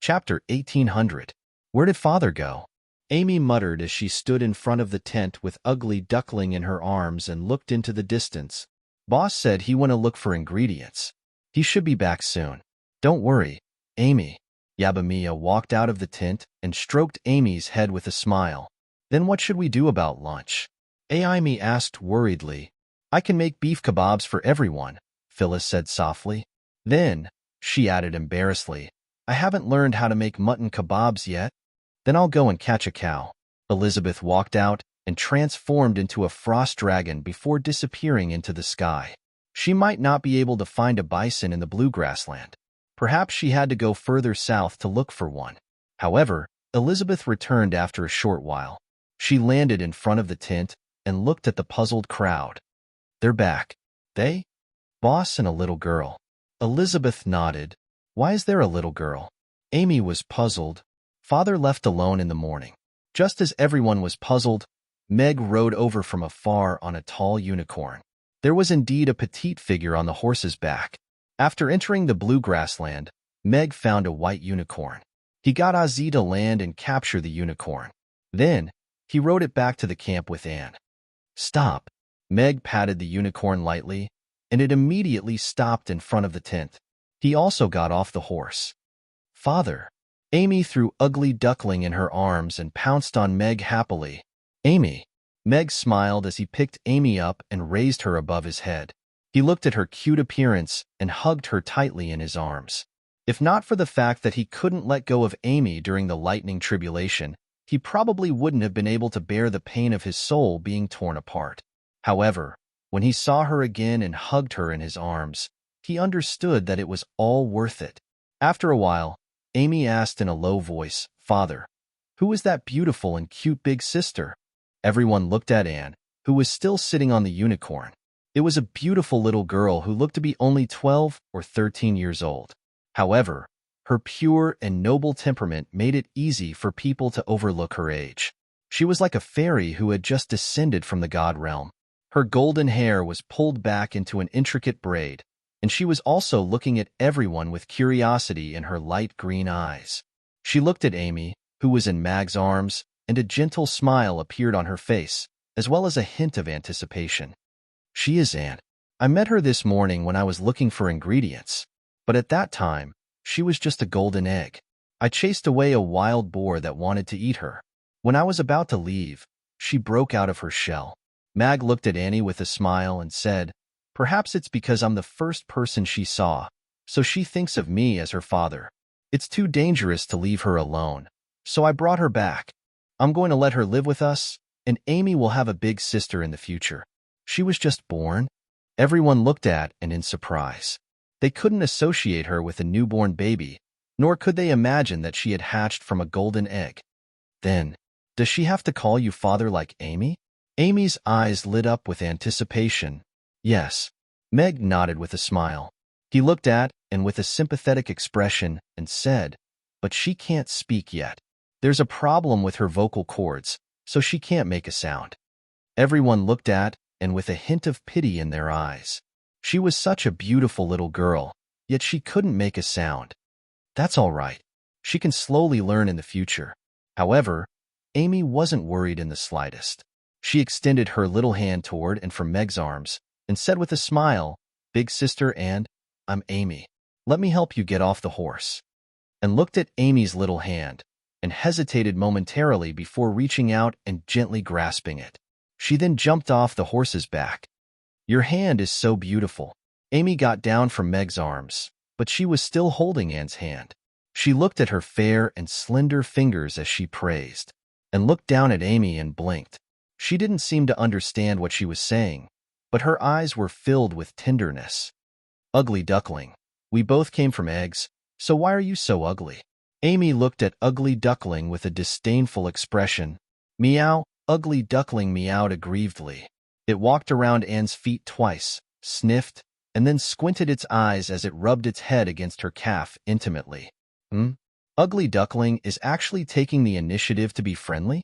Chapter 1800. Where did father go? Amy muttered as she stood in front of the tent with Ugly Duckling in her arms and looked into the distance. Boss said he went to look for ingredients. He should be back soon. Don't worry, Amy. Yabamiya walked out of the tent and stroked Amy's head with a smile. Then what should we do about lunch? Amy asked worriedly. I can make beef kebabs for everyone, Phyllis said softly. Then, she added embarrassedly, I haven't learned how to make mutton kebabs yet. Then I'll go and catch a cow. Elizabeth walked out and transformed into a frost dragon before disappearing into the sky. She might not be able to find a bison in the bluegrassland. Perhaps she had to go further south to look for one. However, Elizabeth returned after a short while. She landed in front of the tent and looked at the puzzled crowd. They're back. They? Boss and a little girl. Elizabeth nodded. Why is there a little girl? Amy was puzzled. Father left alone in the morning. Just as everyone was puzzled, Meg rode over from afar on a tall unicorn. There was indeed a petite figure on the horse's back. After entering the bluegrassland, Meg found a white unicorn. He got Ozzy to land and capture the unicorn. Then, he rode it back to the camp with Anne. Stop. Meg patted the unicorn lightly, and it immediately stopped in front of the tent. He also got off the horse. Father. Amy threw Ugly Duckling in her arms and pounced on Meg happily. Amy. Meg smiled as he picked Amy up and raised her above his head. He looked at her cute appearance and hugged her tightly in his arms. If not for the fact that he couldn't let go of Amy during the lightning tribulation, he probably wouldn't have been able to bear the pain of his soul being torn apart. However, when he saw her again and hugged her in his arms, he understood that it was all worth it. After a while, Amy asked in a low voice, Father, who is that beautiful and cute big sister? Everyone looked at Anne, who was still sitting on the unicorn. It was a beautiful little girl who looked to be only 12 or 13 years old. However, her pure and noble temperament made it easy for people to overlook her age. She was like a fairy who had just descended from the god realm. Her golden hair was pulled back into an intricate braid, and she was also looking at everyone with curiosity in her light green eyes. She looked at Amy, who was in Mag's arms, and a gentle smile appeared on her face, as well as a hint of anticipation. She is Anne. I met her this morning when I was looking for ingredients, but at that time, she was just a golden egg. I chased away a wild boar that wanted to eat her. When I was about to leave, she broke out of her shell. Mag looked at Annie with a smile and said, Perhaps it's because I'm the first person she saw, so she thinks of me as her father. It's too dangerous to leave her alone, so I brought her back. I'm going to let her live with us, and Amy will have a big sister in the future. She was just born. Everyone looked at and in surprise. They couldn't associate her with a newborn baby, nor could they imagine that she had hatched from a golden egg. Then, does she have to call you father like Amy? Amy's eyes lit up with anticipation. Yes. Meg nodded with a smile. He looked at and with a sympathetic expression and said, But she can't speak yet. There's a problem with her vocal cords, so she can't make a sound. Everyone looked at and with a hint of pity in their eyes. She was such a beautiful little girl, yet she couldn't make a sound. That's all right. She can slowly learn in the future. However, Amy wasn't worried in the slightest. She extended her little hand toward and from Meg's arms and said with a smile, Big sister and I'm Amy. Let me help you get off the horse. And looked at Amy's little hand and hesitated momentarily before reaching out and gently grasping it. She then jumped off the horse's back. Your hand is so beautiful. Amy got down from Meg's arms, but she was still holding Anne's hand. She looked at her fair and slender fingers as she praised, and looked down at Amy and blinked. She didn't seem to understand what she was saying, but her eyes were filled with tenderness. Ugly Duckling, we both came from eggs, so why are you so ugly? Amy looked at Ugly Duckling with a disdainful expression. Meow. Ugly Duckling meowed aggrievedly. It walked around Anne's feet twice, sniffed, and then squinted its eyes as it rubbed its head against her calf intimately. Ugly Duckling is actually taking the initiative to be friendly?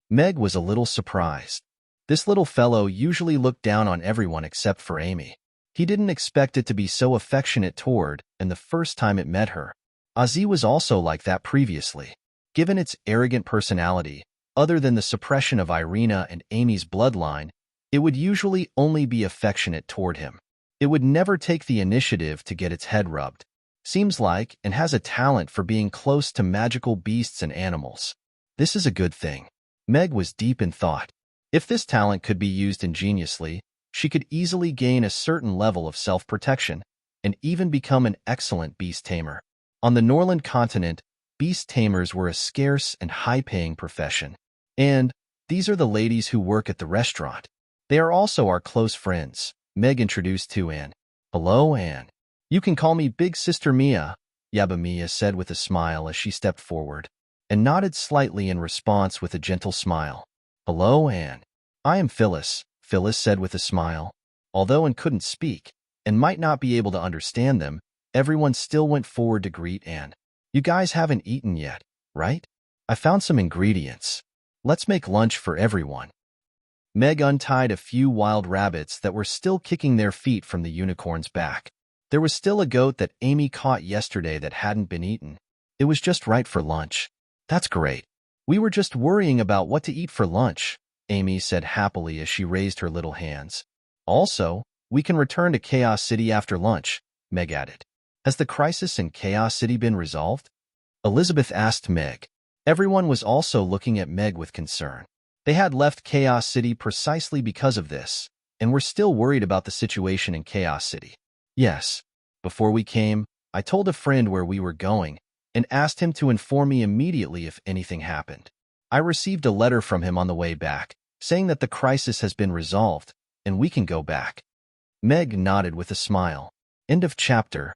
Meg was a little surprised. This little fellow usually looked down on everyone except for Amy. He didn't expect it to be so affectionate toward, and the first time it met her. Ozzy was also like that previously. Given its arrogant personality, other than the suppression of Irina and Amy's bloodline, it would usually only be affectionate toward him. It would never take the initiative to get its head rubbed. Seems like, and has a talent for being close to magical beasts and animals. This is a good thing. Meg was deep in thought. If this talent could be used ingeniously, she could easily gain a certain level of self-protection and even become an excellent beast tamer. On the Norland continent, beast tamers were a scarce and high-paying profession. And these are the ladies who work at the restaurant. They are also our close friends, Meg introduced to Anne. Hello, Anne. You can call me Big Sister Mia, Yaba Mia said with a smile as she stepped forward, and nodded slightly in response with a gentle smile. Hello, Anne. I am Phyllis, Phyllis said with a smile. Although Anne couldn't speak, and might not be able to understand them, everyone still went forward to greet Anne. You guys haven't eaten yet, right? I found some ingredients. Let's make lunch for everyone. Meg untied a few wild rabbits that were still kicking their feet from the unicorn's back. There was still a goat that Amy caught yesterday that hadn't been eaten. It was just right for lunch. That's great. We were just worrying about what to eat for lunch, Amy said happily as she raised her little hands. Also, we can return to Chaos City after lunch, Meg added. Has the crisis in Chaos City been resolved? Elizabeth asked Meg. Everyone was also looking at Meg with concern. They had left Chaos City precisely because of this, and were still worried about the situation in Chaos City. Yes. Before we came, I told a friend where we were going, and asked him to inform me immediately if anything happened. I received a letter from him on the way back, saying that the crisis has been resolved, and we can go back. Meg nodded with a smile. End of chapter.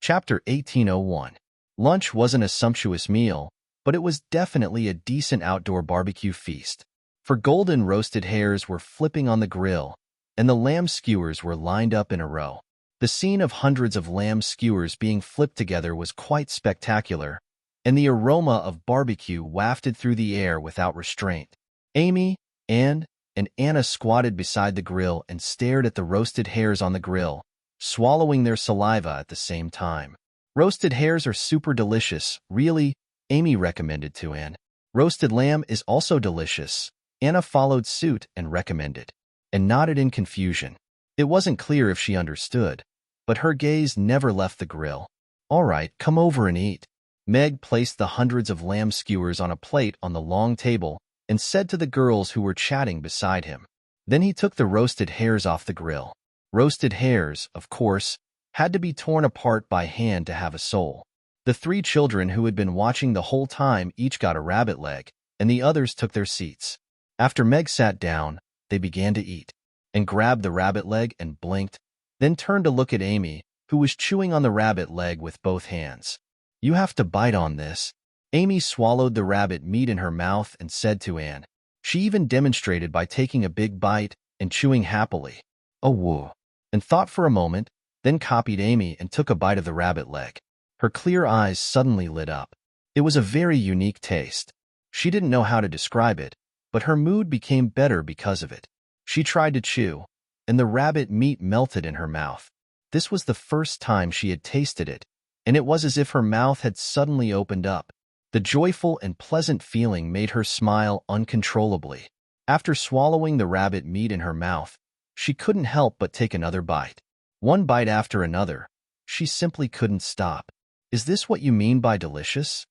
Chapter 1801. Lunch wasn't a sumptuous meal, but it was definitely a decent outdoor barbecue feast. For golden roasted hares were flipping on the grill, and the lamb skewers were lined up in a row. The scene of hundreds of lamb skewers being flipped together was quite spectacular, and the aroma of barbecue wafted through the air without restraint. Amy, Anne, and Anna squatted beside the grill and stared at the roasted hares on the grill, swallowing their saliva at the same time. Roasted hares are super delicious, really, Amy recommended to Anne. Roasted lamb is also delicious, Anna followed suit and recommended, and nodded in confusion. It wasn't clear if she understood, but her gaze never left the grill. All right, come over and eat. Meg placed the hundreds of lamb skewers on a plate on the long table and said to the girls who were chatting beside him. Then he took the roasted hares off the grill. Roasted hares, of course, had to be torn apart by hand to have a soul. The three children who had been watching the whole time each got a rabbit leg, and the others took their seats. After Meg sat down, they began to eat, and grabbed the rabbit leg and blinked, then turned to look at Amy, who was chewing on the rabbit leg with both hands. You have to bite on this. Amy swallowed the rabbit meat in her mouth and said to Anne. She even demonstrated by taking a big bite and chewing happily. Oh, woo. And thought for a moment, then copied Amy and took a bite of the rabbit leg. Her clear eyes suddenly lit up. It was a very unique taste. She didn't know how to describe it, but her mood became better because of it. She tried to chew, and the rabbit meat melted in her mouth. This was the first time she had tasted it, and it was as if her mouth had suddenly opened up. The joyful and pleasant feeling made her smile uncontrollably. After swallowing the rabbit meat in her mouth, she couldn't help but take another bite. One bite after another, she simply couldn't stop. Is this what you mean by delicious?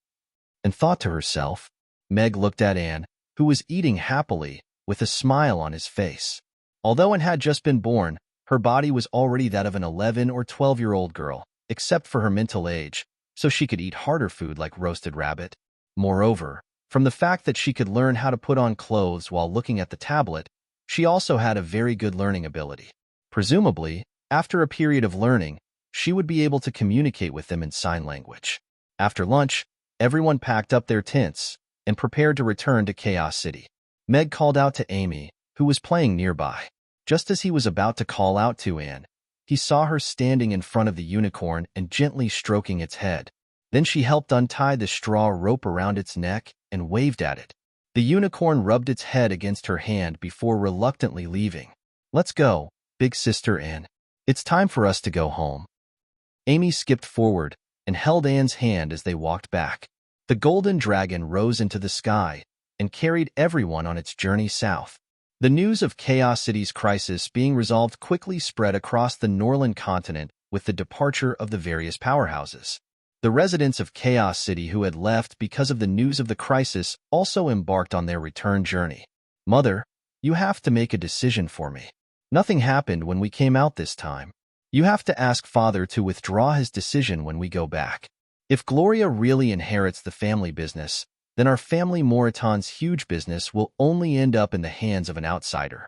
And thought to herself. Meg looked at Anne, who was eating happily, with a smile on his face. Although Anne had just been born, her body was already that of an 11 or 12-year-old girl, except for her mental age, so she could eat harder food like roasted rabbit. Moreover, from the fact that she could learn how to put on clothes while looking at the tablet, she also had a very good learning ability. Presumably, after a period of learning, she would be able to communicate with them in sign language. After lunch, everyone packed up their tents and prepared to return to Chaos City. Meg called out to Amy, who was playing nearby. Just as he was about to call out to Anne, he saw her standing in front of the unicorn and gently stroking its head. Then she helped untie the straw rope around its neck and waved at it. The unicorn rubbed its head against her hand before reluctantly leaving. Let's go, big sister Anne. It's time for us to go home. Amy skipped forward and held Anne's hand as they walked back. The golden dragon rose into the sky and carried everyone on its journey south. The news of Chaos City's crisis being resolved quickly spread across the Norland continent with the departure of the various powerhouses. The residents of Chaos City who had left because of the news of the crisis also embarked on their return journey. "Mother, you have to make a decision for me. Nothing happened when we came out this time. You have to ask Father to withdraw his decision when we go back. If Gloria really inherits the family business, then our family Moriton's huge business will only end up in the hands of an outsider."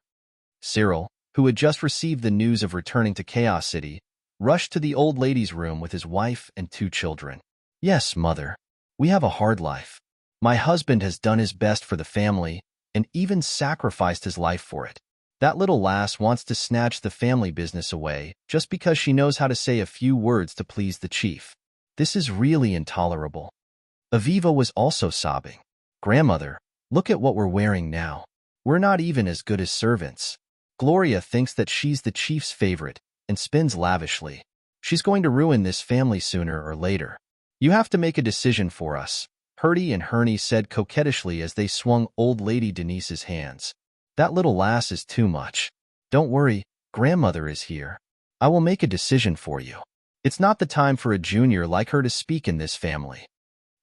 Cyril, who had just received the news of returning to Chaos City, rushed to the old lady's room with his wife and 2 children. "Yes, Mother. We have a hard life. My husband has done his best for the family and even sacrificed his life for it. That little lass wants to snatch the family business away just because she knows how to say a few words to please the chief. This is really intolerable." Aviva was also sobbing. "Grandmother, look at what we're wearing now. We're not even as good as servants. Gloria thinks that she's the chief's favorite and spends lavishly. She's going to ruin this family sooner or later. You have to make a decision for us," Herty and Herney said coquettishly as they swung old lady Denise's hands. "That little lass is too much. Don't worry, Grandmother is here. I will make a decision for you. It's not the time for a junior like her to speak in this family."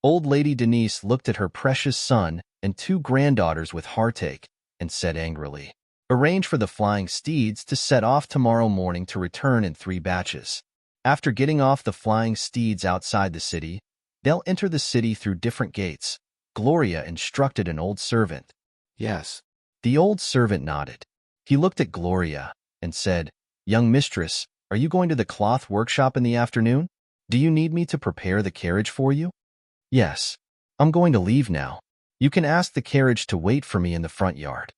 Old lady Denise looked at her precious son and 2 granddaughters with heartache and said angrily, "Arrange for the flying steeds to set off tomorrow morning to return in 3 batches. After getting off the flying steeds outside the city, they'll enter the city through different gates," Gloria instructed an old servant. Yes. The old servant nodded. He looked at Gloria and said, "Young mistress, are you going to the cloth workshop in the afternoon? Do you need me to prepare the carriage for you?" "Yes. I'm going to leave now. You can ask the carriage to wait for me in the front yard."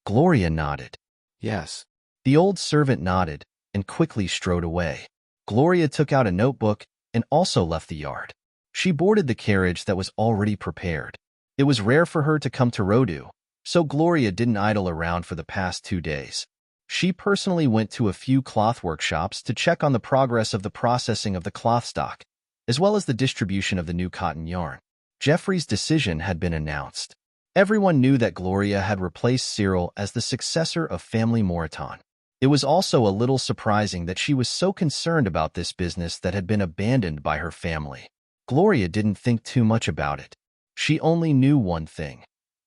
Gloria nodded. Yes. The old servant nodded and quickly strode away. Gloria took out a notebook and also left the yard. She boarded the carriage that was already prepared. It was rare for her to come to Rodu, so Gloria didn't idle around for the past 2 days. She personally went to a few cloth workshops to check on the progress of the processing of the cloth stock, as well as the distribution of the new cotton yarn. Jeffrey's decision had been announced. Everyone knew that Gloria had replaced Cyril as the successor of family Moriton. It was also a little surprising that she was so concerned about this business that had been abandoned by her family. Gloria didn't think too much about it. She only knew one thing.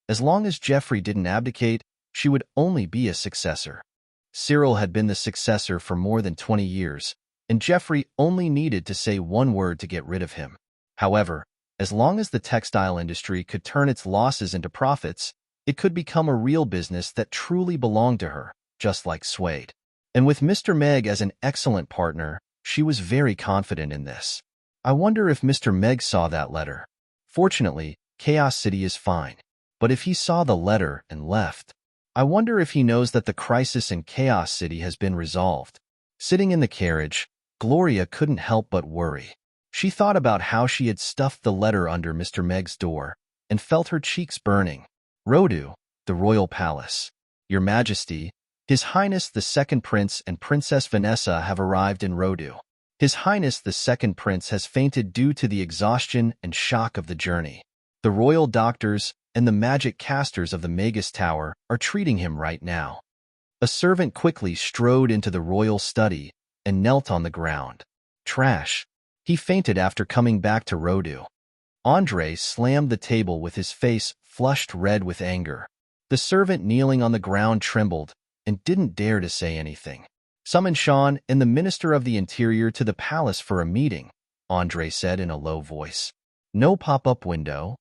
As long as Jeffrey didn't abdicate, she would only be a successor. Cyril had been the successor for more than 20 years, and Jeffrey only needed to say one word to get rid of him. However, as long as the textile industry could turn its losses into profits, it could become a real business that truly belonged to her, just like Suede. And with Mr. Meg as an excellent partner, she was very confident in this. I wonder if Mr. Meg saw that letter. Fortunately, Chaos City is fine. But if he saw the letter and left, I wonder if he knows that the crisis in Chaos City has been resolved. Sitting in the carriage, Gloria couldn't help but worry. She thought about how she had stuffed the letter under Mr. Meg's door and felt her cheeks burning. Rodu, the royal palace. Your Majesty, His Highness the Second Prince and Princess Vanessa have arrived in Rodu. His Highness the Second Prince has fainted due to the exhaustion and shock of the journey. The royal doctors and the magic casters of the Magus Tower are treating him right now. A servant quickly strode into the royal study and knelt on the ground. Trash. He fainted after coming back to Rodu. Andre slammed the table with his face flushed red with anger. The servant kneeling on the ground trembled and didn't dare to say anything. Summon Sean and the Minister of the Interior to the palace for a meeting, Andre said in a low voice. No pop-up window.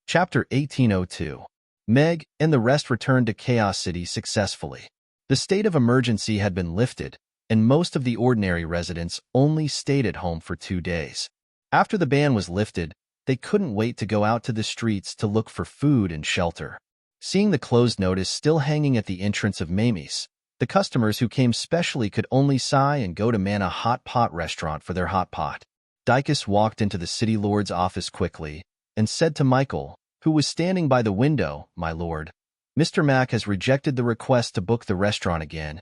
Chapter 1802. Meg and the rest returned to Chaos City successfully. The state of emergency had been lifted, and most of the ordinary residents only stayed at home for 2 days. After the ban was lifted, they couldn't wait to go out to the streets to look for food and shelter. Seeing the closed notice still hanging at the entrance of Mamie's, the customers who came specially could only sigh and go to Mana Hot Pot restaurant for their hot pot. Dykus walked into the city lord's office quickly and said to Michael, who was standing by the window, "My lord, Mr. Mack has rejected the request to book the restaurant again.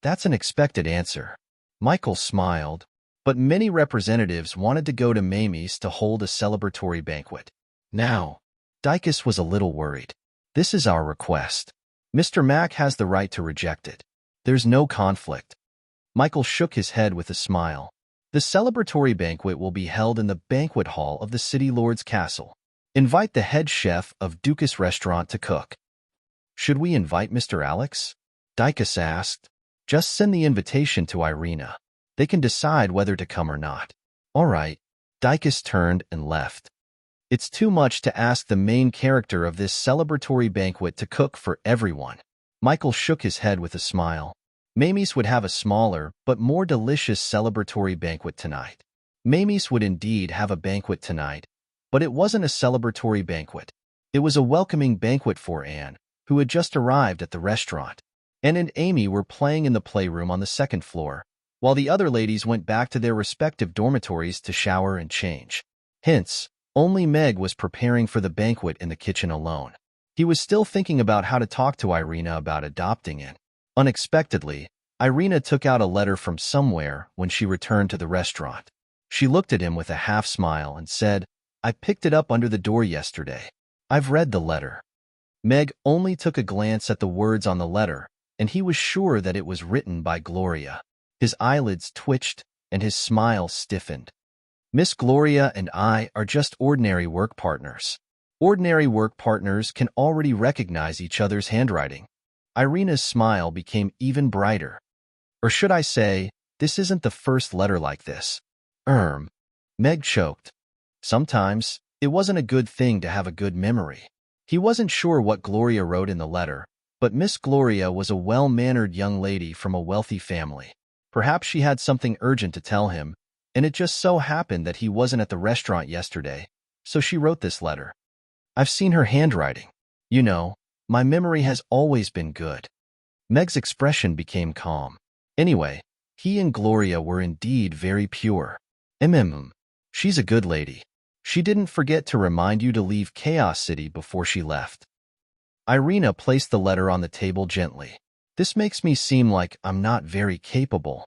That's an expected answer. Michael smiled, but many representatives wanted to go to Mamie's to hold a celebratory banquet. Now, Dicus was a little worried. This is our request. Mr. Mack has the right to reject it. There's no conflict. Michael shook his head with a smile. The celebratory banquet will be held in the banquet hall of the City Lord's castle. Invite the head chef of Dukas Restaurant to cook. Should we invite Mr. Alex? Dicus asked. Just send the invitation to Irina. They can decide whether to come or not. All right. Dicus turned and left. It's too much to ask the main character of this celebratory banquet to cook for everyone. Michael shook his head with a smile. Mamie's would have a smaller but more delicious celebratory banquet tonight. Mamie's would indeed have a banquet tonight, but it wasn't a celebratory banquet. It was a welcoming banquet for Anne, who had just arrived at the restaurant. Anne and Amy were playing in the playroom on the second floor, while the other ladies went back to their respective dormitories to shower and change. Hence, only Meg was preparing for the banquet in the kitchen alone. He was still thinking about how to talk to Irina about adopting Anne. Unexpectedly, Irina took out a letter from somewhere when she returned to the restaurant. She looked at him with a half-smile and said, I picked it up under the door yesterday. I've read the letter. Meg only took a glance at the words on the letter, and he was sure that it was written by Gloria. His eyelids twitched, and his smile stiffened. Miss Gloria and I are just ordinary work partners. Ordinary work partners can already recognize each other's handwriting. Irina's smile became even brighter. Or should I say, this isn't the first letter like this. Meg choked. Sometimes, it wasn't a good thing to have a good memory. He wasn't sure what Gloria wrote in the letter, but Miss Gloria was a well-mannered young lady from a wealthy family. Perhaps she had something urgent to tell him, and it just so happened that he wasn't at the restaurant yesterday, so she wrote this letter. I've seen her handwriting. You know, my memory has always been good. Meg's expression became calm. Anyway, he and Gloria were indeed very pure. She's a good lady. She didn't forget to remind you to leave Chaos City before she left. Irina placed the letter on the table gently. This makes me seem like I'm not very capable.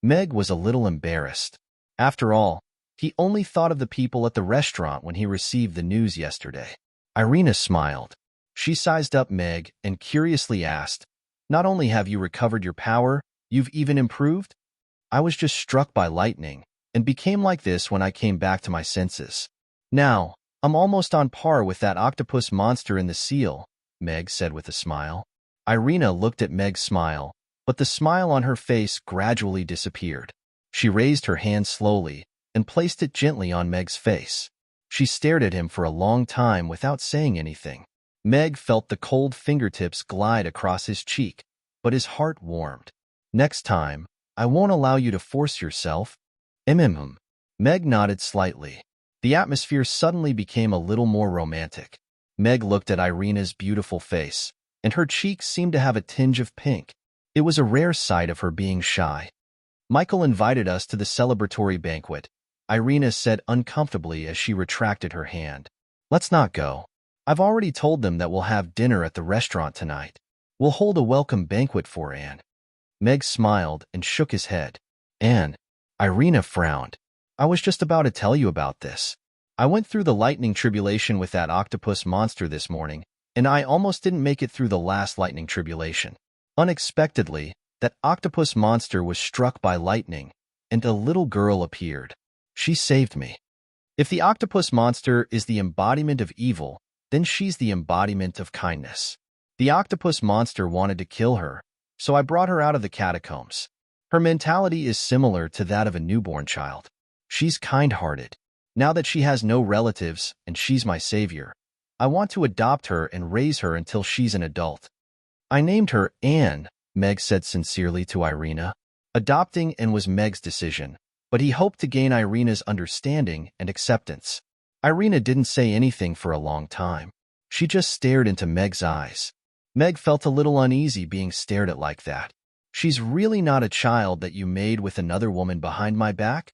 Meg was a little embarrassed. After all, he only thought of the people at the restaurant when he received the news yesterday. Irina smiled. She sized up Meg and curiously asked, Not only have you recovered your power, you've even improved? I was just struck by lightning and became like this when I came back to my senses. Now, I'm almost on par with that octopus monster in the seal, Meg said with a smile. Irina looked at Meg's smile, but the smile on her face gradually disappeared. She raised her hand slowly and placed it gently on Meg's face. She stared at him for a long time without saying anything. Meg felt the cold fingertips glide across his cheek, but his heart warmed. Next time, I won't allow you to force yourself. Meg nodded slightly. The atmosphere suddenly became a little more romantic. Meg looked at Irina's beautiful face, and her cheeks seemed to have a tinge of pink. It was a rare sight of her being shy. Michael invited us to the celebratory banquet, Irina said uncomfortably as she retracted her hand. Let's not go. I've already told them that we'll have dinner at the restaurant tonight. We'll hold a welcome banquet for Anne. Meg smiled and shook his head. Anne. Irina frowned. I was just about to tell you about this. I went through the lightning tribulation with that octopus monster this morning, and I almost didn't make it through the last lightning tribulation. Unexpectedly, that octopus monster was struck by lightning, and a little girl appeared. She saved me. If the octopus monster is the embodiment of evil, then she's the embodiment of kindness. The octopus monster wanted to kill her, so I brought her out of the catacombs. Her mentality is similar to that of a newborn child. She's kind-hearted. Now that she has no relatives and she's my savior, I want to adopt her and raise her until she's an adult. I named her Anne, Meg said sincerely to Irina. Adopting Anne was Meg's decision, but he hoped to gain Irina's understanding and acceptance. Irina didn't say anything for a long time. She just stared into Meg's eyes. Meg felt a little uneasy being stared at like that. She's really not a child that you made with another woman behind my back?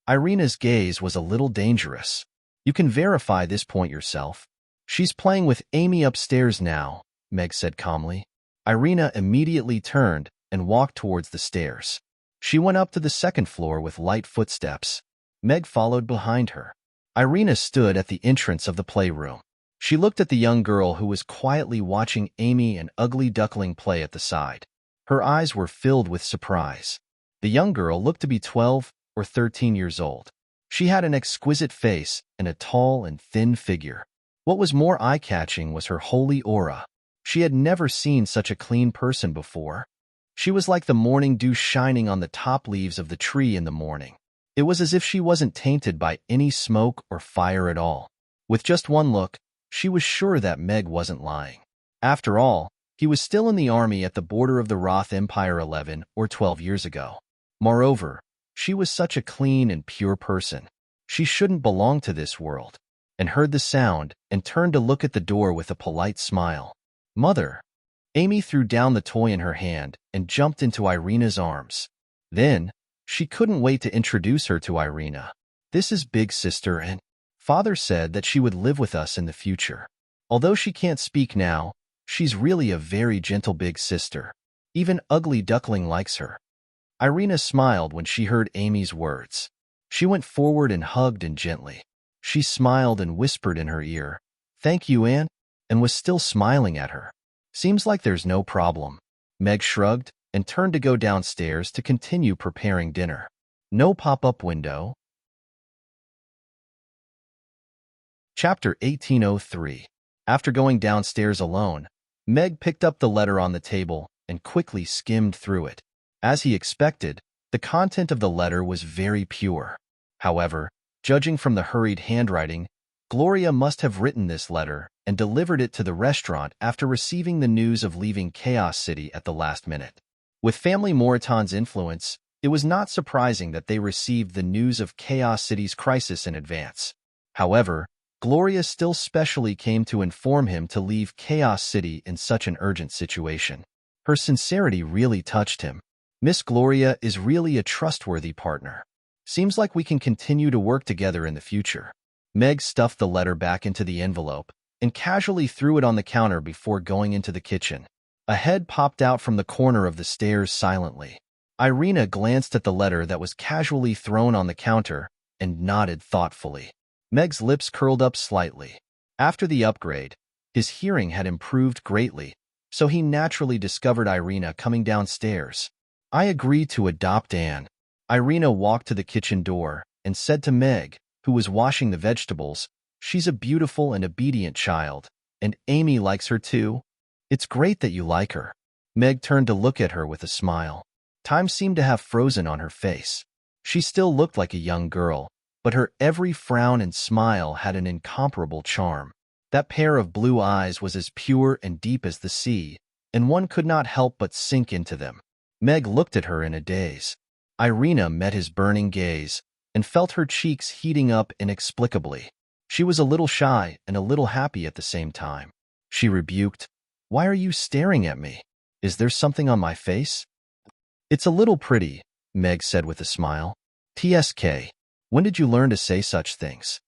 Irina's gaze was a little dangerous. You can verify this point yourself. She's playing with Amy upstairs now, Meg said calmly. Irina immediately turned and walked towards the stairs. She went up to the second floor with light footsteps. Meg followed behind her. Irina stood at the entrance of the playroom. She looked at the young girl who was quietly watching Amy and Ugly Duckling play at the side. Her eyes were filled with surprise. The young girl looked to be 12 or 13 years old. She had an exquisite face and a tall and thin figure. What was more eye-catching was her holy aura. She had never seen such a clean person before. She was like the morning dew shining on the top leaves of the tree in the morning. It was as if she wasn't tainted by any smoke or fire at all. With just one look, she was sure that Meg wasn't lying. After all, he was still in the army at the border of the Roth Empire 11 or 12 years ago. Moreover, she was such a clean and pure person. She shouldn't belong to this world. And heard the sound and turned to look at the door with a polite smile. "Mother." Amy threw down the toy in her hand and jumped into Irina's arms. Then, she couldn't wait to introduce her to Irina. "This is Big Sister, and Father said that she would live with us in the future. Although she can't speak now, she's really a very gentle big sister. Even Ugly Duckling likes her." Irina smiled when she heard Amy's words. She went forward and hugged him gently. She smiled and whispered in her ear, "Thank you, Anne," and was still smiling at her. "Seems like there's no problem." Meg shrugged and turned to go downstairs to continue preparing dinner. No pop-up window. Chapter 1803. After going downstairs alone, Meg picked up the letter on the table and quickly skimmed through it. As he expected, the content of the letter was very pure. However, judging from the hurried handwriting, Gloria must have written this letter and delivered it to the restaurant after receiving the news of leaving Chaos City at the last minute. With family Moriton's influence, it was not surprising that they received the news of Chaos City's crisis in advance. However, Gloria still specially came to inform him to leave Chaos City in such an urgent situation. Her sincerity really touched him. Miss Gloria is really a trustworthy partner. Seems like we can continue to work together in the future. Meg stuffed the letter back into the envelope and casually threw it on the counter before going into the kitchen. A head popped out from the corner of the stairs silently. Irina glanced at the letter that was casually thrown on the counter and nodded thoughtfully. Meg's lips curled up slightly. After the upgrade, his hearing had improved greatly, so he naturally discovered Irina coming downstairs. "I agreed to adopt Anne." Irina walked to the kitchen door and said to Meg, who was washing the vegetables, "She's a beautiful and obedient child, and Amy likes her too. It's great that you like her." Meg turned to look at her with a smile. Time seemed to have frozen on her face. She still looked like a young girl, but her every frown and smile had an incomparable charm. That pair of blue eyes was as pure and deep as the sea, and one could not help but sink into them. Meg looked at her in a daze. Irina met his burning gaze and felt her cheeks heating up inexplicably. She was a little shy and a little happy at the same time. She rebuked, "Why are you staring at me? Is there something on my face?" "It's a little pretty," Meg said with a smile. "TSK, when did you learn to say such things?"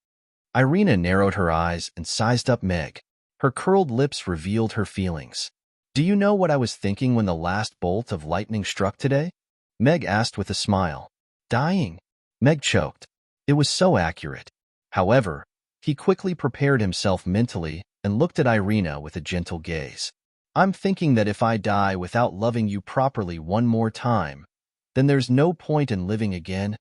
Irina narrowed her eyes and sized up Meg. Her curled lips revealed her feelings. "Do you know what I was thinking when the last bolt of lightning struck today?" Meg asked with a smile. "Dying." Meg choked. It was so accurate. However, he quickly prepared himself mentally and looked at Irina with a gentle gaze. "I'm thinking that if I die without loving you properly one more time, then there's no point in living again."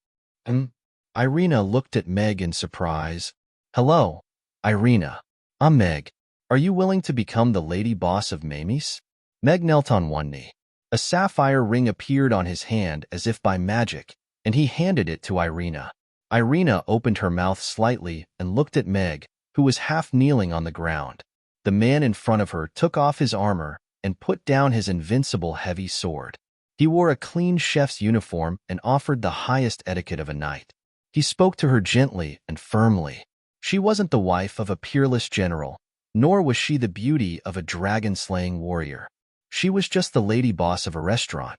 Irina looked at Meg in surprise. "Hello, Irina. I'm Meg. Are you willing to become the lady boss of Mamis?" Meg knelt on one knee. A sapphire ring appeared on his hand as if by magic, and he handed it to Irina. Irina opened her mouth slightly and looked at Meg, who was half kneeling on the ground. The man in front of her took off his armor and put down his invincible heavy sword. He wore a clean chef's uniform and offered the highest etiquette of a knight. He spoke to her gently and firmly. She wasn't the wife of a peerless general, nor was she the beauty of a dragon-slaying warrior. She was just the lady boss of a restaurant.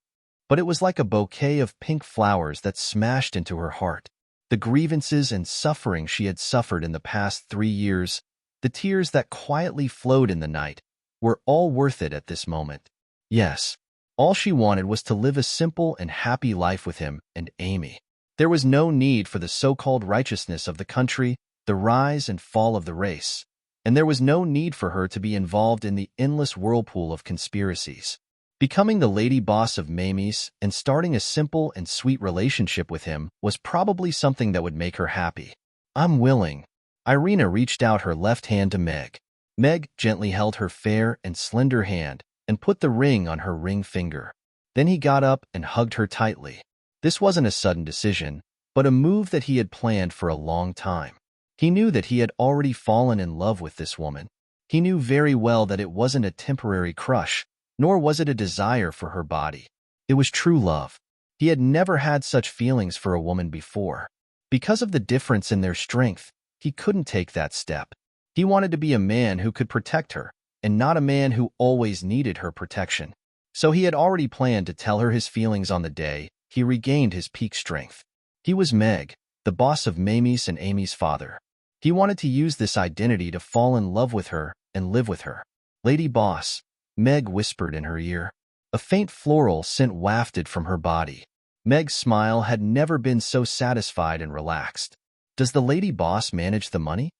But it was like a bouquet of pink flowers that smashed into her heart. The grievances and suffering she had suffered in the past 3 years, the tears that quietly flowed in the night, were all worth it at this moment. Yes, All she wanted was to live a simple and happy life with him and Amy. There was no need for the so-called righteousness of the country, the rise and fall of the race, and there was no need for her to be involved in the endless whirlpool of conspiracies. Becoming the lady boss of Mamie's and starting a simple and sweet relationship with him was probably something that would make her happy. "I'm willing." Irina reached out her left hand to Meg. Meg gently held her fair and slender hand and put the ring on her ring finger. Then he got up and hugged her tightly. This wasn't a sudden decision, but a move that he had planned for a long time. He knew that he had already fallen in love with this woman. He knew very well that it wasn't a temporary crush, nor was it a desire for her body. It was true love. He had never had such feelings for a woman before. Because of the difference in their strength, he couldn't take that step. He wanted to be a man who could protect her, and not a man who always needed her protection. So he had already planned to tell her his feelings on the day he regained his peak strength. He was Meg, the boss of Mamie's and Amy's father. He wanted to use this identity to fall in love with her and live with her. "Lady Boss," Meg whispered in her ear. A faint floral scent wafted from her body. Meg's smile had never been so satisfied and relaxed. "Does the lady boss manage the money?"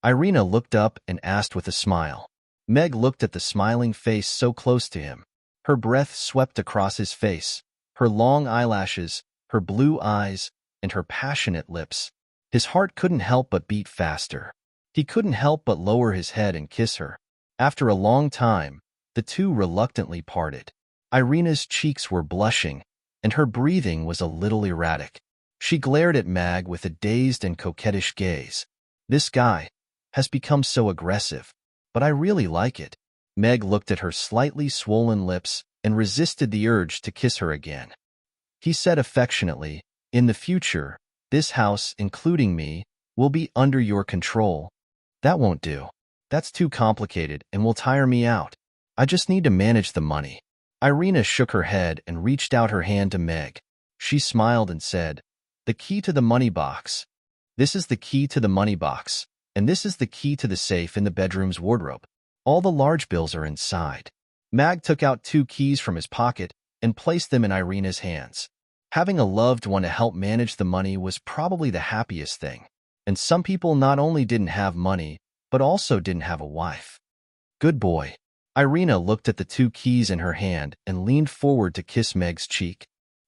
Irina looked up and asked with a smile. Meg looked at the smiling face so close to him. Her breath swept across his face, her long eyelashes, her blue eyes, and her passionate lips. His heart couldn't help but beat faster. He couldn't help but lower his head and kiss her. After a long time, the two reluctantly parted. Irina's cheeks were blushing, and her breathing was a little erratic. She glared at Meg with a dazed and coquettish gaze. "This guy has become so aggressive, but I really like it." Meg looked at her slightly swollen lips and resisted the urge to kiss her again. He said affectionately, "In the future, this house, including me, will be under your control." "That won't do. That's too complicated and will tire me out. I just need to manage the money." Irina shook her head and reached out her hand to Meg. She smiled and said, "The key to the money box. This is the key to the money box, and this is the key to the safe in the bedroom's wardrobe. All the large bills are inside." Mag took out 2 keys from his pocket and placed them in Irina's hands. Having a loved one to help manage the money was probably the happiest thing. And some people not only didn't have money, but also didn't have a wife. "Good boy." Irina looked at the 2 keys in her hand and leaned forward to kiss Meg's cheek.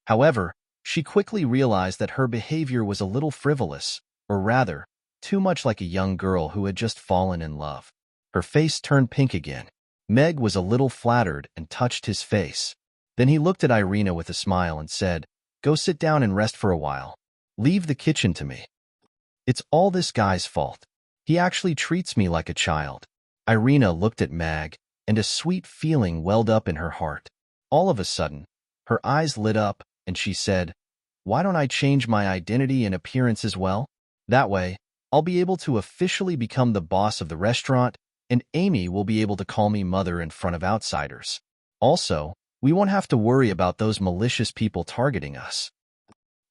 However, she quickly realized that her behavior was a little frivolous, or rather, too much like a young girl who had just fallen in love. Her face turned pink again. Meg was a little flattered and touched his face. Then he looked at Irina with a smile and said, "Go sit down and rest for a while. Leave the kitchen to me. It's all this guy's fault. He actually treats me like a child." Irina looked at Meg, and a sweet feeling welled up in her heart. All of a sudden, her eyes lit up, and she said, "Why don't I change my identity and appearance as well? That way, I'll be able to officially become the boss of the restaurant, and Amy will be able to call me mother in front of outsiders. Also, we won't have to worry about those malicious people targeting us."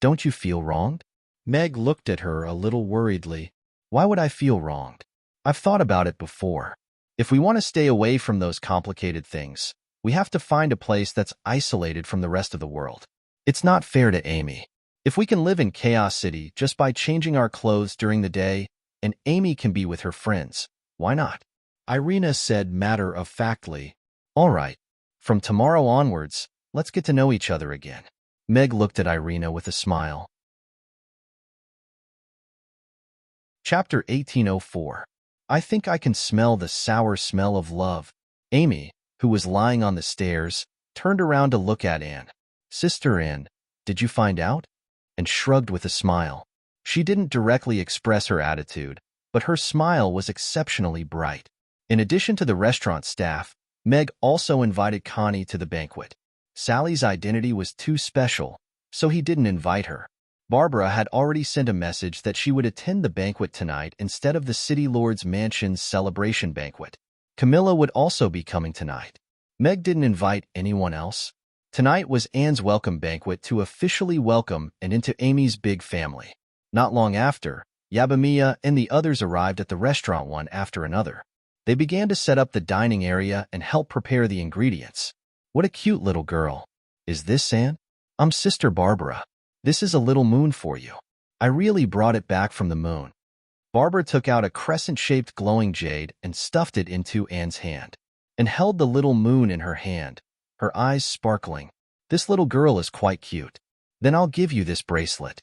"Don't you feel wronged?" Meg looked at her a little worriedly. "Why would I feel wronged? I've thought about it before. If we want to stay away from those complicated things, we have to find a place that's isolated from the rest of the world. It's not fair to Amy. If we can live in Chaos City just by changing our clothes during the day, and Amy can be with her friends, why not?" Irina said matter-of-factly, "All right. From tomorrow onwards, let's get to know each other again." Meg looked at Irina with a smile. Chapter 1804. I think I can smell the sour smell of love. Amy, who was lying on the stairs, turned around to look at Anne. "Sister Anne, did you find out?" and shrugged with a smile. She didn't directly express her attitude, but her smile was exceptionally bright. In addition to the restaurant staff, Meg also invited Connie to the banquet. Sally's identity was too special, so he didn't invite her. Barbara had already sent a message that she would attend the banquet tonight instead of the City Lord's Mansion's celebration banquet. Camilla would also be coming tonight. Meg didn't invite anyone else. Tonight was Anne's welcome banquet to officially welcome and into Amy's big family. Not long after, Yabamiya and the others arrived at the restaurant one after another. They began to set up the dining area and help prepare the ingredients. What a cute little girl. Is this Anne? I'm Sister Barbara. This is a little moon for you. I really brought it back from the moon. Barbara took out a crescent-shaped glowing jade and stuffed it into Anne's hand, and held the little moon in her hand, her eyes sparkling. This little girl is quite cute. Then I'll give you this bracelet.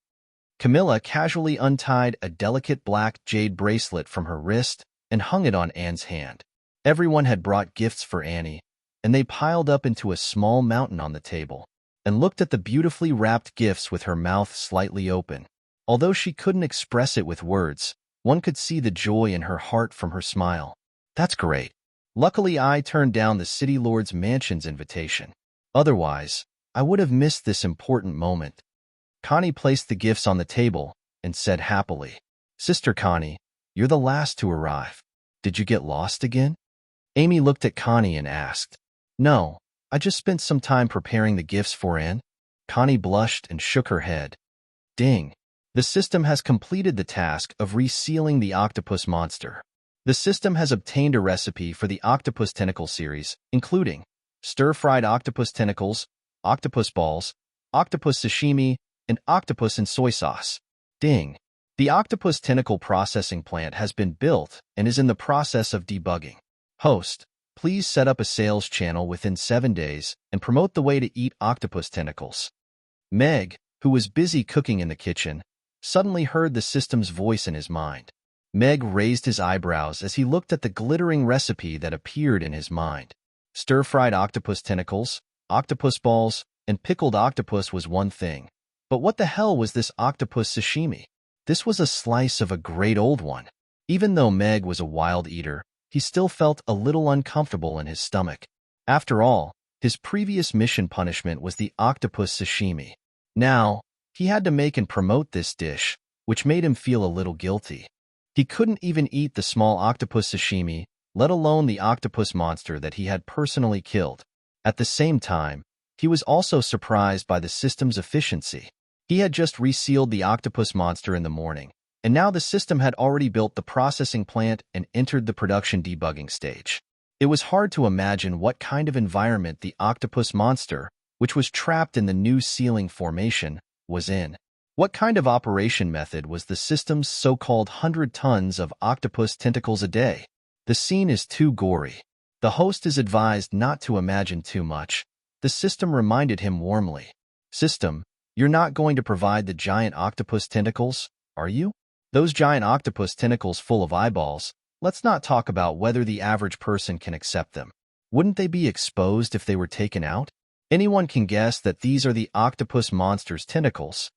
Camilla casually untied a delicate black jade bracelet from her wrist and hung it on Anne's hand. Everyone had brought gifts for Annie, and they piled up into a small mountain on the table, and looked at the beautifully wrapped gifts with her mouth slightly open. Although she couldn't express it with words, one could see the joy in her heart from her smile. That's great. Luckily, I turned down the City Lord's mansion's invitation. Otherwise, I would have missed this important moment. Connie placed the gifts on the table and said happily, Sister Connie, you're the last to arrive. Did you get lost again? Amy looked at Connie and asked, No, I just spent some time preparing the gifts for Anne. Connie blushed and shook her head. Ding. The system has completed the task of resealing the octopus monster. The system has obtained a recipe for the octopus tentacle series, including stir-fried octopus tentacles, octopus balls, octopus sashimi, and octopus in soy sauce. Ding. The octopus tentacle processing plant has been built and is in the process of debugging. Host, please set up a sales channel within 7 days and promote the way to eat octopus tentacles. Meg, who was busy cooking in the kitchen, suddenly heard the system's voice in his mind. Meg raised his eyebrows as he looked at the glittering recipe that appeared in his mind. Stir-fried octopus tentacles, octopus balls, and pickled octopus was one thing. But what the hell was this octopus sashimi? This was a slice of a great old one. Even though Meg was a wild eater, he still felt a little uncomfortable in his stomach. After all, his previous mission punishment was the octopus sashimi. Now, he had to make and promote this dish, which made him feel a little guilty. He couldn't even eat the small octopus sashimi, let alone the octopus monster that he had personally killed. At the same time, he was also surprised by the system's efficiency. He had just resealed the octopus monster in the morning, and now the system had already built the processing plant and entered the production debugging stage. It was hard to imagine what kind of environment the octopus monster, which was trapped in the new sealing formation, was in. What kind of operation method was the system's so-called 100 tons of octopus tentacles a day? The scene is too gory. The host is advised not to imagine too much. The system reminded him warmly. System, you're not going to provide the giant octopus tentacles, are you? Those giant octopus tentacles full of eyeballs, let's not talk about whether the average person can accept them. Wouldn't they be exposed if they were taken out? Anyone can guess that these are the octopus monster's tentacles.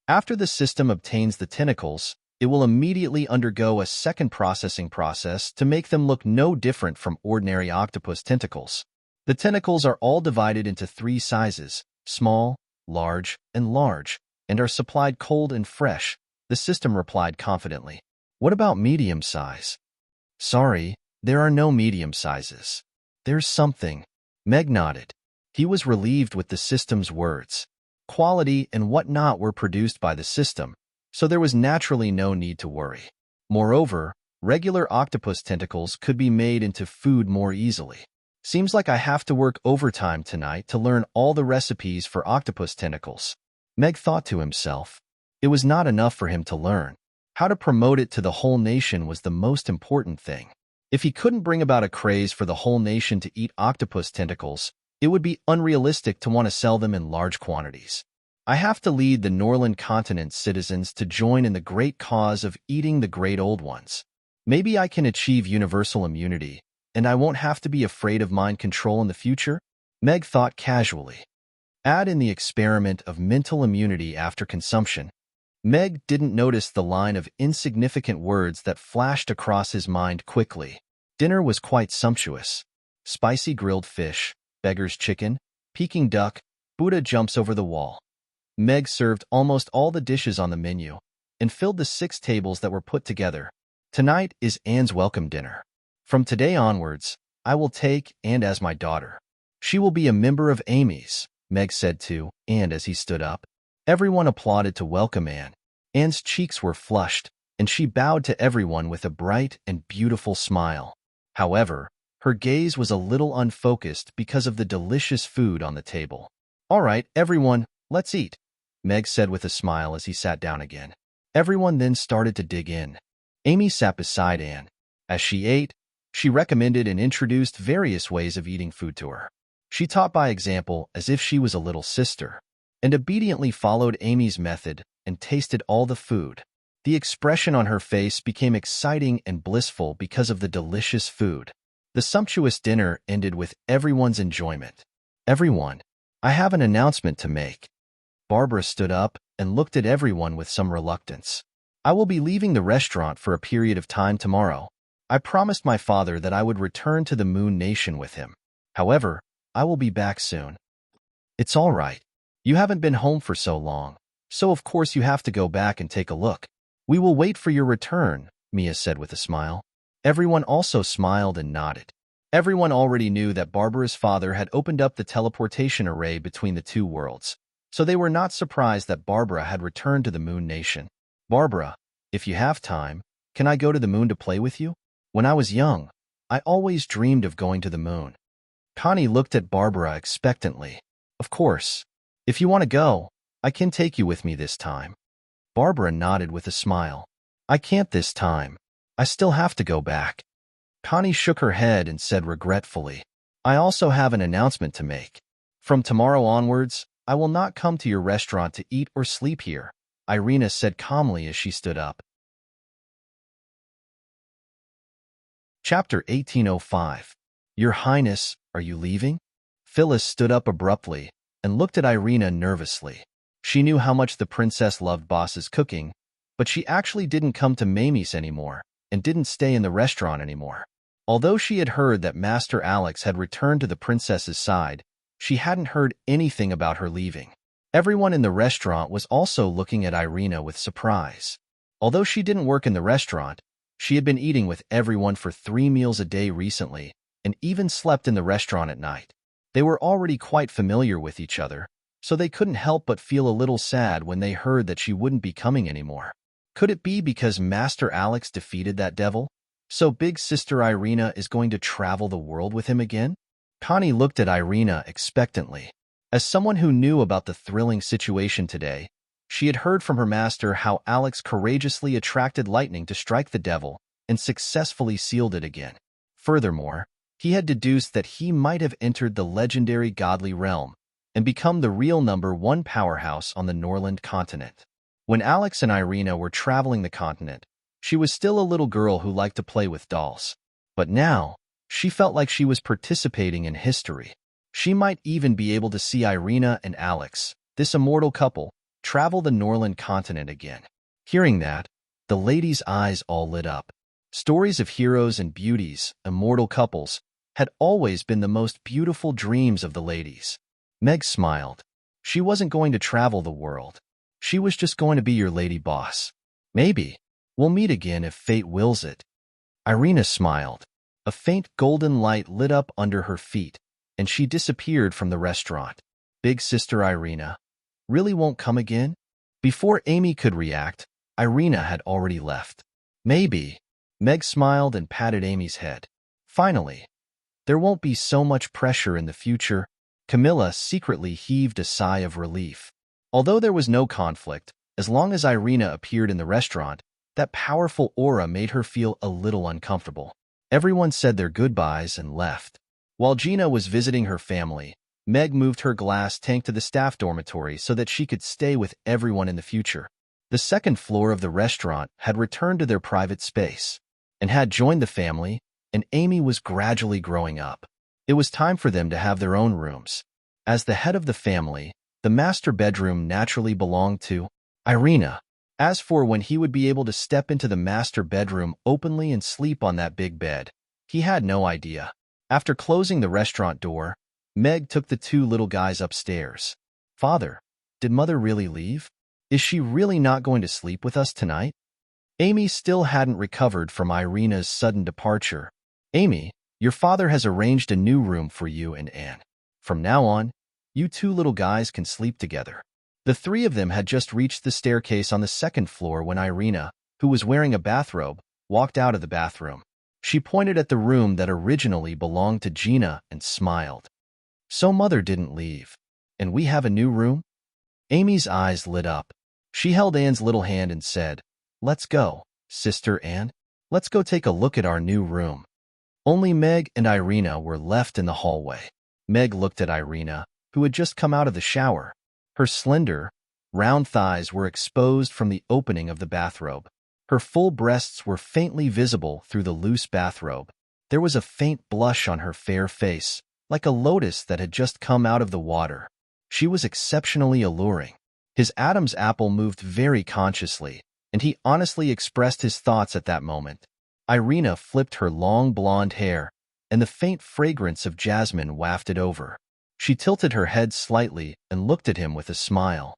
After the system obtains the tentacles, it will immediately undergo a second processing process to make them look no different from ordinary octopus tentacles. The tentacles are all divided into 3 sizes, small, large, and are supplied cold and fresh, the system replied confidently. What about medium size? Sorry, there are no medium sizes. There's something. Meg nodded. He was relieved with the system's words. Quality and whatnot were produced by the system, so there was naturally no need to worry. Moreover, regular octopus tentacles could be made into food more easily. Seems like I have to work overtime tonight to learn all the recipes for octopus tentacles. Meg thought to himself. It was not enough for him to learn. How to promote it to the whole nation was the most important thing. If he couldn't bring about a craze for the whole nation to eat octopus tentacles, it would be unrealistic to want to sell them in large quantities. I have to lead the Norland continent's citizens to join in the great cause of eating the great old ones. Maybe I can achieve universal immunity, and I won't have to be afraid of mind control in the future? Meg thought casually. Add in the experiment of mental immunity after consumption. Meg didn't notice the line of insignificant words that flashed across his mind quickly. Dinner was quite sumptuous. Spicy grilled fish, beggar's chicken, Peking duck, Buddha jumps over the wall. Meg served almost all the dishes on the menu and filled the 6 tables that were put together. Tonight is Anne's welcome dinner. From today onwards, I will take Anne as my daughter. She will be a member of Amy's, Meg said to Anne as he stood up. Everyone applauded to welcome Anne. Anne's cheeks were flushed, and she bowed to everyone with a bright and beautiful smile. However, Her gaze was a little unfocused because of the delicious food on the table. "All right, everyone, let's eat," Meg said with a smile as he sat down again. Everyone then started to dig in. Amy sat beside Anne. As she ate, she recommended and introduced various ways of eating food to her. She taught by example as if she was a little sister, and obediently followed Amy's method and tasted all the food. The expression on her face became exciting and blissful because of the delicious food. The sumptuous dinner ended with everyone's enjoyment. "Everyone, I have an announcement to make." Barbara stood up and looked at everyone with some reluctance. "I will be leaving the restaurant for a period of time tomorrow. I promised my father that I would return to the Moon Nation with him. However, I will be back soon." "It's all right. You haven't been home for so long, so of course you have to go back and take a look. We will wait for your return," Mia said with a smile. Everyone also smiled and nodded. Everyone already knew that Barbara's father had opened up the teleportation array between the two worlds, so they were not surprised that Barbara had returned to the Moon Nation. "Barbara, if you have time, can I go to the moon to play with you? When I was young, I always dreamed of going to the moon." Connie looked at Barbara expectantly. "Of course. If you want to go, I can take you with me this time." Barbara nodded with a smile. "I can't this time. I still have to go back." Connie shook her head and said regretfully, "I also have an announcement to make. From tomorrow onwards, I will not come to your restaurant to eat or sleep here," Irina said calmly as she stood up. Chapter 1805. "Your Highness, are you leaving?" Phyllis stood up abruptly and looked at Irina nervously. She knew how much the princess loved Boss's cooking, but she actually didn't come to Mamie's anymore and didn't stay in the restaurant anymore. Although she had heard that Master Alex had returned to the princess's side, she hadn't heard anything about her leaving. Everyone in the restaurant was also looking at Irina with surprise. Although she didn't work in the restaurant, she had been eating with everyone for 3 meals a day recently and even slept in the restaurant at night. They were already quite familiar with each other, so they couldn't help but feel a little sad when they heard that she wouldn't be coming anymore. Could it be because Master Alex defeated that devil? So big sister Irina is going to travel the world with him again? Connie looked at Irina expectantly. As someone who knew about the thrilling situation today, she had heard from her master how Alex courageously attracted lightning to strike the devil and successfully sealed it again. Furthermore, he had deduced that he might have entered the legendary godly realm and become the real #1 powerhouse on the Norland continent. When Alex and Irina were traveling the continent, she was still a little girl who liked to play with dolls. But now, she felt like she was participating in history. She might even be able to see Irina and Alex, this immortal couple, travel the Norland continent again. Hearing that, the ladies' eyes all lit up. Stories of heroes and beauties, immortal couples, had always been the most beautiful dreams of the ladies. Meg smiled. She wasn't going to travel the world. She was just going to be your lady boss. "Maybe we'll meet again if fate wills it." Irina smiled. A faint golden light lit up under her feet, and she disappeared from the restaurant. Big sister Irina really won't come again? Before Amy could react, Irina had already left. "Maybe." Meg smiled and patted Amy's head. "Finally, there won't be so much pressure in the future." Camilla secretly heaved a sigh of relief. Although there was no conflict, as long as Irina appeared in the restaurant, that powerful aura made her feel a little uncomfortable. Everyone said their goodbyes and left. While Gina was visiting her family, Meg moved her glass tank to the staff dormitory so that she could stay with everyone in the future. The second floor of the restaurant had returned to their private space and had joined the family, and Amy was gradually growing up. It was time for them to have their own rooms. As the head of the family, the master bedroom naturally belonged to Irina. As for when he would be able to step into the master bedroom openly and sleep on that big bed, he had no idea. After closing the restaurant door, Meg took the 2 little guys upstairs. "Father, did Mother really leave? Is she really not going to sleep with us tonight?" Amy still hadn't recovered from Irina's sudden departure. "Amy, your father has arranged a new room for you and Anne. From now on, you 2 little guys can sleep together." The 3 of them had just reached the staircase on the second floor when Irina, who was wearing a bathrobe, walked out of the bathroom. She pointed at the room that originally belonged to Gina and smiled. So Mother didn't leave. And we have a new room? Amy's eyes lit up. She held Anne's little hand and said, "Let's go, Sister Anne. Let's go take a look at our new room." Only Meg and Irina were left in the hallway. Meg looked at Irina, who had just come out of the shower. Her slender, round thighs were exposed from the opening of the bathrobe. Her full breasts were faintly visible through the loose bathrobe. There was a faint blush on her fair face, like a lotus that had just come out of the water. She was exceptionally alluring. His Adam's apple moved very consciously, and he honestly expressed his thoughts at that moment. Irina flipped her long blonde hair, and the faint fragrance of jasmine wafted over. She tilted her head slightly and looked at him with a smile.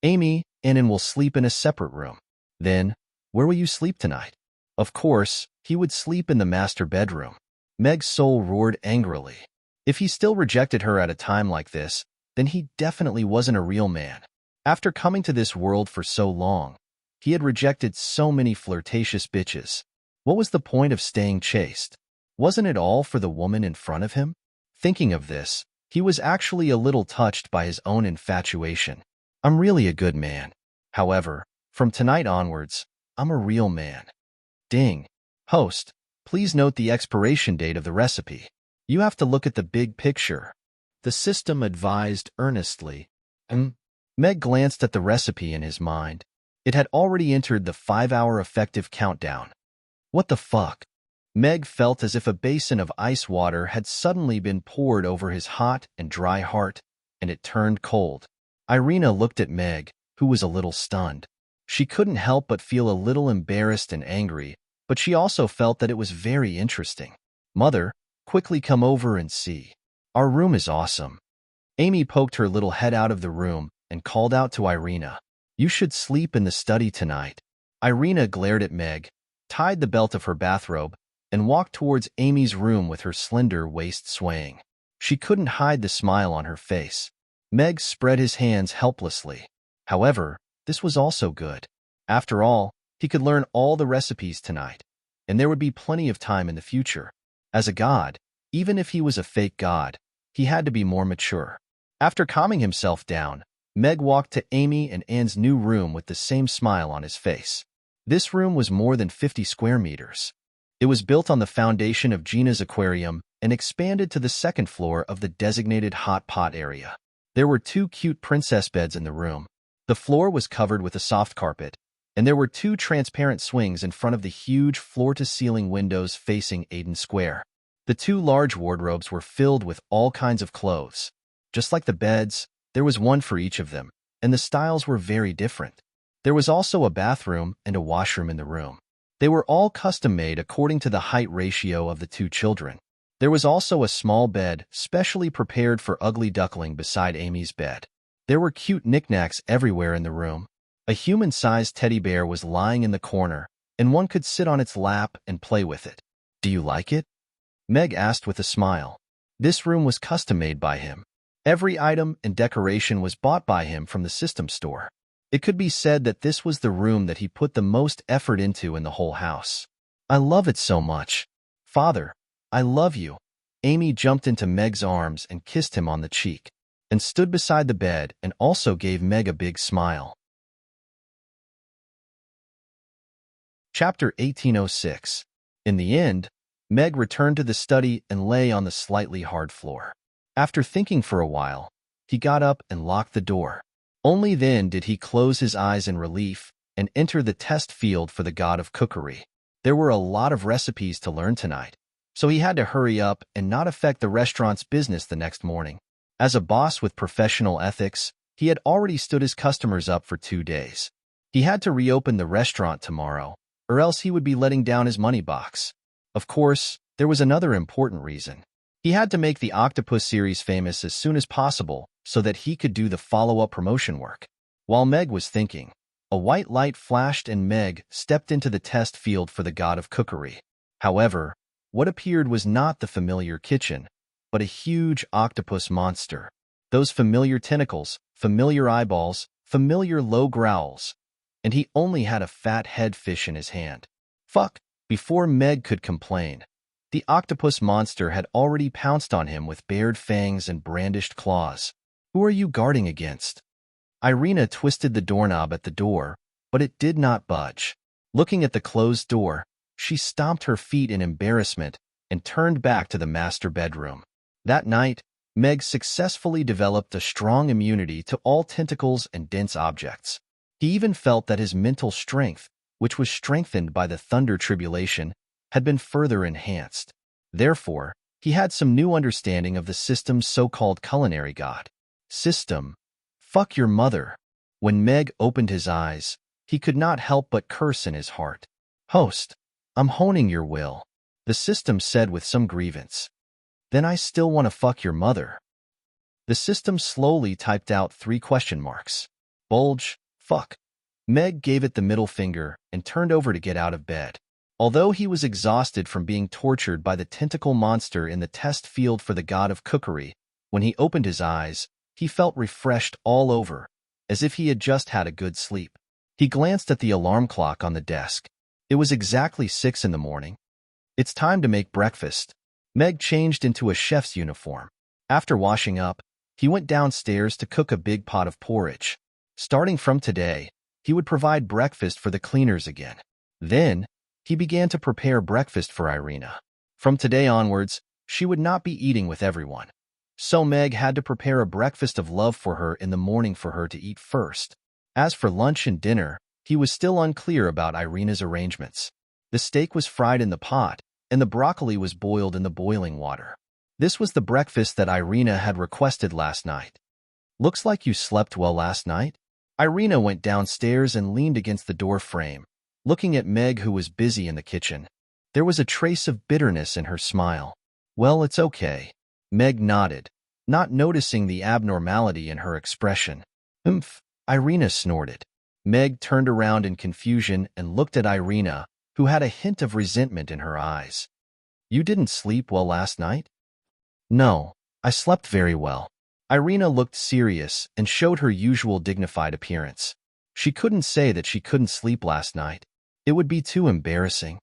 "Amy, Anne will sleep in a separate room." "Then, where will you sleep tonight?" Of course, he would sleep in the master bedroom. Meg's soul roared angrily. If he still rejected her at a time like this, then he definitely wasn't a real man. After coming to this world for so long, he had rejected so many flirtatious bitches. What was the point of staying chaste? Wasn't it all for the woman in front of him? Thinking of this, he was actually a little touched by his own infatuation. "I'm really a good man. However, from tonight onwards, I'm a real man." Ding. "Host, please note the expiration date of the recipe. You have to look at the big picture," the system advised earnestly. Meg glanced at the recipe in his mind. It had already entered the 5-hour effective countdown. What the fuck? Meg felt as if a basin of ice water had suddenly been poured over his hot and dry heart, and it turned cold. Irina looked at Meg, who was a little stunned. She couldn't help but feel a little embarrassed and angry, but she also felt that it was very interesting. "Mother, quickly come over and see. Our room is awesome." Amy poked her little head out of the room and called out to Irina, "You should sleep in the study tonight." Irina glared at Meg, tied the belt of her bathrobe, and walked towards Amy's room with her slender waist swaying. She couldn't hide the smile on her face. Meg spread his hands helplessly. However, this was also good. After all, he could learn all the recipes tonight, and there would be plenty of time in the future. As a god, even if he was a fake god, he had to be more mature. After calming himself down, Meg walked to Amy and Anne's new room with the same smile on his face. This room was more than 50 square meters. It was built on the foundation of Gina's aquarium and expanded to the second floor of the designated hot pot area. There were 2 cute princess beds in the room. The floor was covered with a soft carpet, and there were 2 transparent swings in front of the huge floor-to-ceiling windows facing Aden Square. The 2 large wardrobes were filled with all kinds of clothes. Just like the beds, there was one for each of them, and the styles were very different. There was also a bathroom and a washroom in the room. They were all custom-made according to the height ratio of the 2 children. There was also a small bed specially prepared for Ugly Duckling beside Amy's bed. There were cute knickknacks everywhere in the room. A human-sized teddy bear was lying in the corner, and one could sit on its lap and play with it. "Do you like it?" Meg asked with a smile. This room was custom-made by him. Every item and decoration was bought by him from the system store. It could be said that this was the room that he put the most effort into in the whole house. "I love it so much. Father, I love you." Amy jumped into Meg's arms and kissed him on the cheek, and stood beside the bed and also gave Meg a big smile. Chapter 1806. In the end, Meg returned to the study and lay on the slightly hard floor. After thinking for a while, he got up and locked the door. Only then did he close his eyes in relief and enter the test field for the god of cookery. There were a lot of recipes to learn tonight, so he had to hurry up and not affect the restaurant's business the next morning. As a boss with professional ethics, he had already stood his customers up for 2 days. He had to reopen the restaurant tomorrow, or else he would be letting down his money box. Of course, there was another important reason. He had to make the Octopus series famous as soon as possible so that he could do the follow-up promotion work. While Meg was thinking, a white light flashed and Meg stepped into the test field for the god of cookery. However, what appeared was not the familiar kitchen, but a huge octopus monster. Those familiar tentacles, familiar eyeballs, familiar low growls, and he only had a fat head fish in his hand. "Fuck, Before Meg could complain, the octopus monster had already pounced on him with bared fangs and brandished claws. "Who are you guarding against?" Irina twisted the doorknob at the door, but it did not budge. Looking at the closed door, she stomped her feet in embarrassment and turned back to the master bedroom. That night, Meg successfully developed a strong immunity to all tentacles and dense objects. He even felt that his mental strength, which was strengthened by the thunder tribulation, had been further enhanced. Therefore, he had some new understanding of the system's so-called culinary god. System. Fuck your mother. When Meg opened his eyes, he could not help but curse in his heart. Host, I'm honing your will, the system said with some grievance. Then I still want to fuck your mother. The system slowly typed out 3 question marks. Bulge, fuck. Meg gave it the middle finger and turned over to get out of bed. Although he was exhausted from being tortured by the tentacle monster in the test field for the god of cookery, when he opened his eyes, he felt refreshed all over, as if he had just had a good sleep. He glanced at the alarm clock on the desk. It was exactly 6 in the morning. It's time to make breakfast. Meg changed into a chef's uniform. After washing up, he went downstairs to cook a big pot of porridge. Starting from today, he would provide breakfast for the cleaners again. Then, he began to prepare breakfast for Irina. From today onwards, she would not be eating with everyone. So Meg had to prepare a breakfast of love for her in the morning for her to eat first. As for lunch and dinner, he was still unclear about Irina's arrangements. The steak was fried in the pot, and the broccoli was boiled in the boiling water. This was the breakfast that Irina had requested last night. Looks like you slept well last night? Irina went downstairs and leaned against the door frame, looking at Meg, who was busy in the kitchen. There was a trace of bitterness in her smile. Well, it's okay. Meg nodded, not noticing the abnormality in her expression. Irina snorted. Meg turned around in confusion and looked at Irina, who had a hint of resentment in her eyes. You didn't sleep well last night? No, I slept very well. Irina looked serious and showed her usual dignified appearance. She couldn't say that she couldn't sleep last night. It would be too embarrassing.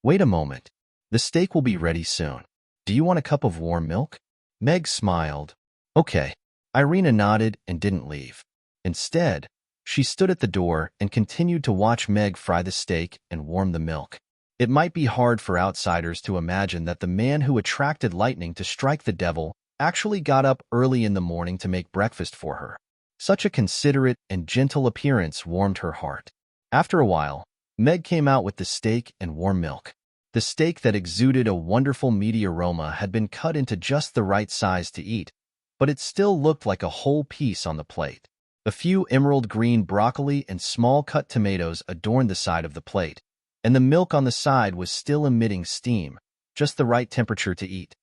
Wait a moment. The steak will be ready soon. Do you want a cup of warm milk? Meg smiled. Okay. Irina nodded and didn't leave. Instead, she stood at the door and continued to watch Meg fry the steak and warm the milk. It might be hard for outsiders to imagine that the man who attracted lightning to strike the devil actually got up early in the morning to make breakfast for her. Such a considerate and gentle appearance warmed her heart. After a while, Meg came out with the steak and warm milk. The steak that exuded a wonderful meaty aroma had been cut into just the right size to eat, but it still looked like a whole piece on the plate. A few emerald green broccoli and small cut tomatoes adorned the side of the plate, and the milk on the side was still emitting steam, just the right temperature to eat.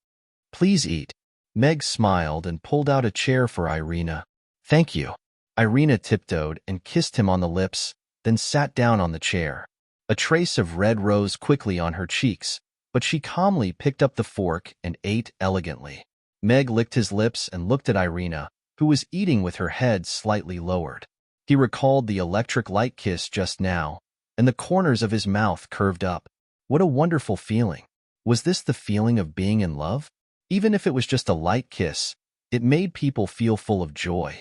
Please eat. Meg smiled and pulled out a chair for Irina. Thank you. Irina tiptoed and kissed him on the lips, then sat down on the chair. A trace of red rose quickly on her cheeks, but she calmly picked up the fork and ate elegantly. Meg licked his lips and looked at Irina, who was eating with her head slightly lowered. He recalled the electric light kiss just now, and the corners of his mouth curved up. What a wonderful feeling. Was this the feeling of being in love? Even if it was just a light kiss, it made people feel full of joy.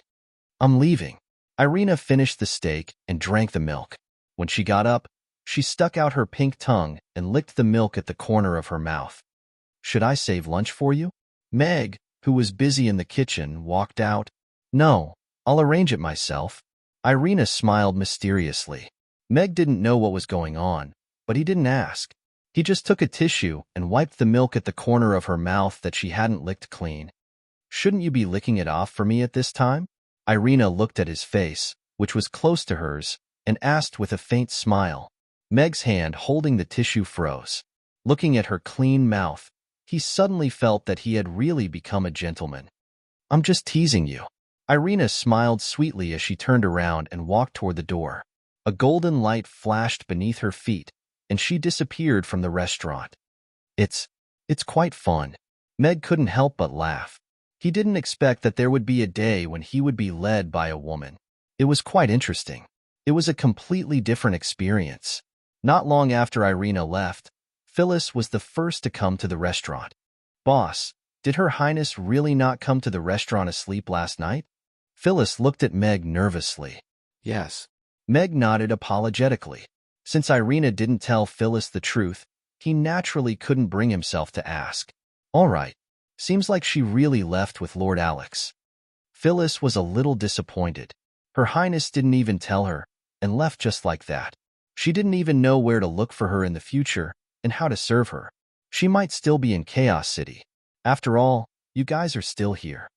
I'm leaving. Irina finished the steak and drank the milk. When she got up, she stuck out her pink tongue and licked the milk at the corner of her mouth. Should I save lunch for you? Meg, who was busy in the kitchen, walked out. No, I'll arrange it myself. Irina smiled mysteriously. Meg didn't know what was going on, but he didn't ask. He just took a tissue and wiped the milk at the corner of her mouth that she hadn't licked clean. Shouldn't you be licking it off for me at this time? Irina looked at his face, which was close to hers, and asked with a faint smile. Meg's hand holding the tissue froze. Looking at her clean mouth, he suddenly felt that he had really become a gentleman. I'm just teasing you. Irina smiled sweetly as she turned around and walked toward the door. A golden light flashed beneath her feet, and she disappeared from the restaurant. It's quite fun. Meg couldn't help but laugh. He didn't expect that there would be a day when he would be led by a woman. It was quite interesting. It was a completely different experience. Not long after Irina left, Phyllis was the first to come to the restaurant. Boss, did Her Highness really not come to the restaurant asleep last night? Phyllis looked at Meg nervously. Yes. Meg nodded apologetically. Since Irina didn't tell Phyllis the truth, he naturally couldn't bring himself to ask. All right. Seems like she really left with Lord Alex. Phyllis was a little disappointed. Her Highness didn't even tell her, and left just like that. She didn't even know where to look for her in the future and how to serve her. She might still be in Chaos City. After all, you guys are still here.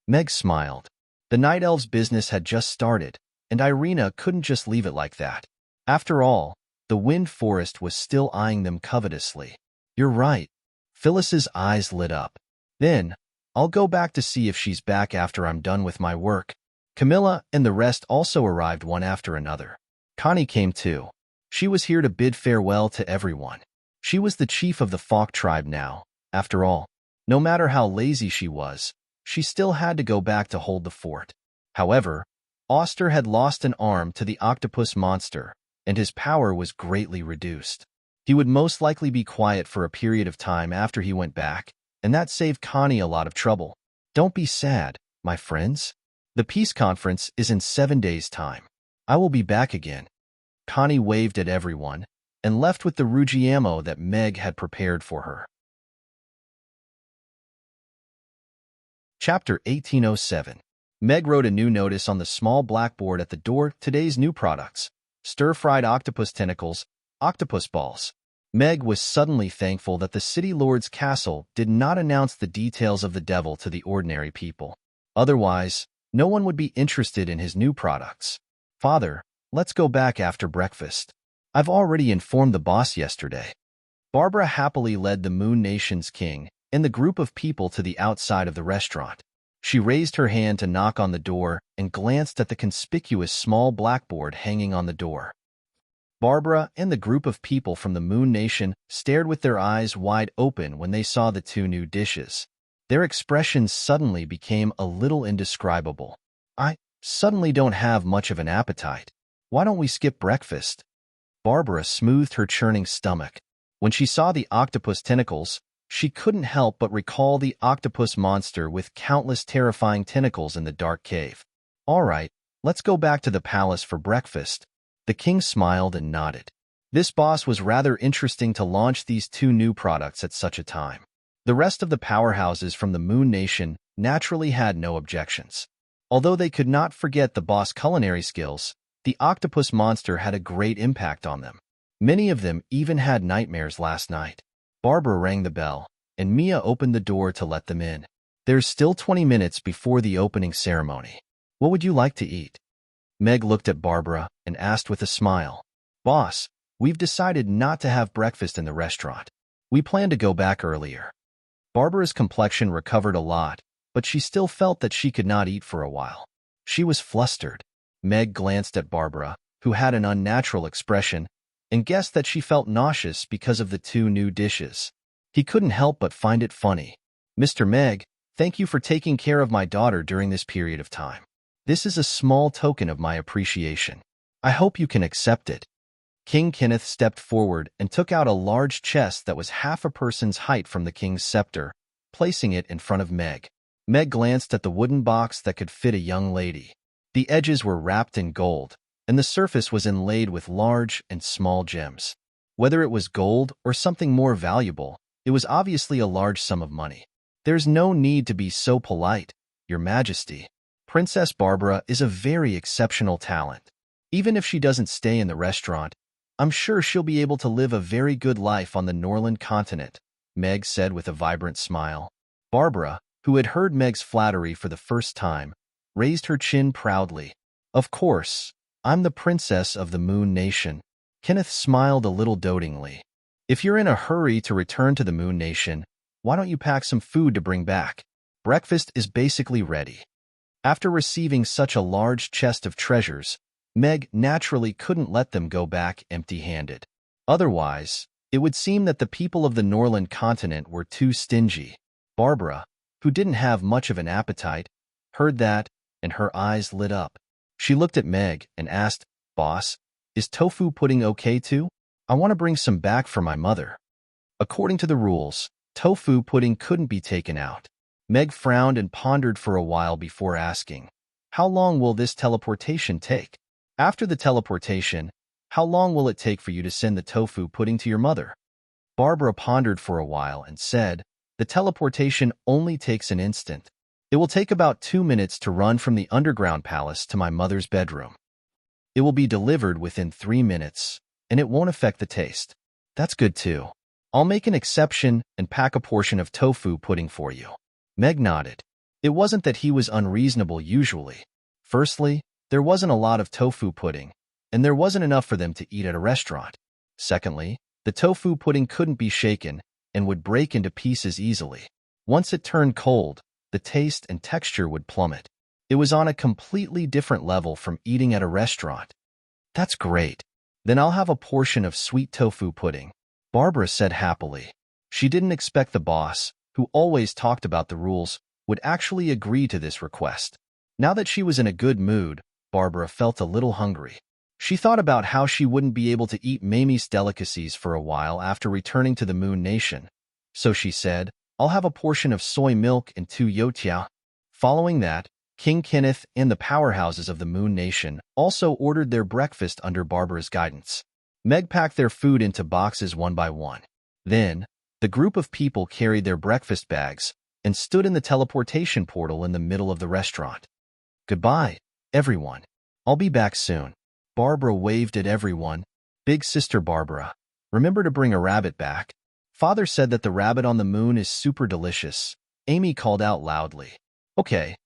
Meg smiled. The Night Elves' business had just started, and Irina couldn't just leave it like that. After all, the Wind Forest was still eyeing them covetously. You're right. Phyllis's eyes lit up. Then, I'll go back to see if she's back after I'm done with my work. Camilla and the rest also arrived one after another. Connie came too. She was here to bid farewell to everyone. She was the chief of the Falk tribe now, after all. No matter how lazy she was, she still had to go back to hold the fort. However, Oster had lost an arm to the octopus monster, and his power was greatly reduced. He would most likely be quiet for a period of time after he went back, and that saved Connie a lot of trouble. Don't be sad, my friends. The peace conference is in 7 days' time. I will be back again. Connie waved at everyone, and left with the Ruggiamo that Meg had prepared for her. Chapter 1807. Meg wrote a new notice on the small blackboard at the door. Today's new products: stir-fried octopus tentacles, octopus balls. Meg was suddenly thankful that the city lord's castle did not announce the details of the devil to the ordinary people. Otherwise, no one would be interested in his new products. Father, let's go back after breakfast. I've already informed the boss yesterday. Barbara happily led the Moon Nation's king and the group of people to the outside of the restaurant. She raised her hand to knock on the door and glanced at the conspicuous small blackboard hanging on the door. Barbara and the group of people from the Moon Nation stared with their eyes wide open when they saw the two new dishes. Their expressions suddenly became a little indescribable. I suddenly don't have much of an appetite. Why don't we skip breakfast? Barbara smoothed her churning stomach. When she saw the octopus tentacles, she couldn't help but recall the octopus monster with countless terrifying tentacles in the dark cave. All right, let's go back to the palace for breakfast. The king smiled and nodded. This boss was rather interesting to launch these two new products at such a time. The rest of the powerhouses from the Moon Nation naturally had no objections. Although they could not forget the boss' culinary skills, the octopus monster had a great impact on them. Many of them even had nightmares last night. Barbara rang the bell, and Mia opened the door to let them in. There's still 20 minutes before the opening ceremony. What would you like to eat? Meg looked at Barbara and asked with a smile. Boss, we've decided not to have breakfast in the restaurant. We plan to go back earlier. Barbara's complexion recovered a lot, but she still felt that she could not eat for a while. She was flustered. Meg glanced at Barbara, who had an unnatural expression, and guessed that she felt nauseous because of the two new dishes. He couldn't help but find it funny. Mr. Meg, thank you for taking care of my daughter during this period of time. This is a small token of my appreciation. I hope you can accept it. King Kenneth stepped forward and took out a large chest that was half a person's height from the king's scepter, placing it in front of Meg. Meg glanced at the wooden box that could fit a young lady. The edges were wrapped in gold, and the surface was inlaid with large and small gems. Whether it was gold or something more valuable, it was obviously a large sum of money. There's no need to be so polite, Your Majesty. Princess Barbara is a very exceptional talent. Even if she doesn't stay in the restaurant, I'm sure she'll be able to live a very good life on the Norland continent, Meg said with a vibrant smile. Barbara, who had heard Meg's flattery for the first time, raised her chin proudly. Of course, I'm the princess of the Moon Nation. Kenneth smiled a little dotingly. If you're in a hurry to return to the Moon Nation, why don't you pack some food to bring back? Breakfast is basically ready. After receiving such a large chest of treasures, Meg naturally couldn't let them go back empty-handed. Otherwise, it would seem that the people of the Norland continent were too stingy. Barbara, who didn't have much of an appetite, heard that, and her eyes lit up. She looked at Meg and asked, Boss, is tofu pudding okay too? I want to bring some back for my mother. According to the rules, tofu pudding couldn't be taken out. Meg frowned and pondered for a while before asking, "How long will this teleportation take? After the teleportation, how long will it take for you to send the tofu pudding to your mother?" Barbara pondered for a while and said, "The teleportation only takes an instant. It will take about 2 minutes to run from the underground palace to my mother's bedroom. It will be delivered within 3 minutes, and it won't affect the taste." "That's good too. I'll make an exception and pack a portion of tofu pudding for you." Meg nodded. It wasn't that he was unreasonable usually. Firstly, there wasn't a lot of tofu pudding, and there wasn't enough for them to eat at a restaurant. Secondly, the tofu pudding couldn't be shaken and would break into pieces easily. Once it turned cold, the taste and texture would plummet. It was on a completely different level from eating at a restaurant. "That's great. Then I'll have a portion of sweet tofu pudding," Barbara said happily. She didn't expect the boss, who always talked about the rules, would actually agree to this request. Now that she was in a good mood, Barbara felt a little hungry. She thought about how she wouldn't be able to eat Mamie's delicacies for a while after returning to the Moon Nation. So she said, "I'll have a portion of soy milk and 2 youtiao." Following that, King Kenneth and the powerhouses of the Moon Nation also ordered their breakfast under Barbara's guidance. Meg packed their food into boxes one by one. Then, the group of people carried their breakfast bags and stood in the teleportation portal in the middle of the restaurant. "Goodbye, everyone. I'll be back soon." Barbara waved at everyone. "Big sister Barbara, remember to bring a rabbit back." "Father said that the rabbit on the moon is super delicious," Amy called out loudly. "Okay."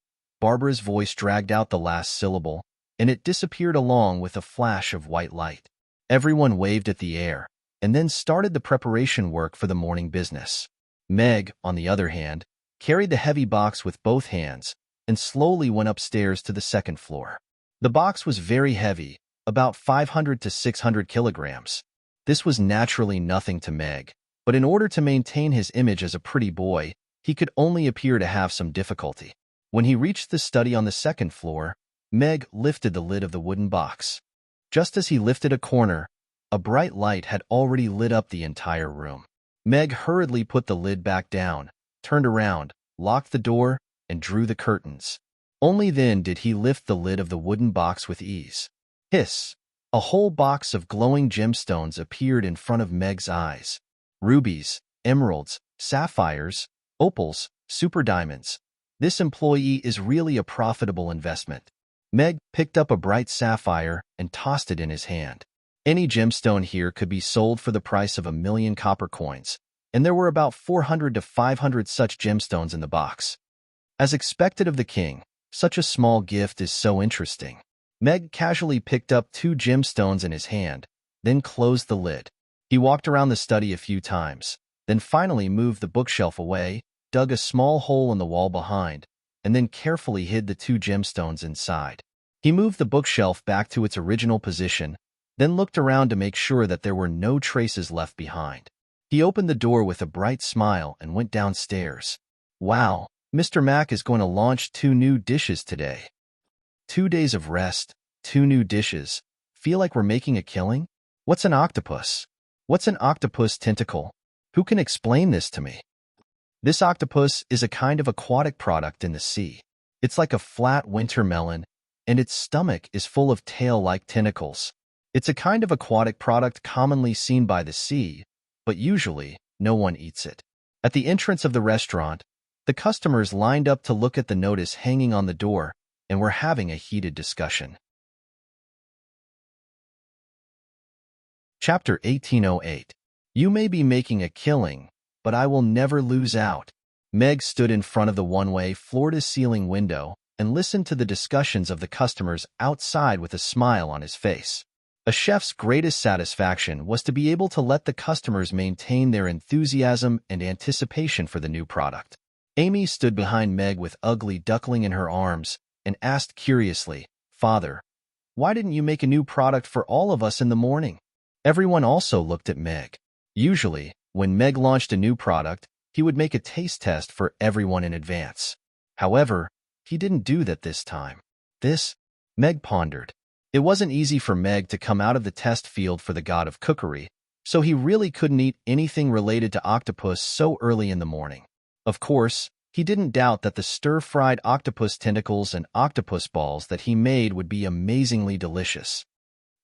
Barbara's voice dragged out the last syllable, and it disappeared along with a flash of white light. Everyone waved at the air, and then started the preparation work for the morning business. Meg, on the other hand, carried the heavy box with both hands and slowly went upstairs to the second floor. The box was very heavy, about 500 to 600 kilograms. This was naturally nothing to Meg, but in order to maintain his image as a pretty boy, he could only appear to have some difficulty. When he reached the study on the second floor, Meg lifted the lid of the wooden box. Just as he lifted a corner, a bright light had already lit up the entire room. Meg hurriedly put the lid back down, turned around, locked the door, and drew the curtains. Only then did he lift the lid of the wooden box with ease. Hiss! A whole box of glowing gemstones appeared in front of Meg's eyes. Rubies, emeralds, sapphires, opals, super diamonds. This employee is really a profitable investment. Meg picked up a bright sapphire and tossed it in his hand. Any gemstone here could be sold for the price of 1,000,000 copper coins, and there were about 400 to 500 such gemstones in the box. As expected of the king, such a small gift is so interesting. Meg casually picked up 2 gemstones in his hand, then closed the lid. He walked around the study a few times, then finally moved the bookshelf away, dug a small hole in the wall behind, and then carefully hid the 2 gemstones inside. He moved the bookshelf back to its original position, then looked around to make sure that there were no traces left behind. He opened the door with a bright smile and went downstairs. "Wow, Mr. Mac is going to launch 2 new dishes today. 2 days of rest, 2 new dishes. Feel like we're making a killing? What's an octopus? What's an octopus tentacle? Who can explain this to me?" This octopus is a kind of aquatic product in the sea. It's like a flat winter melon, and its stomach is full of tail-like tentacles. It's a kind of aquatic product commonly seen by the sea, but usually no one eats it. At the entrance of the restaurant, the customers lined up to look at the notice hanging on the door and were having a heated discussion. Chapter 1808. You may be making a killing, but I will never lose out. Meg stood in front of the one-way floor-to-ceiling window and listened to the discussions of the customers outside with a smile on his face. A chef's greatest satisfaction was to be able to let the customers maintain their enthusiasm and anticipation for the new product. Amy stood behind Meg with Ugly Duckling in her arms and asked curiously, "Father, why didn't you make a new product for all of us in the morning?" Everyone also looked at Meg. Usually, when Meg launched a new product, he would make a taste test for everyone in advance. However, he didn't do that this time. Meg pondered. It wasn't easy for Meg to come out of the test field for the god of cookery, so he really couldn't eat anything related to octopus so early in the morning. Of course, he didn't doubt that the stir-fried octopus tentacles and octopus balls that he made would be amazingly delicious.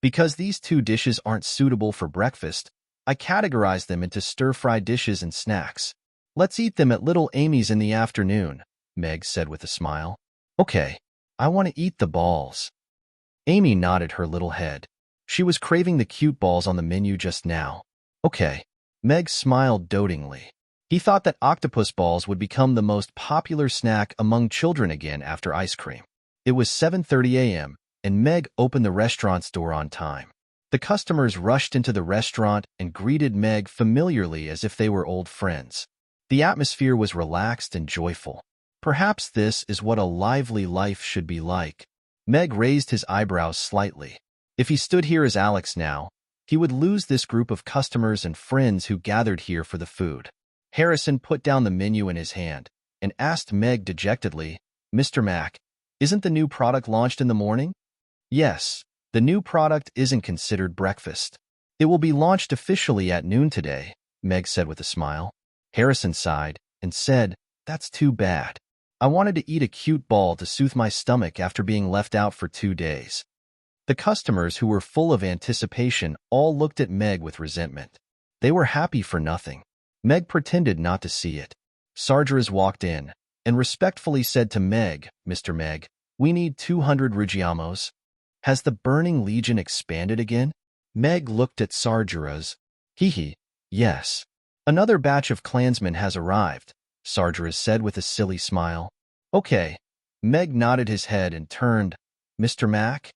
Because these two dishes aren't suitable for breakfast, I categorized them into stir-fried dishes and snacks. Let's eat them at little Amy's in the afternoon, Meg said with a smile. Okay, I want to eat the balls. Amy nodded her little head. She was craving the cute balls on the menu just now. Okay. Meg smiled dotingly. He thought that octopus balls would become the most popular snack among children again after ice cream. It was 7:30 a.m., and Meg opened the restaurant's door on time. The customers rushed into the restaurant and greeted Meg familiarly as if they were old friends. The atmosphere was relaxed and joyful. Perhaps this is what a lively life should be like. Meg raised his eyebrows slightly. If he stood here as Alex now, he would lose this group of customers and friends who gathered here for the food. Harrison put down the menu in his hand and asked Meg dejectedly, "Mr. Mack, isn't the new product launched in the morning?" "Yes, the new product isn't considered breakfast. It will be launched officially at noon today," Meg said with a smile. Harrison sighed and said, "That's too bad. I wanted to eat a cute ball to soothe my stomach after being left out for 2 days." The customers, who were full of anticipation, all looked at Meg with resentment. They were happy for nothing. Meg pretended not to see it. Sargeras walked in and respectfully said to Meg, "Mr. Meg, we need 200 Ruggiamos." "Has the Burning Legion expanded again?" Meg looked at Sargeras. "Hee, yes. Another batch of clansmen has arrived," Sargeras said with a silly smile. "Okay." Meg nodded his head and turned, "Mr. Mack?"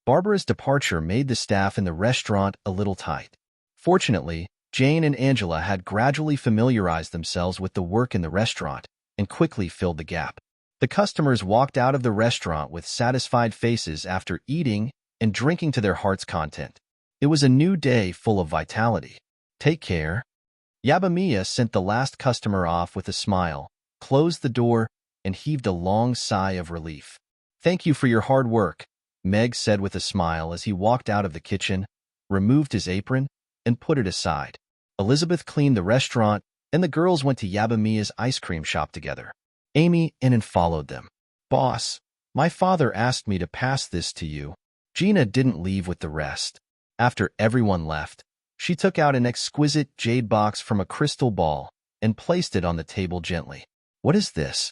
Barbara's departure made the staff in the restaurant a little tight. Fortunately, Jane and Angela had gradually familiarized themselves with the work in the restaurant and quickly filled the gap. The customers walked out of the restaurant with satisfied faces after eating and drinking to their heart's content. It was a new day full of vitality. "Take care." Yabamiya sent the last customer off with a smile, closed the door, and heaved a long sigh of relief. "Thank you for your hard work," Meg said with a smile as he walked out of the kitchen, removed his apron, and put it aside. Elizabeth cleaned the restaurant, and the girls went to Yabamiya's ice cream shop together. Amy in and followed them. "Boss, my father asked me to pass this to you." Gina didn't leave with the rest. After everyone left, she took out an exquisite jade box from a crystal ball and placed it on the table gently. "What is this?"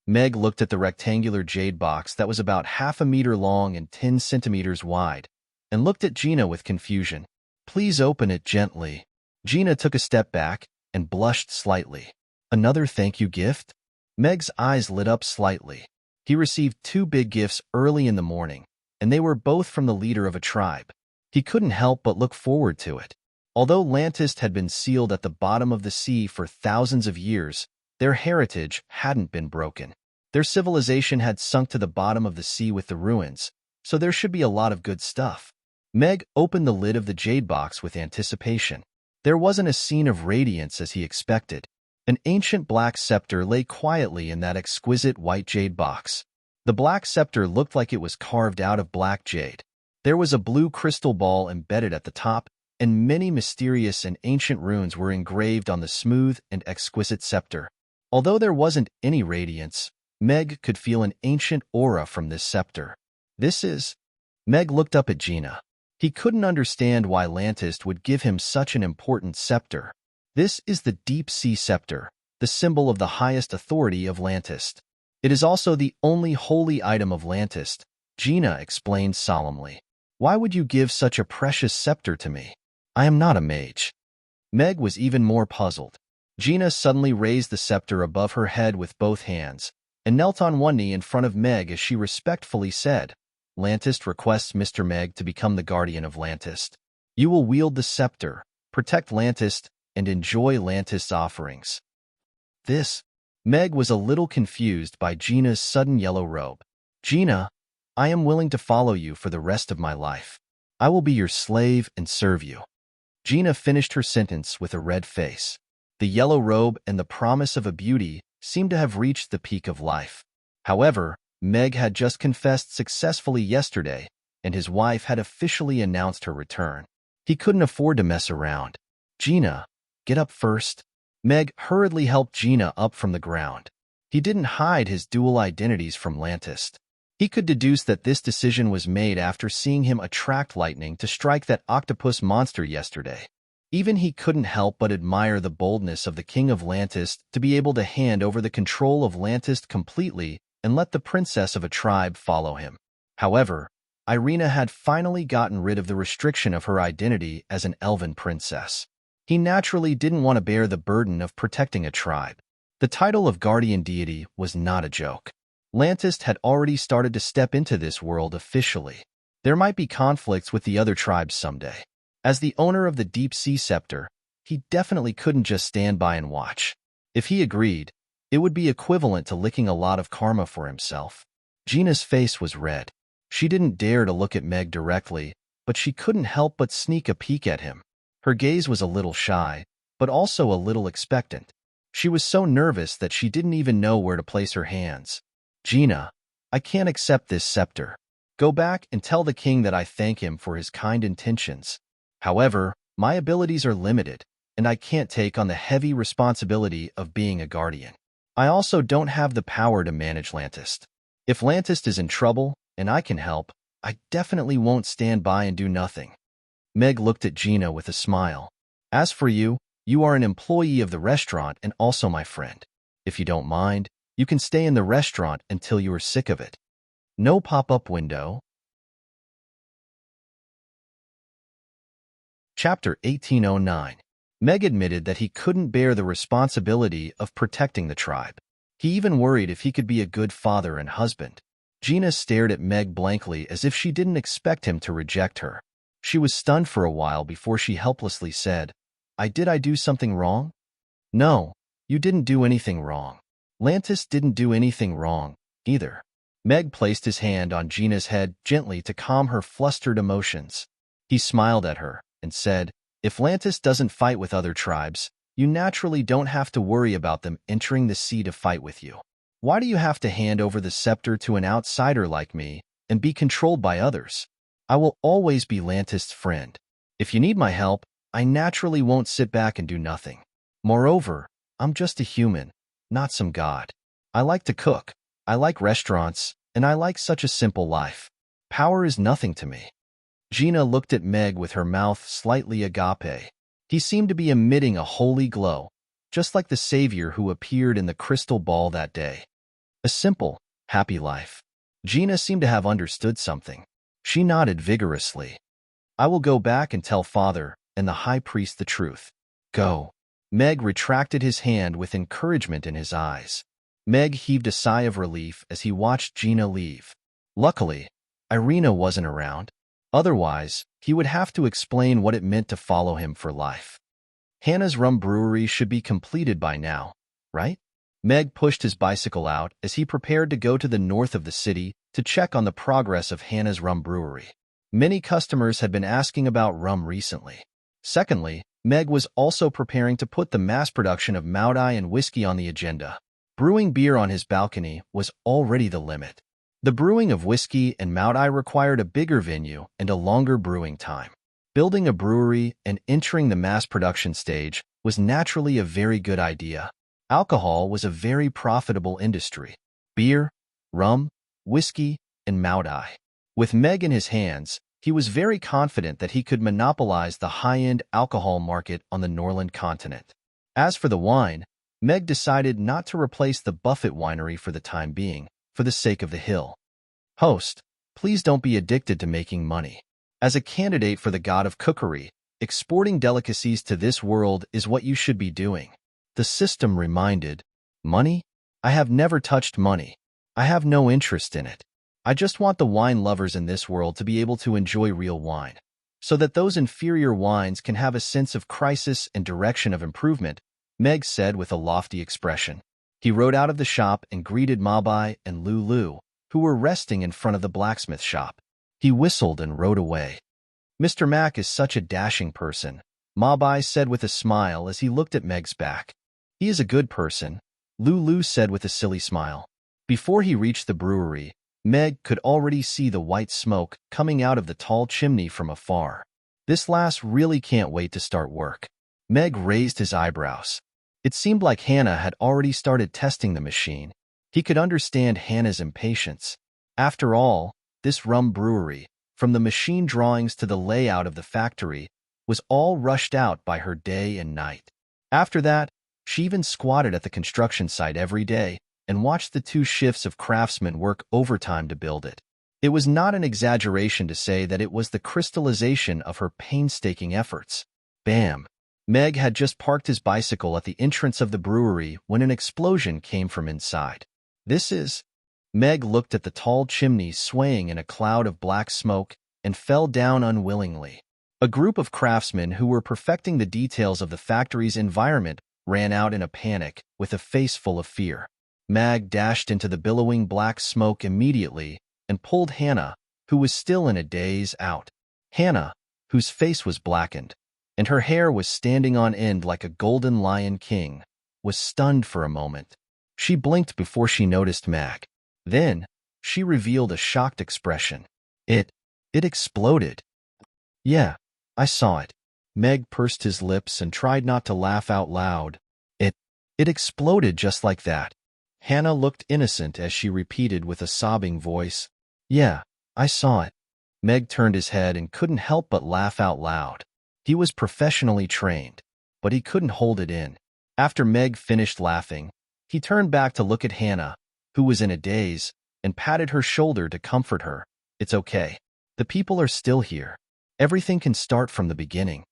Meg looked at the rectangular jade box that was about 1/2 meter long and 10 centimeters wide, and looked at Gina with confusion. "Please open it gently." Gina took a step back and blushed slightly. "Another thank you gift?" Meg's eyes lit up slightly. He received 2 big gifts early in the morning, and they were both from the leader of a tribe. He couldn't help but look forward to it. Although Lantis had been sealed at the bottom of the sea for thousands of years, their heritage hadn't been broken. Their civilization had sunk to the bottom of the sea with the ruins, so there should be a lot of good stuff. Meg opened the lid of the jade box with anticipation. There wasn't a scene of radiance as he expected. An ancient black scepter lay quietly in that exquisite white jade box. The black scepter looked like it was carved out of black jade. There was a blue crystal ball embedded at the top, and many mysterious and ancient runes were engraved on the smooth and exquisite scepter. Although there wasn't any radiance, Meg could feel an ancient aura from this scepter. "This is..." Meg looked up at Gina. He couldn't understand why Lantis would give him such an important scepter. "This is the Deep Sea Scepter, the symbol of the highest authority of Lantis. It is also the only holy item of Lantis," Gina explained solemnly. "Why would you give such a precious scepter to me? I am not a mage." Meg was even more puzzled. Gina suddenly raised the scepter above her head with both hands and knelt on one knee in front of Meg as she respectfully said, "Lantis requests Mr. Meg to become the guardian of Lantis. You will wield the scepter, protect Lantis, and enjoy Lantis' offerings." This, Meg was a little confused by Gina's sudden yellow robe. "Gina, I am willing to follow you for the rest of my life. I will be your slave and serve you." Gina finished her sentence with a red face. The yellow robe and the promise of a beauty seemed to have reached the peak of life. However, Meg had just confessed successfully yesterday, and his wife had officially announced her return. He couldn't afford to mess around. Gina, get up first. Meg hurriedly helped Gina up from the ground. He didn't hide his dual identities from Lantis. He could deduce that this decision was made after seeing him attract lightning to strike that octopus monster yesterday. Even he couldn't help but admire the boldness of the king of Lantis to be able to hand over the control of Lantis completely and let the princess of a tribe follow him. However, Irina had finally gotten rid of the restriction of her identity as an elven princess. He naturally didn't want to bear the burden of protecting a tribe. The title of guardian deity was not a joke. Lantis had already started to step into this world officially. There might be conflicts with the other tribes someday. As the owner of the Deep Sea Scepter, he definitely couldn't just stand by and watch. If he agreed, it would be equivalent to licking a lot of karma for himself. Gina's face was red. She didn't dare to look at Meg directly, but she couldn't help but sneak a peek at him. Her gaze was a little shy, but also a little expectant. She was so nervous that she didn't even know where to place her hands. Gina, I can't accept this scepter. Go back and tell the king that I thank him for his kind intentions. However, my abilities are limited, and I can't take on the heavy responsibility of being a guardian. I also don't have the power to manage Lantis. If Lantis is in trouble, and I can help, I definitely won't stand by and do nothing. Meg looked at Gina with a smile. As for you, you are an employee of the restaurant and also my friend. If you don't mind, you can stay in the restaurant until you are sick of it. No pop-up window. Chapter 1809. Meg admitted that he couldn't bear the responsibility of protecting the tribe. He even worried if he could be a good father and husband. Gina stared at Meg blankly as if she didn't expect him to reject her. She was stunned for a while before she helplessly said, Did I do something wrong? No, you didn't do anything wrong. Lantis didn't do anything wrong, either. Meg placed his hand on Gina's head gently to calm her flustered emotions. He smiled at her and said, If Lantis doesn't fight with other tribes, you naturally don't have to worry about them entering the sea to fight with you. Why do you have to hand over the scepter to an outsider like me and be controlled by others? I will always be Lantis' friend. If you need my help, I naturally won't sit back and do nothing. Moreover, I'm just a human, not some god. I like to cook, I like restaurants, and I like such a simple life. Power is nothing to me. Gina looked at Meg with her mouth slightly agape. He seemed to be emitting a holy glow, just like the Savior who appeared in the crystal ball that day. A simple, happy life. Gina seemed to have understood something. She nodded vigorously. I will go back and tell Father and the High Priest the truth. Go. Meg retracted his hand with encouragement in his eyes. Meg heaved a sigh of relief as he watched Gina leave. Luckily, Irina wasn't around. Otherwise, he would have to explain what it meant to follow him for life. Hannah's rum brewery should be completed by now, right? Meg pushed his bicycle out as he prepared to go to the north of the city to check on the progress of Hannah's rum brewery. Many customers had been asking about rum recently. Secondly, Meg was also preparing to put the mass production of Maudai and whiskey on the agenda. Brewing beer on his balcony was already the limit. The brewing of whiskey and Maudai required a bigger venue and a longer brewing time. Building a brewery and entering the mass production stage was naturally a very good idea. Alcohol was a very profitable industry. Beer, rum, whiskey, and Maudai. With Meg in his hands, he was very confident that he could monopolize the high-end alcohol market on the Norland continent. As for the wine, Meg decided not to replace the Buffett winery for the time being, for the sake of the hill. Host, please don't be addicted to making money. As a candidate for the god of cookery, exporting delicacies to this world is what you should be doing. The system reminded, money? I have never touched money. I have no interest in it. I just want the wine lovers in this world to be able to enjoy real wine, so that those inferior wines can have a sense of crisis and direction of improvement, Meg said with a lofty expression. He rode out of the shop and greeted Mabai and Lulu, who were resting in front of the blacksmith shop. He whistled and rode away. Mr. Mack is such a dashing person, Mabai said with a smile as he looked at Meg's back. He is a good person, Lulu said with a silly smile. Before he reached the brewery, Meg could already see the white smoke coming out of the tall chimney from afar. This lass really can't wait to start work. Meg raised his eyebrows. It seemed like Hannah had already started testing the machine. He could understand Hannah's impatience. After all, this rum brewery, from the machine drawings to the layout of the factory, was all rushed out by her day and night. After that, she even squatted at the construction site every day and watched the 2 shifts of craftsmen work overtime to build it. It was not an exaggeration to say that it was the crystallization of her painstaking efforts. Bam! Meg had just parked his bicycle at the entrance of the brewery when an explosion came from inside. This is... Meg looked at the tall chimney swaying in a cloud of black smoke and fell down unwillingly. A group of craftsmen who were perfecting the details of the factory's environment ran out in a panic, with a face full of fear. Meg dashed into the billowing black smoke immediately and pulled Hannah, who was still in a daze, out. Hannah, whose face was blackened, and her hair was standing on end like a golden lion king, was stunned for a moment. She blinked before she noticed Meg. Then, she revealed a shocked expression. It exploded. Yeah, I saw it. Meg pursed his lips and tried not to laugh out loud. It exploded just like that. Hannah looked innocent as she repeated with a sobbing voice, Yeah, I saw it. Meg turned his head and couldn't help but laugh out loud. He was professionally trained, but he couldn't hold it in. After Meg finished laughing, he turned back to look at Hannah, who was in a daze, and patted her shoulder to comfort her. It's okay. The people are still here. Everything can start from the beginning.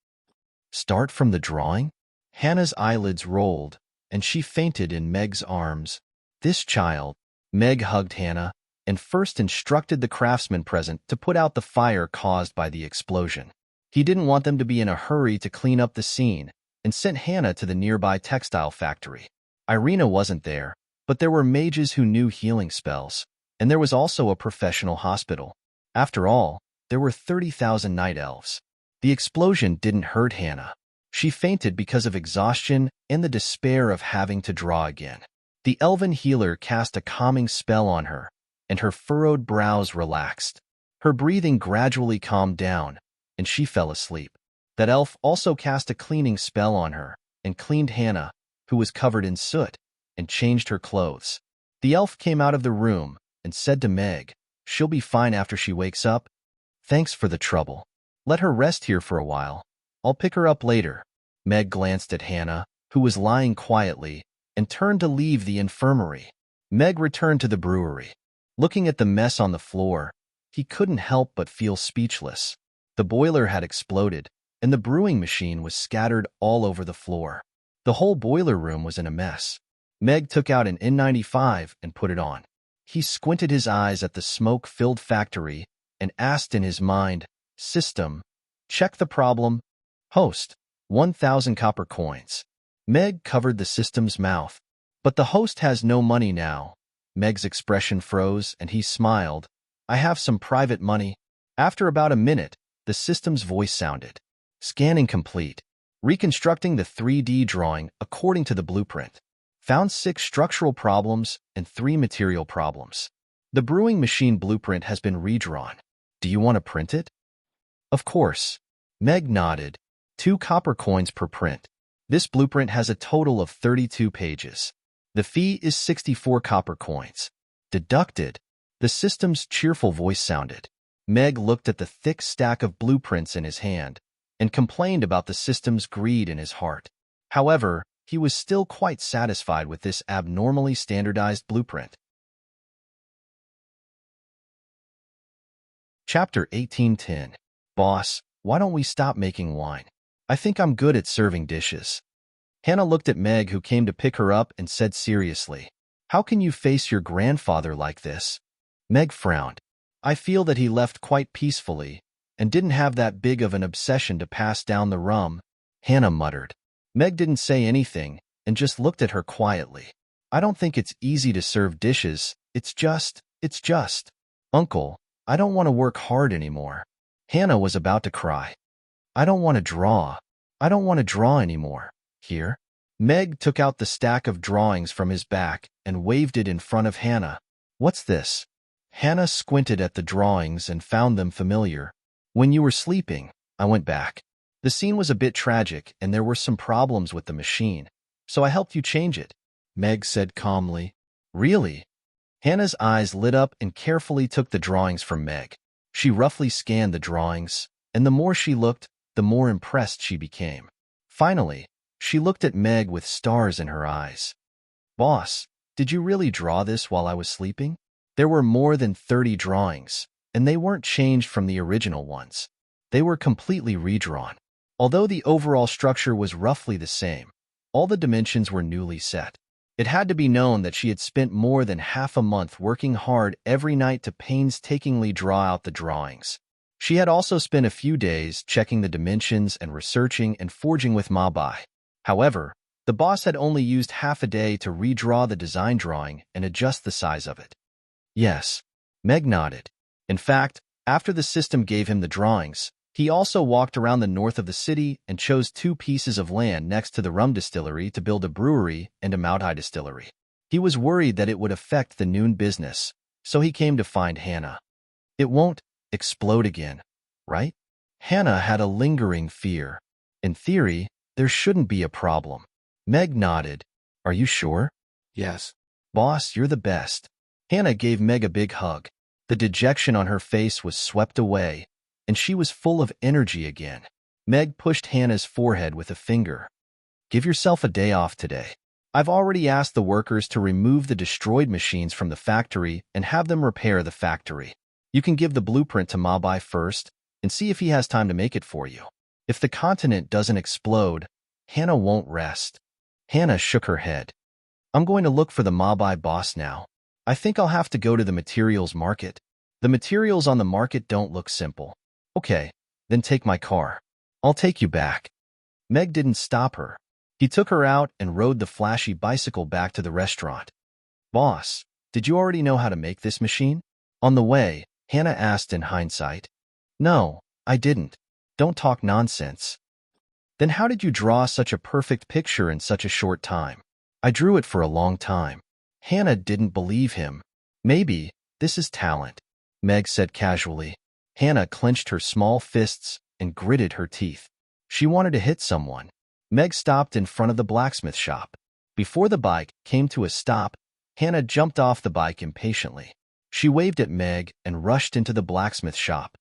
Start from the drawing? Hannah's eyelids rolled, and she fainted in Meg's arms. This child. Meg hugged Hannah and first instructed the craftsmen present to put out the fire caused by the explosion. He didn't want them to be in a hurry to clean up the scene and sent Hannah to the nearby textile factory. Irina wasn't there, but there were mages who knew healing spells, and there was also a professional hospital. After all, there were 30,000 night elves. The explosion didn't hurt Hannah. She fainted because of exhaustion and the despair of having to draw again. The elven healer cast a calming spell on her, and her furrowed brows relaxed. Her breathing gradually calmed down, and she fell asleep. That elf also cast a cleaning spell on her and cleaned Hannah, who was covered in soot, and changed her clothes. The elf came out of the room and said to Meg, She'll be fine after she wakes up. Thanks for the trouble. Let her rest here for a while. I'll pick her up later. Meg glanced at Hannah, who was lying quietly, and turned to leave the infirmary. Meg returned to the brewery. Looking at the mess on the floor, he couldn't help but feel speechless. The boiler had exploded, and the brewing machine was scattered all over the floor. The whole boiler room was in a mess. Meg took out an N95 and put it on. He squinted his eyes at the smoke-filled factory and asked in his mind, System, check the problem. Host, 1,000 copper coins. Meg covered the system's mouth. But the host has no money now. Meg's expression froze and he smiled. I have some private money. After about a minute, the system's voice sounded. Scanning complete. Reconstructing the 3D drawing according to the blueprint. Found 6 structural problems and 3 material problems. The brewing machine blueprint has been redrawn. Do you want to print it? Of course. Meg nodded. 2 copper coins per print. This blueprint has a total of 32 pages. The fee is 64 copper coins. Deducted. The system's cheerful voice sounded. Meg looked at the thick stack of blueprints in his hand and complained about the system's greed in his heart. However, he was still quite satisfied with this abnormally standardized blueprint. Chapter 18:10. Boss, why don't we stop making wine? I think I'm good at serving dishes. Hannah looked at Meg, who came to pick her up, and said seriously, How can you face your grandfather like this? Meg frowned. I feel that he left quite peacefully and didn't have that big of an obsession to pass down the rum, Hannah muttered. Meg didn't say anything and just looked at her quietly. I don't think it's easy to serve dishes. It's just. Uncle, I don't want to work hard anymore. Hannah was about to cry. I don't want to draw. I don't want to draw anymore. Here? Meg took out the stack of drawings from his back and waved it in front of Hannah. What's this? Hannah squinted at the drawings and found them familiar. When you were sleeping, I went back. The scene was a bit tragic, and there were some problems with the machine, so I helped you change it, Meg said calmly. Really? Hannah's eyes lit up and carefully took the drawings from Meg. She roughly scanned the drawings, and the more she looked, the more impressed she became. Finally, she looked at Meg with stars in her eyes. Boss, did you really draw this while I was sleeping? There were more than 30 drawings, and they weren't changed from the original ones. They were completely redrawn. Although the overall structure was roughly the same, all the dimensions were newly set. It had to be known that she had spent more than half a month working hard every night to painstakingly draw out the drawings. She had also spent a few days checking the dimensions and researching and forging with Mabai. However, the boss had only used half a day to redraw the design drawing and adjust the size of it. Yes, Meg nodded. In fact, after the system gave him the drawings, he also walked around the north of the city and chose 2 pieces of land next to the rum distillery to build a brewery and a Moutai distillery. He was worried that it would affect the noon business, so he came to find Hannah. It won't explode again, right? Hannah had a lingering fear. In theory, there shouldn't be a problem. Meg nodded. Are you sure? Yes. Boss, you're the best. Hannah gave Meg a big hug. The dejection on her face was swept away, and she was full of energy again. Meg pushed Hannah's forehead with a finger. Give yourself a day off today. I've already asked the workers to remove the destroyed machines from the factory and have them repair the factory. You can give the blueprint to Mabai first and see if he has time to make it for you. If the continent doesn't explode, Hannah won't rest. Hannah shook her head. I'm going to look for the Mabai boss now. I think I'll have to go to the materials market. The materials on the market don't look simple. Okay, then take my car. I'll take you back. Meg didn't stop her. He took her out and rode the flashy bicycle back to the restaurant. Boss, did you already know how to make this machine? On the way, Hannah asked in hindsight. No, I didn't. Don't talk nonsense. Then how did you draw such a perfect picture in such a short time? I drew it for a long time. Hannah didn't believe him. Maybe this is talent, Meg said casually. Hannah clenched her small fists and gritted her teeth. She wanted to hit someone. Meg stopped in front of the blacksmith shop. Before the bike came to a stop, Hannah jumped off the bike impatiently. She waved at Meg and rushed into the blacksmith shop.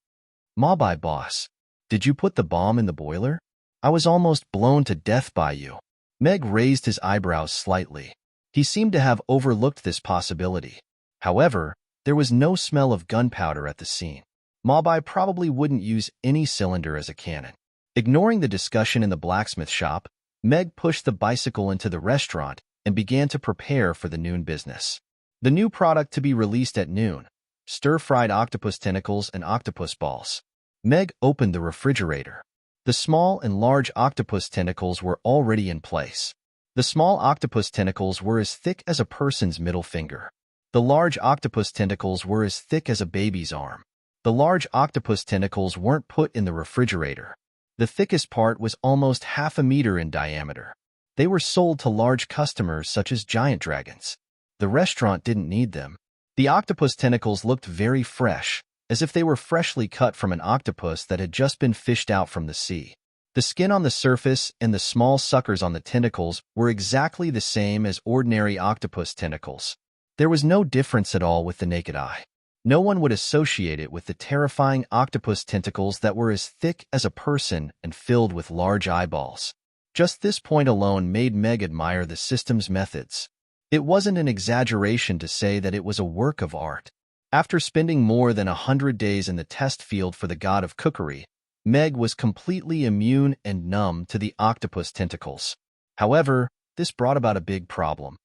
Mabai boss, did you put the bomb in the boiler? I was almost blown to death by you. Meg raised his eyebrows slightly. He seemed to have overlooked this possibility. However, there was no smell of gunpowder at the scene. Mabai probably wouldn't use any cylinder as a cannon. Ignoring the discussion in the blacksmith shop, Meg pushed the bicycle into the restaurant and began to prepare for the noon business. The new product to be released at noon: stir-fried octopus tentacles and octopus balls. Meg opened the refrigerator. The small and large octopus tentacles were already in place. The small octopus tentacles were as thick as a person's middle finger. The large octopus tentacles were as thick as a baby's arm. The large octopus tentacles weren't put in the refrigerator. The thickest part was almost half a meter in diameter. They were sold to large customers such as giant dragons. The restaurant didn't need them. The octopus tentacles looked very fresh, as if they were freshly cut from an octopus that had just been fished out from the sea. The skin on the surface and the small suckers on the tentacles were exactly the same as ordinary octopus tentacles. There was no difference at all with the naked eye. No one would associate it with the terrifying octopus tentacles that were as thick as a person and filled with large eyeballs. Just this point alone made Meg admire the system's methods. It wasn't an exaggeration to say that it was a work of art. After spending more than 100 days in the test field for the god of cookery, Meg was completely immune and numb to the octopus tentacles. However, this brought about a big problem.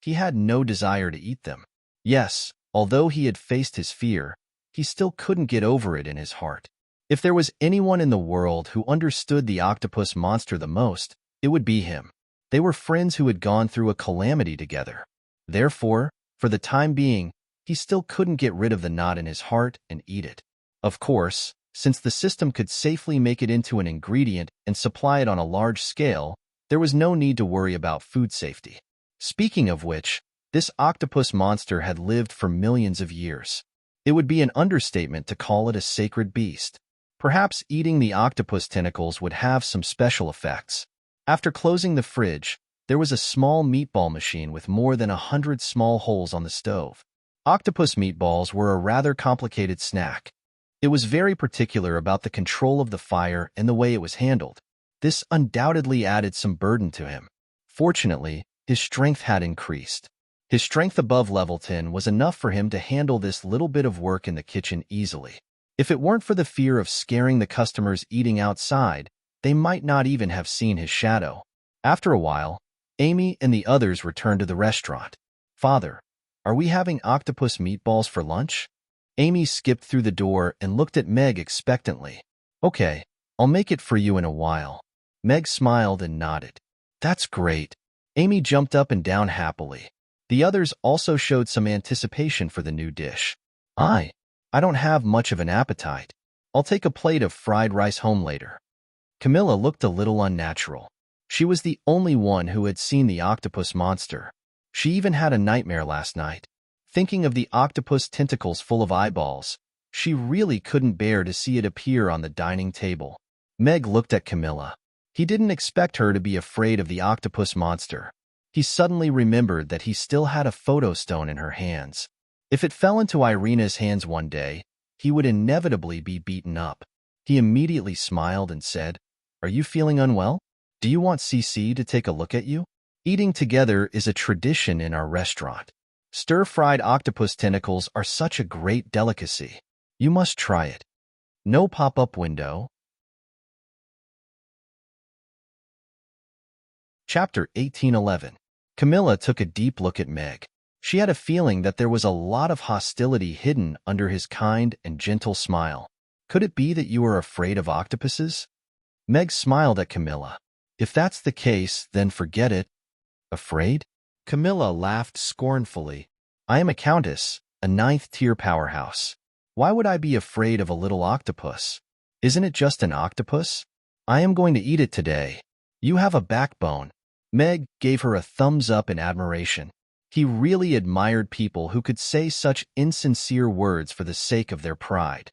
He had no desire to eat them. Yes, although he had faced his fear, he still couldn't get over it in his heart. If there was anyone in the world who understood the octopus monster the most, it would be him. They were friends who had gone through a calamity together. Therefore, for the time being, he still couldn't get rid of the knot in his heart and eat it. Of course, since the system could safely make it into an ingredient and supply it on a large scale, there was no need to worry about food safety. Speaking of which, this octopus monster had lived for millions of years. It would be an understatement to call it a sacred beast. Perhaps eating the octopus tentacles would have some special effects. After closing the fridge, there was a small meatball machine with more than 100 small holes on the stove. Octopus meatballs were a rather complicated snack. It was very particular about the control of the fire and the way it was handled. This undoubtedly added some burden to him. Fortunately, his strength had increased. His strength above level 10 was enough for him to handle this little bit of work in the kitchen easily. If it weren't for the fear of scaring the customers eating outside, they might not even have seen his shadow. After a while, Amy and the others returned to the restaurant. "Father, are we having octopus meatballs for lunch?" Amy skipped through the door and looked at Meg expectantly. "Okay, I'll make it for you in a while." Meg smiled and nodded. "That's great." Amy jumped up and down happily. The others also showed some anticipation for the new dish. I don't have much of an appetite. I'll take a plate of fried rice home later." Camilla looked a little unnatural. She was the only one who had seen the octopus monster. She even had a nightmare last night. Thinking of the octopus tentacles full of eyeballs, she really couldn't bear to see it appear on the dining table. Meg looked at Camilla. He didn't expect her to be afraid of the octopus monster. He suddenly remembered that he still had a photo stone in her hands. If it fell into Irina's hands one day, he would inevitably be beaten up. He immediately smiled and said, "Are you feeling unwell? Do you want CC to take a look at you?" Eating together is a tradition in our restaurant. Stir-fried octopus tentacles are such a great delicacy. You must try it. No pop-up window. Chapter 1811. Camilla took a deep look at Meg. She had a feeling that there was a lot of hostility hidden under his kind and gentle smile. "Could it be that you are afraid of octopuses?" Meg smiled at Camilla. "If that's the case, then forget it." "Afraid?" Camilla laughed scornfully. "I am a countess, a ninth-tier powerhouse. Why would I be afraid of a little octopus? Isn't it just an octopus? I am going to eat it today. You have a backbone." Meg gave her a thumbs up in admiration. He really admired people who could say such insincere words for the sake of their pride.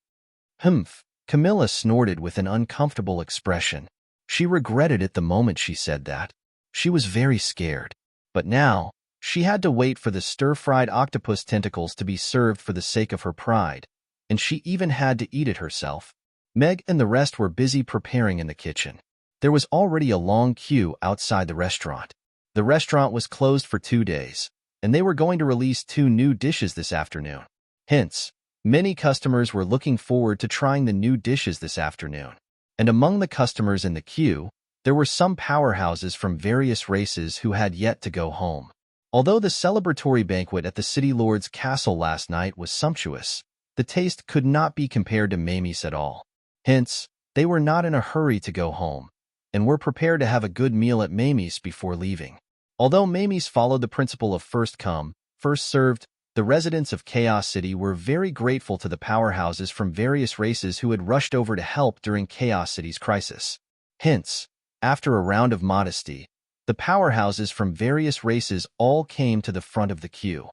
"Humph," Camilla snorted with an uncomfortable expression. She regretted it the moment she said that. She was very scared. But now, she had to wait for the stir-fried octopus tentacles to be served for the sake of her pride, and she even had to eat it herself. Meg and the rest were busy preparing in the kitchen. There was already a long queue outside the restaurant. The restaurant was closed for 2 days, and they were going to release 2 new dishes this afternoon. Hence, many customers were looking forward to trying the new dishes this afternoon. And among the customers in the queue, there were some powerhouses from various races who had yet to go home. Although the celebratory banquet at the City Lord's castle last night was sumptuous, the taste could not be compared to Mamie's at all. Hence, they were not in a hurry to go home, and were prepared to have a good meal at Mamie's before leaving. Although Mamie's followed the principle of first come, first served, the residents of Chaos City were very grateful to the powerhouses from various races who had rushed over to help during Chaos City's crisis. Hence, after a round of modesty, the powerhouses from various races all came to the front of the queue.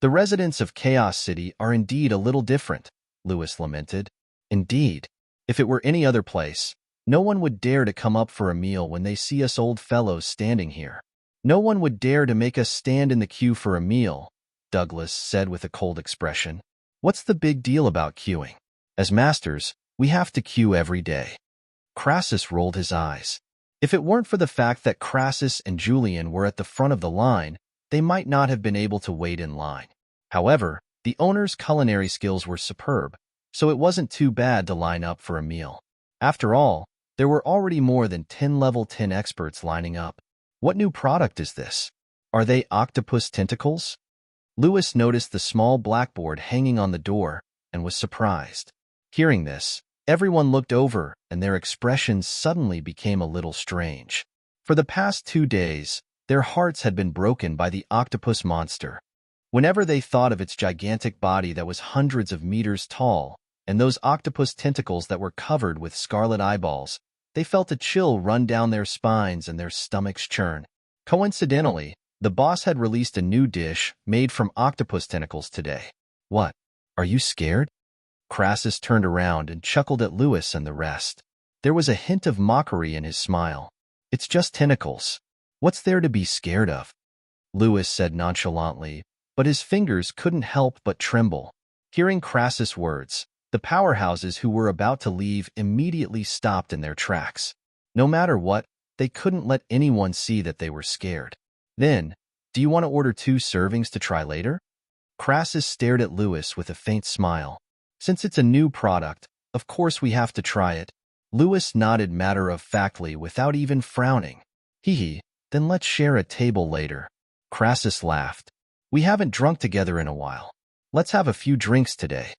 "The residents of Chaos City are indeed a little different," Lewis lamented. "Indeed, if it were any other place, no one would dare to come up for a meal when they see us old fellows standing here. No one would dare to make us stand in the queue for a meal," Douglas said with a cold expression. "What's the big deal about queuing? As masters, we have to queue every day." Crassus rolled his eyes. If it weren't for the fact that Crassus and Julian were at the front of the line, they might not have been able to wait in line. However, the owner's culinary skills were superb, so it wasn't too bad to line up for a meal. After all, there were already more than 10 level 10 experts lining up. What new product is this? Are they octopus tentacles? Lewis noticed the small blackboard hanging on the door and was surprised. Hearing this, everyone looked over and their expressions suddenly became a little strange. For the past 2 days, their hearts had been broken by the octopus monster. Whenever they thought of its gigantic body that was hundreds of meters tall and those octopus tentacles that were covered with scarlet eyeballs, they felt a chill run down their spines and their stomachs churn. Coincidentally, the boss had released a new dish made from octopus tentacles today. "What? Are you scared?" Crassus turned around and chuckled at Lewis and the rest. There was a hint of mockery in his smile. It's just tentacles. What's there to be scared of? Lewis said nonchalantly, but his fingers couldn't help but tremble. Hearing Crassus' words, the powerhouses who were about to leave immediately stopped in their tracks. No matter what, they couldn't let anyone see that they were scared. Then, do you want to order 2 servings to try later? Crassus stared at Lewis with a faint smile. Since it's a new product, of course we have to try it. Lewis nodded matter-of-factly without even frowning. Hee, then let's share a table later. Crassus laughed. We haven't drunk together in a while. Let's have a few drinks today.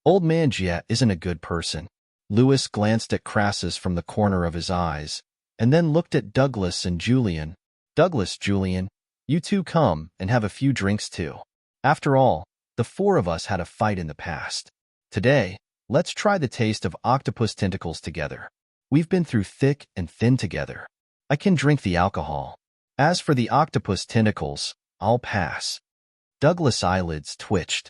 Old man Gia isn't a good person. Lewis glanced at Crassus from the corner of his eyes, and then looked at Douglas and Julian. Douglas, Julian, you two come and have a few drinks too. After all, the 4 of us had a fight in the past. Today, let's try the taste of octopus tentacles together. We've been through thick and thin together. I can drink the alcohol. As for the octopus tentacles, I'll pass. Douglas' eyelids twitched.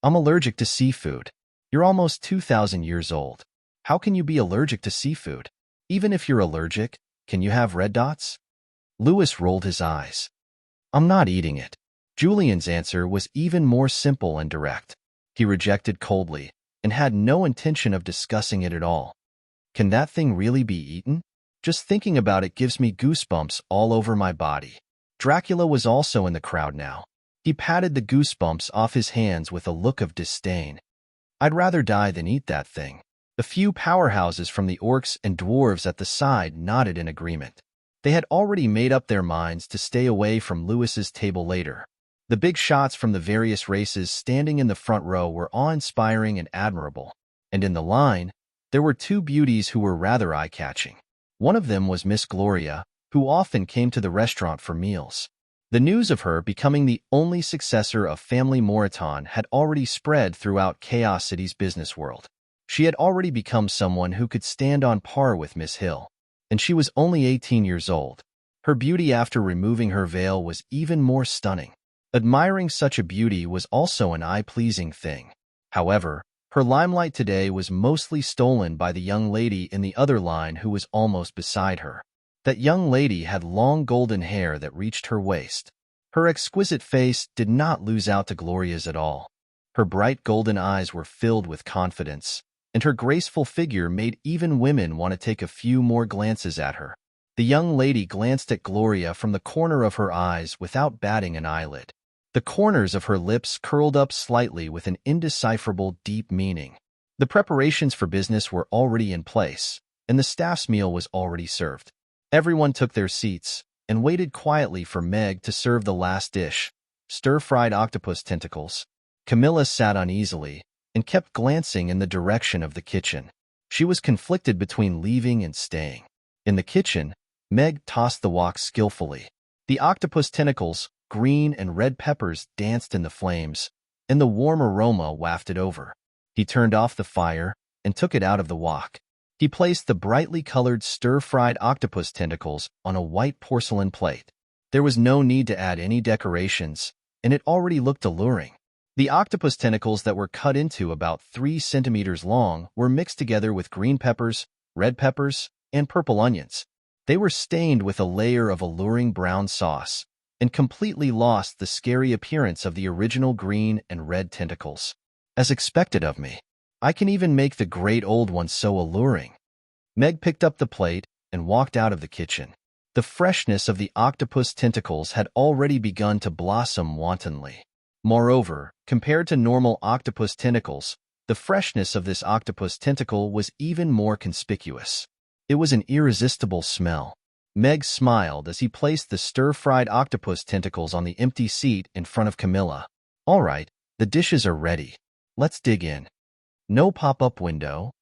I'm allergic to seafood. You're almost 2,000 years old. How can you be allergic to seafood? Even if you're allergic, can you have red dots? Lewis rolled his eyes. I'm not eating it. Julian's answer was even more simple and direct. He rejected coldly and had no intention of discussing it at all. Can that thing really be eaten? Just thinking about it gives me goosebumps all over my body. Dracula was also in the crowd now. He patted the goosebumps off his hands with a look of disdain. I'd rather die than eat that thing. The few powerhouses from the orcs and dwarves at the side nodded in agreement. They had already made up their minds to stay away from Lewis's table later. The big shots from the various races standing in the front row were awe-inspiring and admirable. And in the line, there were 2 beauties who were rather eye-catching. One of them was Miss Gloria, who often came to the restaurant for meals. The news of her becoming the only successor of Family Moreton had already spread throughout Chaos City's business world. She had already become someone who could stand on par with Miss Hill, and she was only 18 years old. Her beauty after removing her veil was even more stunning. Admiring such a beauty was also an eye-pleasing thing. However, her limelight today was mostly stolen by the young lady in the other line who was almost beside her. That young lady had long golden hair that reached her waist. Her exquisite face did not lose out to Gloria's at all. Her bright golden eyes were filled with confidence, and her graceful figure made even women want to take a few more glances at her. The young lady glanced at Gloria from the corner of her eyes without batting an eyelid. The corners of her lips curled up slightly with an indecipherable deep meaning. The preparations for business were already in place, and the staff's meal was already served. Everyone took their seats and waited quietly for Meg to serve the last dish, stir-fried octopus tentacles. Camilla sat uneasily and kept glancing in the direction of the kitchen. She was conflicted between leaving and staying. In the kitchen, Meg tossed the wok skillfully. The octopus tentacles, green and red peppers, danced in the flames, and the warm aroma wafted over. He turned off the fire and took it out of the wok. He placed the brightly colored stir-fried octopus tentacles on a white porcelain plate. There was no need to add any decorations, and it already looked alluring. The octopus tentacles that were cut into about 3 centimeters long were mixed together with green peppers, red peppers, and purple onions. They were stained with a layer of alluring brown sauce and completely lost the scary appearance of the original green and red tentacles. As expected of me, I can even make the great old ones so alluring. Meg picked up the plate and walked out of the kitchen. The freshness of the octopus tentacles had already begun to blossom wantonly. Moreover, compared to normal octopus tentacles, the freshness of this octopus tentacle was even more conspicuous. It was an irresistible smell. Meg smiled as he placed the stir-fried octopus tentacles on the empty seat in front of Camilla. All right, the dishes are ready. Let's dig in. No pop-up window.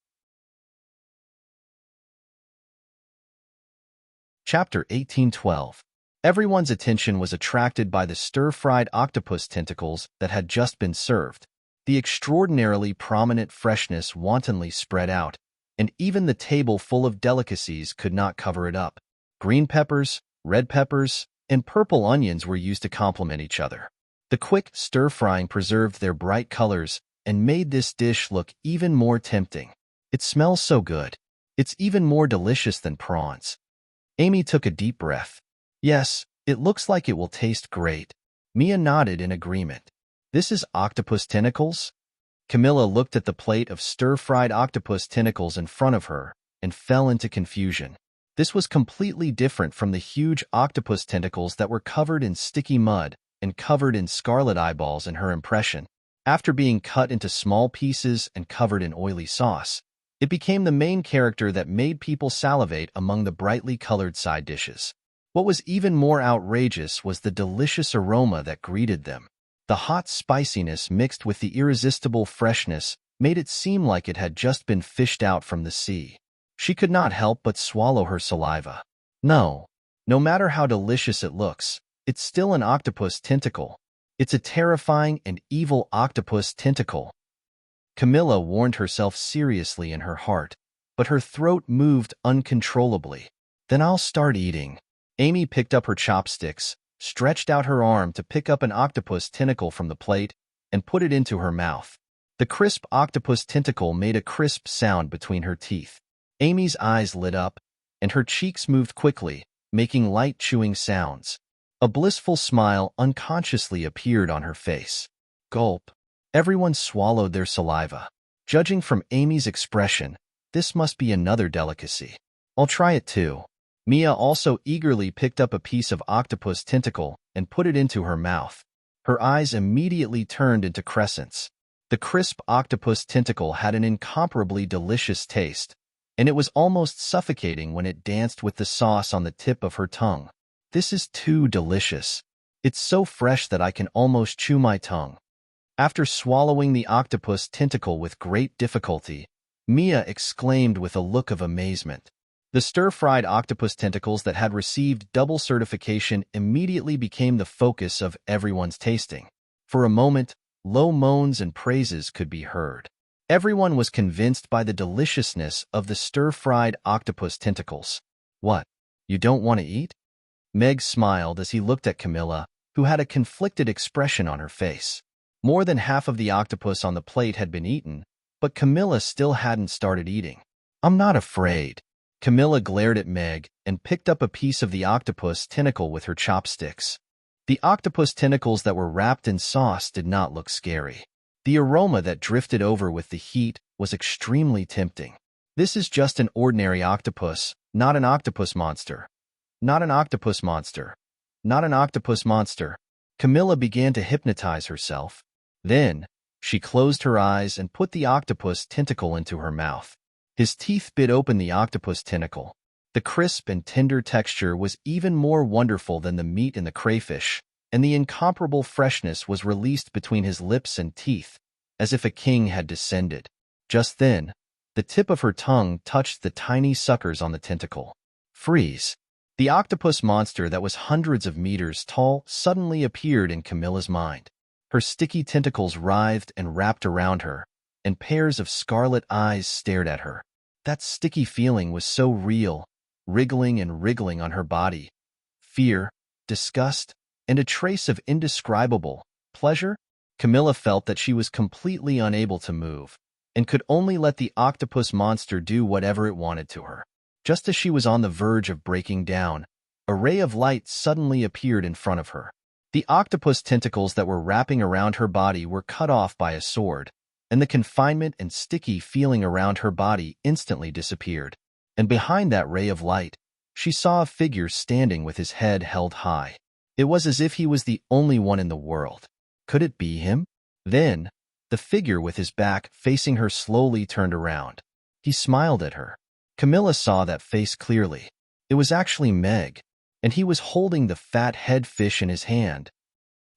Chapter 1812. Everyone's attention was attracted by the stir-fried octopus tentacles that had just been served. The extraordinarily prominent freshness wantonly spread out, and even the table full of delicacies could not cover it up. Green peppers, red peppers, and purple onions were used to complement each other. The quick stir-frying preserved their bright colors and made this dish look even more tempting. It smells so good. It's even more delicious than prawns. Amy took a deep breath. Yes, it looks like it will taste great. Mia nodded in agreement. This is octopus tentacles? Camilla looked at the plate of stir-fried octopus tentacles in front of her and fell into confusion. This was completely different from the huge octopus tentacles that were covered in sticky mud and covered in scarlet eyeballs in her impression. After being cut into small pieces and covered in oily sauce, it became the main character that made people salivate among the brightly colored side dishes. What was even more outrageous was the delicious aroma that greeted them. The hot spiciness mixed with the irresistible freshness made it seem like it had just been fished out from the sea. She could not help but swallow her saliva. No matter how delicious it looks, it's still an octopus tentacle. It's a terrifying and evil octopus tentacle. Camilla warned herself seriously in her heart, but her throat moved uncontrollably. Then I'll start eating. Amy picked up her chopsticks, stretched out her arm to pick up an octopus tentacle from the plate, and put it into her mouth. The crisp octopus tentacle made a crisp sound between her teeth. Amy's eyes lit up, and her cheeks moved quickly, making light chewing sounds. A blissful smile unconsciously appeared on her face. Gulp. Everyone swallowed their saliva. Judging from Amy's expression, this must be another delicacy. I'll try it too. Mia also eagerly picked up a piece of octopus tentacle and put it into her mouth. Her eyes immediately turned into crescents. The crisp octopus tentacle had an incomparably delicious taste, and it was almost suffocating when it danced with the sauce on the tip of her tongue. This is too delicious. It's so fresh that I can almost chew my tongue. After swallowing the octopus tentacle with great difficulty, Mia exclaimed with a look of amazement. The stir-fried octopus tentacles that had received double certification immediately became the focus of everyone's tasting. For a moment, low moans and praises could be heard. Everyone was convinced by the deliciousness of the stir-fried octopus tentacles. What? You don't want to eat? Meg smiled as he looked at Camilla, who had a conflicted expression on her face. More than half of the octopus on the plate had been eaten, but Camilla still hadn't started eating. I'm not afraid. Camilla glared at Meg and picked up a piece of the octopus tentacle with her chopsticks. The octopus tentacles that were wrapped in sauce did not look scary. The aroma that drifted over with the heat was extremely tempting. This is just an ordinary octopus, not an octopus monster. Not an octopus monster. Not an octopus monster. Camilla began to hypnotize herself. Then, she closed her eyes and put the octopus tentacle into her mouth. His teeth bit open the octopus tentacle. The crisp and tender texture was even more wonderful than the meat in the crayfish, and the incomparable freshness was released between his lips and teeth, as if a king had descended. Just then, the tip of her tongue touched the tiny suckers on the tentacle. Freeze. The octopus monster that was hundreds of meters tall suddenly appeared in Camilla's mind. Her sticky tentacles writhed and wrapped around her, and pairs of scarlet eyes stared at her. That sticky feeling was so real, wriggling and wriggling on her body. Fear, disgust, and a trace of indescribable pleasure. Camilla felt that she was completely unable to move, and could only let the octopus monster do whatever it wanted to her. Just as she was on the verge of breaking down, a ray of light suddenly appeared in front of her. The octopus tentacles that were wrapping around her body were cut off by a sword, and the confinement and sticky feeling around her body instantly disappeared. And behind that ray of light, she saw a figure standing with his head held high. It was as if he was the only one in the world. Could it be him? Then, the figure with his back facing her slowly turned around. He smiled at her. Camilla saw that face clearly. It was actually Meg, and he was holding the fat head fish in his hand.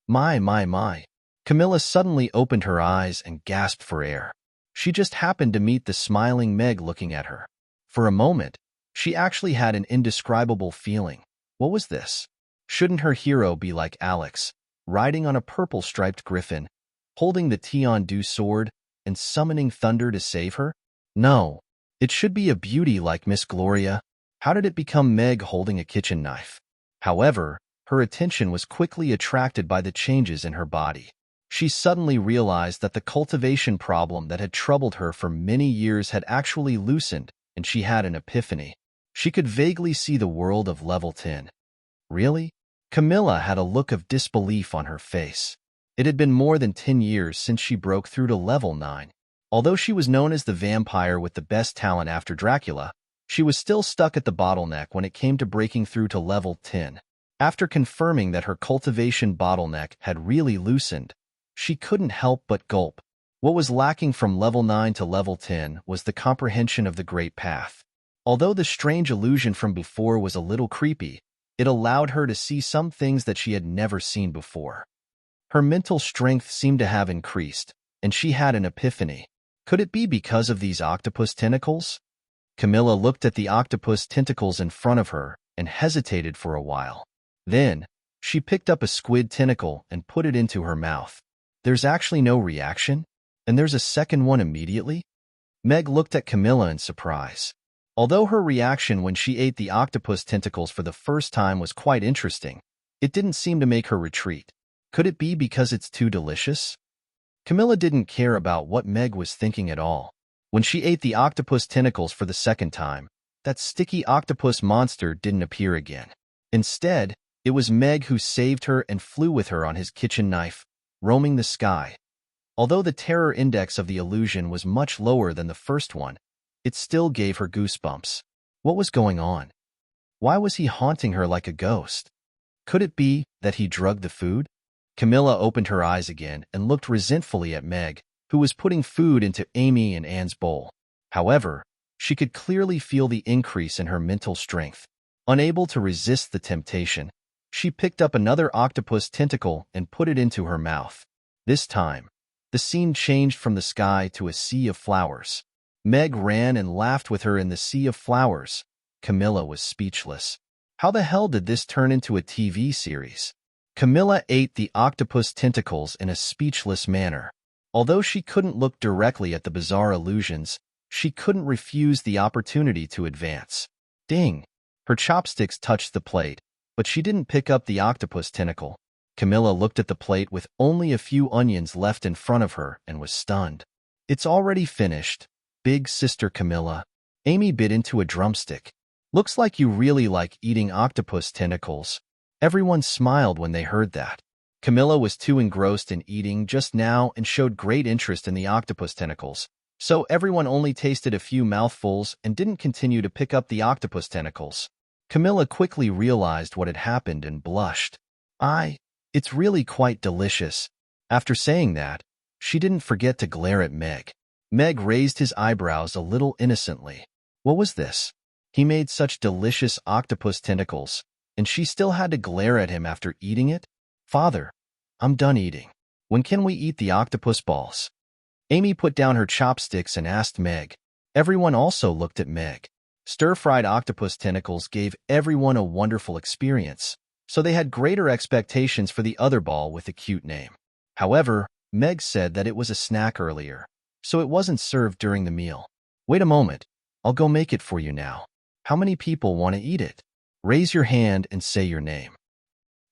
My. Camilla suddenly opened her eyes and gasped for air. She just happened to meet the smiling Meg looking at her. For a moment, she actually had an indescribable feeling. What was this? Shouldn't her hero be like Alex, riding on a purple-striped griffin, holding the Tion-Du sword, and summoning thunder to save her? No, it should be a beauty like Miss Gloria. How did it become Meg holding a kitchen knife? However, her attention was quickly attracted by the changes in her body. She suddenly realized that the cultivation problem that had troubled her for many years had actually loosened, and she had an epiphany. She could vaguely see the world of level 10. Really? Camilla had a look of disbelief on her face. It had been more than 10 years since she broke through to level 9. Although she was known as the vampire with the best talent after Dracula, she was still stuck at the bottleneck when it came to breaking through to level 10. After confirming that her cultivation bottleneck had really loosened, she couldn't help but gulp. What was lacking from level 9 to level 10 was the comprehension of the Great Path. Although the strange illusion from before was a little creepy, it allowed her to see some things that she had never seen before. Her mental strength seemed to have increased, and she had an epiphany. Could it be because of these octopus tentacles? Camilla looked at the octopus tentacles in front of her and hesitated for a while. Then, she picked up a squid tentacle and put it into her mouth. There's actually no reaction? And there's a second one immediately? Meg looked at Camilla in surprise. Although her reaction when she ate the octopus tentacles for the first time was quite interesting, it didn't seem to make her retreat. Could it be because it's too delicious? Camilla didn't care about what Meg was thinking at all. When she ate the octopus tentacles for the second time, that sticky octopus monster didn't appear again. Instead, it was Meg who saved her and flew with her on his kitchen knife, roaming the sky. Although the terror index of the illusion was much lower than the first one, it still gave her goosebumps. What was going on? Why was he haunting her like a ghost? Could it be that he drugged the food? Camilla opened her eyes again and looked resentfully at Meg, who was putting food into Amy and Anne's bowl. However, she could clearly feel the increase in her mental strength. Unable to resist the temptation, she picked up another octopus tentacle and put it into her mouth. This time, the scene changed from the sky to a sea of flowers. Meg ran and laughed with her in the sea of flowers. Camilla was speechless. How the hell did this turn into a TV series? Camilla ate the octopus tentacles in a speechless manner. Although she couldn't look directly at the bizarre illusions, she couldn't refuse the opportunity to advance. Ding! Her chopsticks touched the plate, but she didn't pick up the octopus tentacle. Camilla looked at the plate with only a few onions left in front of her and was stunned. It's already finished, big sister Camilla. Amy bit into a drumstick. Looks like you really like eating octopus tentacles. Everyone smiled when they heard that. Camilla was too engrossed in eating just now and showed great interest in the octopus tentacles, so everyone only tasted a few mouthfuls and didn't continue to pick up the octopus tentacles. Camilla quickly realized what had happened and blushed. It's really quite delicious. After saying that, she didn't forget to glare at Meg. Meg raised his eyebrows a little innocently. What was this? He made such delicious octopus tentacles, and she still had to glare at him after eating it? Father, I'm done eating. When can we eat the octopus balls? Amy put down her chopsticks and asked Meg. Everyone also looked at Meg. Stir-fried octopus tentacles gave everyone a wonderful experience, so they had greater expectations for the other ball with a cute name. However, Meg said that it was a snack earlier, so it wasn't served during the meal. Wait a moment, I'll go make it for you now. How many people want to eat it? Raise your hand and say your name.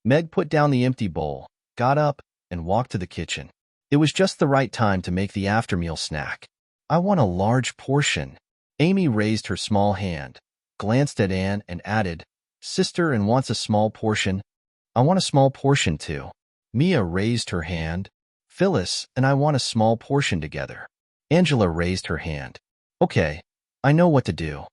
Meg put down the empty bowl, got up, and walked to the kitchen. It was just the right time to make the aftermeal snack. I want a large portion. Amy raised her small hand, glanced at Anne, and added, Sister and wants a small portion. I want a small portion too. Mia raised her hand. Phyllis and I want a small portion together. Angela raised her hand. Okay, I know what to do.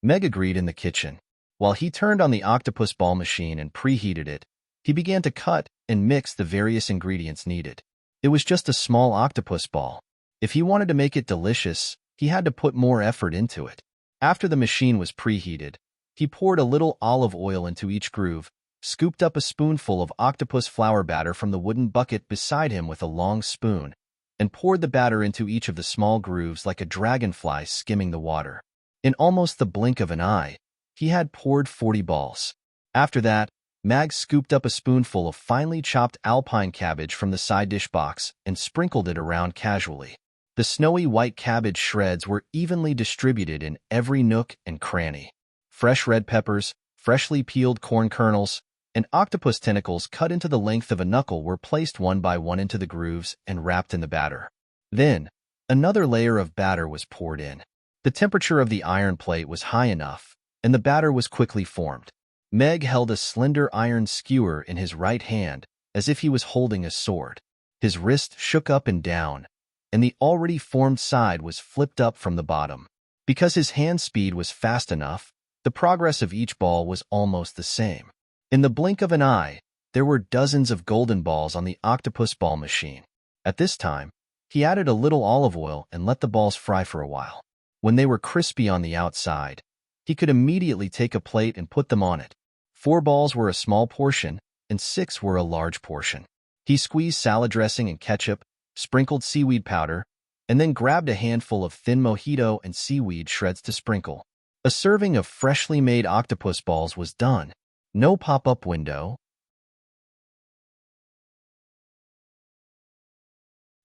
Meg agreed in the kitchen. While he turned on the octopus ball machine and preheated it, he began to cut and mix the various ingredients needed. It was just a small octopus ball. If he wanted to make it delicious, he had to put more effort into it. After the machine was preheated, he poured a little olive oil into each groove, scooped up a spoonful of octopus flour batter from the wooden bucket beside him with a long spoon, and poured the batter into each of the small grooves like a dragonfly skimming the water. In almost the blink of an eye, he had poured 40 balls. After that, Mag scooped up a spoonful of finely chopped alpine cabbage from the side dish box and sprinkled it around casually. The snowy white cabbage shreds were evenly distributed in every nook and cranny. Fresh red peppers, freshly peeled corn kernels, and octopus tentacles cut into the length of a knuckle were placed one by one into the grooves and wrapped in the batter. Then, another layer of batter was poured in. The temperature of the iron plate was high enough, and the batter was quickly formed. Meg held a slender iron skewer in his right hand, as if he was holding a sword. His wrist shook up and down, and the already formed side was flipped up from the bottom. Because his hand speed was fast enough, the progress of each ball was almost the same. In the blink of an eye, there were dozens of golden balls on the octopus ball machine. At this time, he added a little olive oil and let the balls fry for a while. When they were crispy on the outside, he could immediately take a plate and put them on it. 4 balls were a small portion, and 6 were a large portion. He squeezed salad dressing and ketchup, sprinkled seaweed powder, and then grabbed a handful of thin mojito and seaweed shreds to sprinkle. A serving of freshly made octopus balls was done. No pop-up window.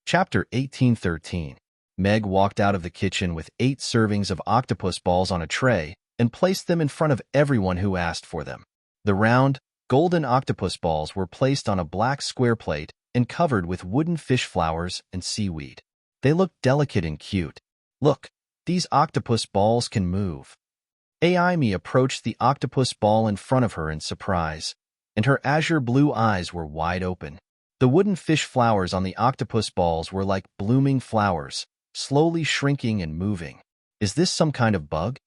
Chapter 18:13. Meg walked out of the kitchen with 8 servings of octopus balls on a tray and placed them in front of everyone who asked for them. The round, golden octopus balls were placed on a black square plate and covered with wooden fish flowers and seaweed. They looked delicate and cute. Look, these octopus balls can move. Amy approached the octopus ball in front of her in surprise, and her azure blue eyes were wide open. The wooden fish flowers on the octopus balls were like blooming flowers, slowly shrinking and moving. Is this some kind of bug?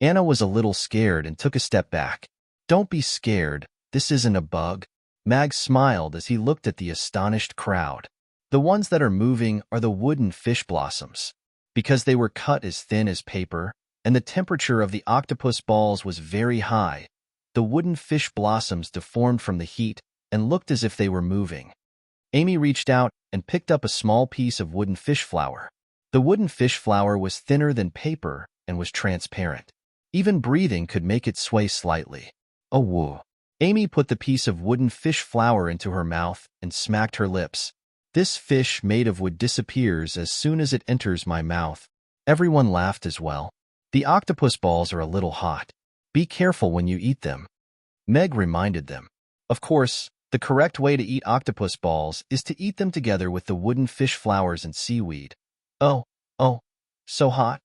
Anna was a little scared and took a step back. Don't be scared, this isn't a bug. Mag smiled as he looked at the astonished crowd. The ones that are moving are the wooden fish blossoms. Because they were cut as thin as paper, and the temperature of the octopus balls was very high, the wooden fish blossoms deformed from the heat and looked as if they were moving. Amy reached out and picked up a small piece of wooden fish flour. The wooden fish flour was thinner than paper and was transparent. Even breathing could make it sway slightly. Oh, woo. Amy put the piece of wooden fish flour into her mouth and smacked her lips. This fish made of wood disappears as soon as it enters my mouth. Everyone laughed as well. The octopus balls are a little hot. Be careful when you eat them. Meg reminded them. Of course, the correct way to eat octopus balls is to eat them together with the wooden fish flowers and seaweed. Oh, so hot.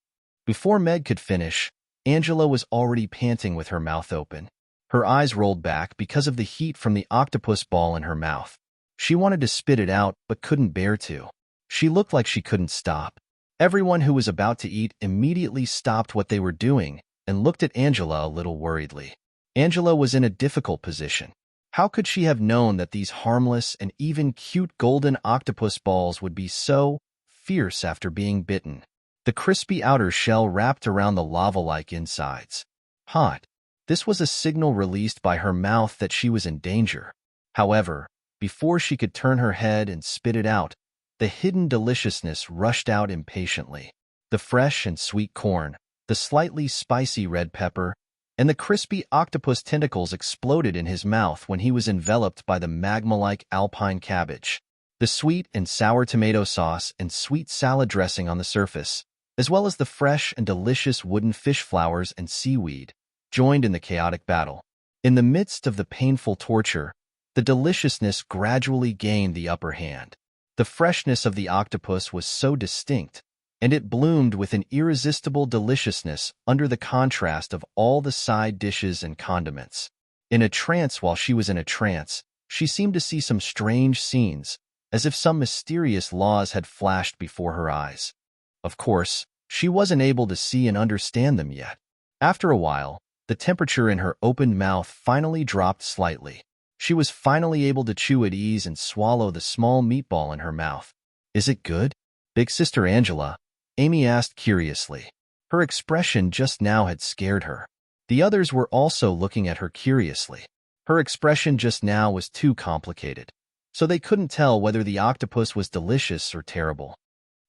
Before Meg could finish, Angela was already panting with her mouth open. Her eyes rolled back because of the heat from the octopus ball in her mouth. She wanted to spit it out but couldn't bear to. She looked like she couldn't stop. Everyone who was about to eat immediately stopped what they were doing and looked at Angela a little worriedly. Angela was in a difficult position. How could she have known that these harmless and even cute golden octopus balls would be so fierce after being bitten? The crispy outer shell wrapped around the lava-like insides. Hot. This was a signal released by her mouth that she was in danger. However, before she could turn her head and spit it out, the hidden deliciousness rushed out impatiently. The fresh and sweet corn, the slightly spicy red pepper, and the crispy octopus tentacles exploded in his mouth when he was enveloped by the magma-like alpine cabbage. The sweet and sour tomato sauce and sweet salad dressing on the surface, as well as the fresh and delicious wooden fish flowers and seaweed, joined in the chaotic battle. In the midst of the painful torture, the deliciousness gradually gained the upper hand. The freshness of the octopus was so distinct, and it bloomed with an irresistible deliciousness under the contrast of all the side dishes and condiments. In a trance while she was in a trance, she seemed to see some strange scenes, as if some mysterious laws had flashed before her eyes. Of course, she wasn't able to see and understand them yet. After a while, the temperature in her opened mouth finally dropped slightly. She was finally able to chew at ease and swallow the small meatball in her mouth. Is it good? Big Sister Angela, Amy asked curiously. Her expression just now had scared her. The others were also looking at her curiously. Her expression just now was too complicated, so they couldn't tell whether the octopus was delicious or terrible.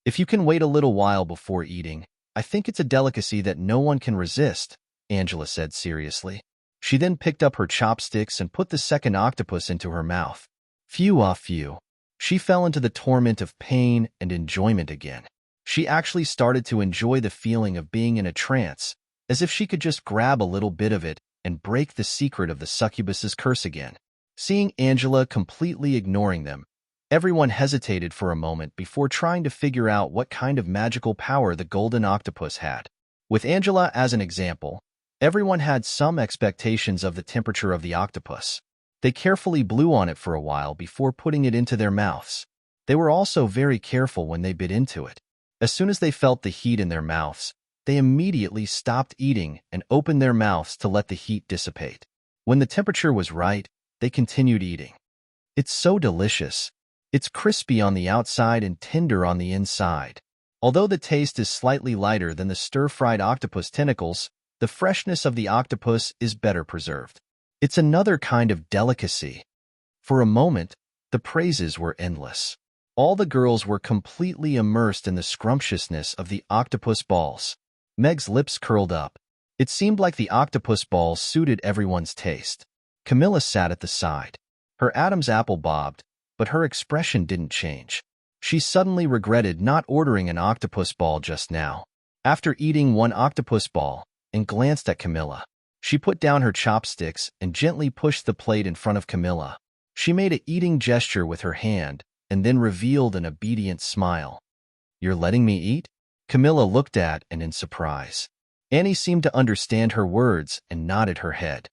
If you can wait a little while before eating, I think it's a delicacy that no one can resist, Angela said seriously. She then picked up her chopsticks and put the second octopus into her mouth. Phew. She fell into the torment of pain and enjoyment again. She actually started to enjoy the feeling of being in a trance, as if she could just grab a little bit of it and break the secret of the succubus's curse again. Seeing Angela completely ignoring them, everyone hesitated for a moment before trying to figure out what kind of magical power the golden octopus had. With Angela as an example, everyone had some expectations of the temperature of the octopus. They carefully blew on it for a while before putting it into their mouths. They were also very careful when they bit into it. As soon as they felt the heat in their mouths, they immediately stopped eating and opened their mouths to let the heat dissipate. When the temperature was right, they continued eating. It's so delicious. It's crispy on the outside and tender on the inside. Although the taste is slightly lighter than the stir-fried octopus tentacles, the freshness of the octopus is better preserved. It's another kind of delicacy. For a moment, the praises were endless. All the girls were completely immersed in the scrumptiousness of the octopus balls. Meg's lips curled up. It seemed like the octopus balls suited everyone's taste. Camilla sat at the side. Her Adam's apple bobbed, but her expression didn't change. She suddenly regretted not ordering an octopus ball just now. After eating one octopus ball and glanced at Camilla, she put down her chopsticks and gently pushed the plate in front of Camilla. She made an eating gesture with her hand and then revealed an obedient smile. "You're letting me eat?" Camilla looked at and in surprise. Annie seemed to understand her words and nodded her head.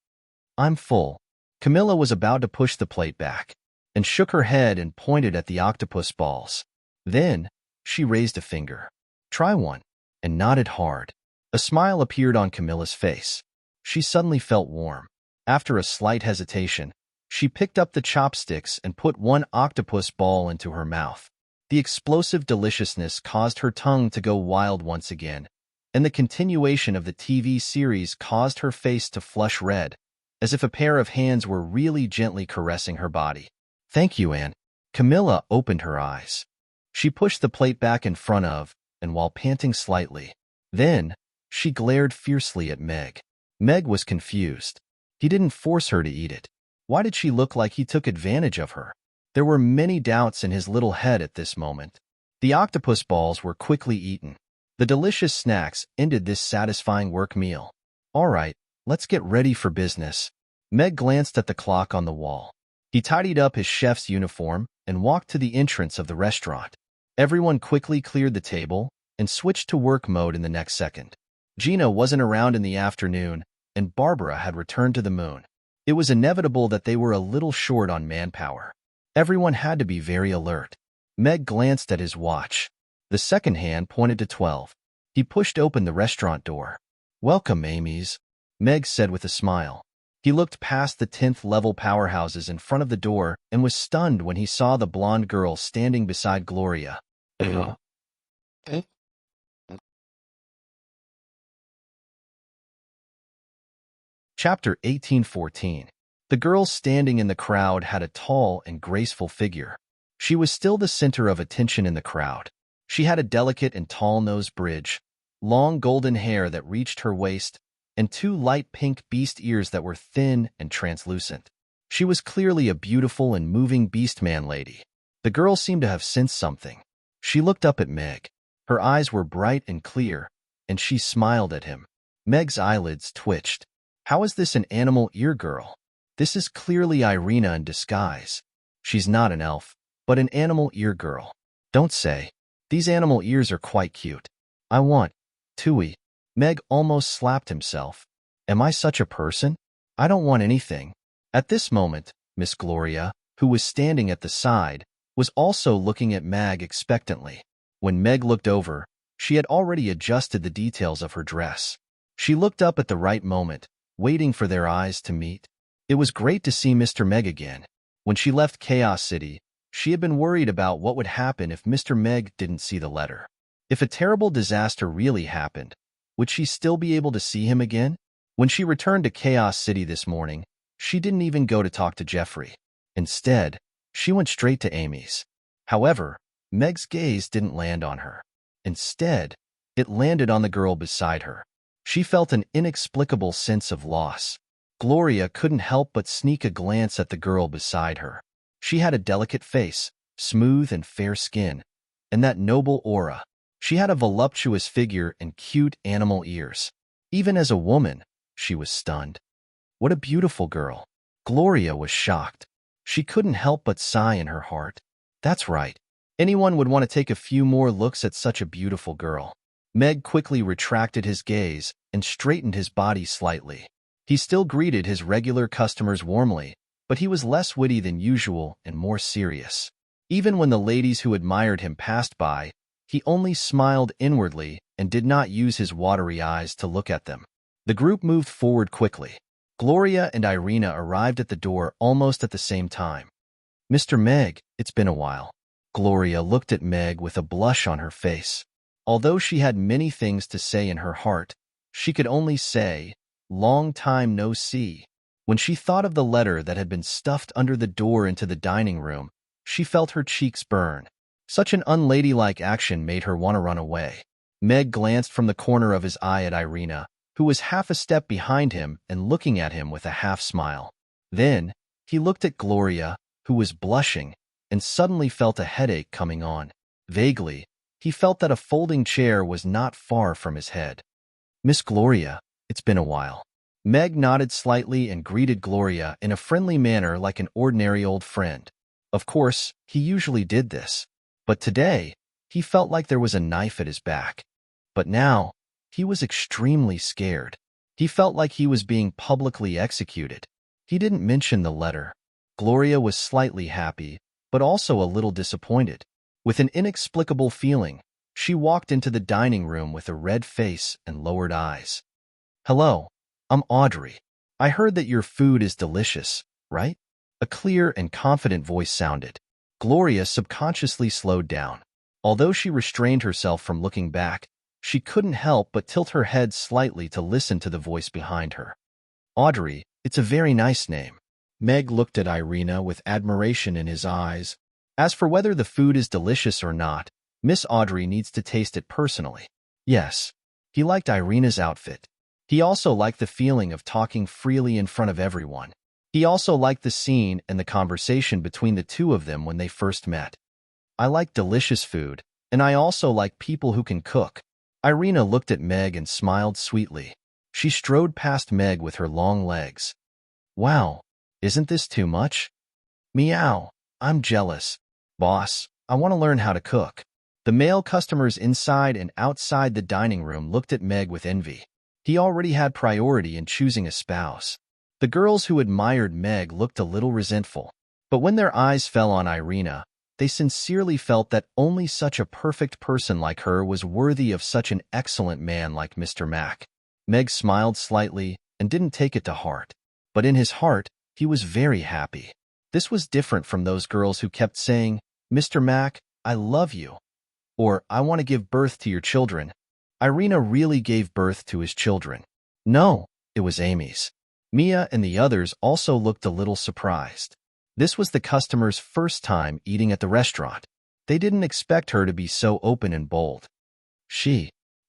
"I'm full." Camilla was about to push the plate back and shook her head and pointed at the octopus balls. Then, she raised a finger. "Try one," and nodded hard. A smile appeared on Camilla's face. She suddenly felt warm. After a slight hesitation, she picked up the chopsticks and put one octopus ball into her mouth. The explosive deliciousness caused her tongue to go wild once again, and the continuation of the TV series caused her face to flush red, as if a pair of hands were really gently caressing her body. "Thank you, Anne." Camilla opened her eyes. She pushed the plate back in front of, and while panting slightly. Then, she glared fiercely at Meg. Meg was confused. He didn't force her to eat it. Why did she look like he took advantage of her? There were many doubts in his little head at this moment. The octopus balls were quickly eaten. The delicious snacks ended this satisfying work meal. "All right, let's get ready for business." Meg glanced at the clock on the wall. He tidied up his chef's uniform and walked to the entrance of the restaurant. Everyone quickly cleared the table and switched to work mode in the next second. Gina wasn't around in the afternoon, and Barbara had returned to the moon. It was inevitable that they were a little short on manpower. Everyone had to be very alert. Meg glanced at his watch. The second hand pointed to 12. He pushed open the restaurant door. "Welcome, Amy's," Meg said with a smile. He looked past the 10th-level powerhouses in front of the door and was stunned when he saw the blonde girl standing beside Gloria. Chapter 1814. The girl standing in the crowd had a tall and graceful figure. She was still the center of attention in the crowd. She had a delicate and tall-nosed bridge, long golden hair that reached her waist, and two light pink beast ears that were thin and translucent. She was clearly a beautiful and moving beast-man lady. The girl seemed to have sensed something. She looked up at Meg. Her eyes were bright and clear, and she smiled at him. Meg's eyelids twitched. How is this an animal ear girl? This is clearly Irina in disguise. She's not an elf, but an animal ear girl. Don't say. These animal ears are quite cute. I want. Tui. Meg almost slapped himself. Am I such a person? I don't want anything. At this moment, Miss Gloria, who was standing at the side, was also looking at Meg expectantly. When Meg looked over, she had already adjusted the details of her dress. She looked up at the right moment, waiting for their eyes to meet. It was great to see Mr. Meg again. When she left Chaos City, she had been worried about what would happen if Mr. Meg didn't see the letter. If a terrible disaster really happened, would she still be able to see him again? When she returned to Chaos City this morning, she didn't even go to talk to Jeffrey. Instead, she went straight to Amy's. However, Meg's gaze didn't land on her. Instead, it landed on the girl beside her. She felt an inexplicable sense of loss. Gloria couldn't help but sneak a glance at the girl beside her. She had a delicate face, smooth and fair skin, and that noble aura. She had a voluptuous figure and cute animal ears. Even as a woman, she was stunned. What a beautiful girl. Gloria was shocked. She couldn't help but sigh in her heart. That's right. Anyone would want to take a few more looks at such a beautiful girl. Meg quickly retracted his gaze and straightened his body slightly. He still greeted his regular customers warmly, but he was less witty than usual and more serious. Even when the ladies who admired him passed by, he only smiled inwardly and did not use his watery eyes to look at them. The group moved forward quickly. Gloria and Irina arrived at the door almost at the same time. "Mr. Meg, it's been a while." Gloria looked at Meg with a blush on her face. Although she had many things to say in her heart, she could only say, "Long time no see." When she thought of the letter that had been stuffed under the door into the dining room, she felt her cheeks burn. Such an unladylike action made her want to run away. Meg glanced from the corner of his eye at Irina, who was half a step behind him and looking at him with a half-smile. Then, he looked at Gloria, who was blushing, and suddenly felt a headache coming on. Vaguely, he felt that a folding chair was not far from his head. "Miss Gloria, it's been a while." Meg nodded slightly and greeted Gloria in a friendly manner like an ordinary old friend. Of course, he usually did this. But today, he felt like there was a knife at his back. But now, he was extremely scared. He felt like he was being publicly executed. He didn't mention the letter. Gloria was slightly happy, but also a little disappointed. With an inexplicable feeling, she walked into the dining room with a red face and lowered eyes. "Hello, I'm Audrey. I heard that your food is delicious, right?" A clear and confident voice sounded. Gloria subconsciously slowed down. Although she restrained herself from looking back, she couldn't help but tilt her head slightly to listen to the voice behind her. "Audrey, it's a very nice name." Meg looked at Irina with admiration in his eyes. As for whether the food is delicious or not, Miss Audrey needs to taste it personally. Yes, he liked Irina's outfit. He also liked the feeling of talking freely in front of everyone. He also liked the scene and the conversation between the two of them when they first met. "I like delicious food, and I also like people who can cook." Irina looked at Meg and smiled sweetly. She strode past Meg with her long legs. "Wow, isn't this too much?" "Meow, I'm jealous. Boss, I want to learn how to cook." The male customers inside and outside the dining room looked at Meg with envy. He already had priority in choosing a spouse. The girls who admired Meg looked a little resentful. But when their eyes fell on Irina, they sincerely felt that only such a perfect person like her was worthy of such an excellent man like Mr. Mac. Meg smiled slightly and didn't take it to heart. But in his heart, he was very happy. This was different from those girls who kept saying, "Mr. Mac, I love you," or "I want to give birth to your children." Irina really gave birth to his children. No, it was Amy's. Mia and the others also looked a little surprised. This was the customer's first time eating at the restaurant. They didn't expect her to be so open and bold.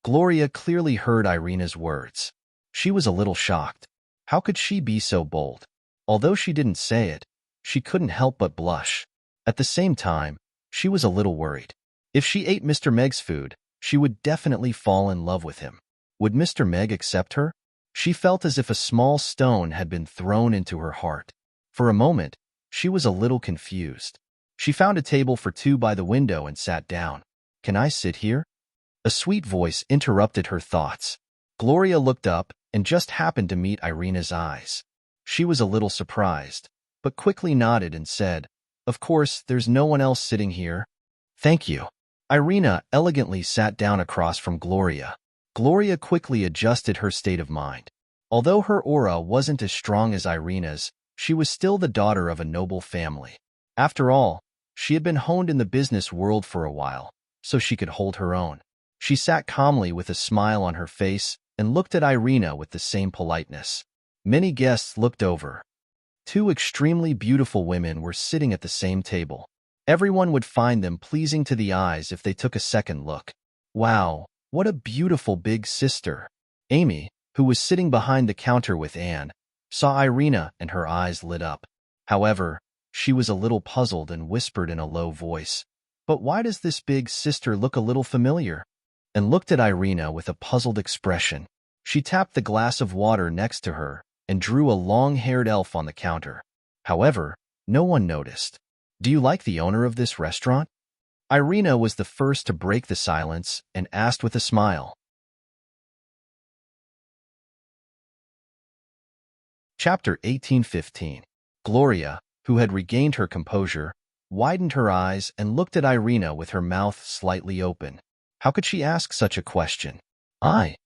Gloria clearly heard Irina's words. She was a little shocked. How could she be so bold? Although she didn't say it, she couldn't help but blush. At the same time, she was a little worried. If she ate Mr. Meg's food, she would definitely fall in love with him. Would Mr. Meg accept her? She felt as if a small stone had been thrown into her heart. For a moment, she was a little confused. She found a table for two by the window and sat down. "Can I sit here?" A sweet voice interrupted her thoughts. Gloria looked up and just happened to meet Irina's eyes. She was a little surprised, but quickly nodded and said, "Of course, there's no one else sitting here." "Thank you." Irina elegantly sat down across from Gloria. Gloria quickly adjusted her state of mind. Although her aura wasn't as strong as Irina's, she was still the daughter of a noble family. After all, she had been honed in the business world for a while, so she could hold her own. She sat calmly with a smile on her face and looked at Irina with the same politeness. Many guests looked over. Two extremely beautiful women were sitting at the same table. Everyone would find them pleasing to the eyes if they took a second look. Wow, what a beautiful big sister. Amy, who was sitting behind the counter with Anne, saw Irina and her eyes lit up. However, she was a little puzzled and whispered in a low voice, "But why does this big sister look a little familiar?" And looked at Irina with a puzzled expression. She tapped the glass of water next to her and drew a long-haired elf on the counter. However, No one noticed. Do you like the owner of this restaurant? Irina was the first to break the silence and asked with a smile. Chapter 18:15. Gloria, who had regained her composure, widened her eyes and looked at Irina with her mouth slightly open. How could she ask such a question? I.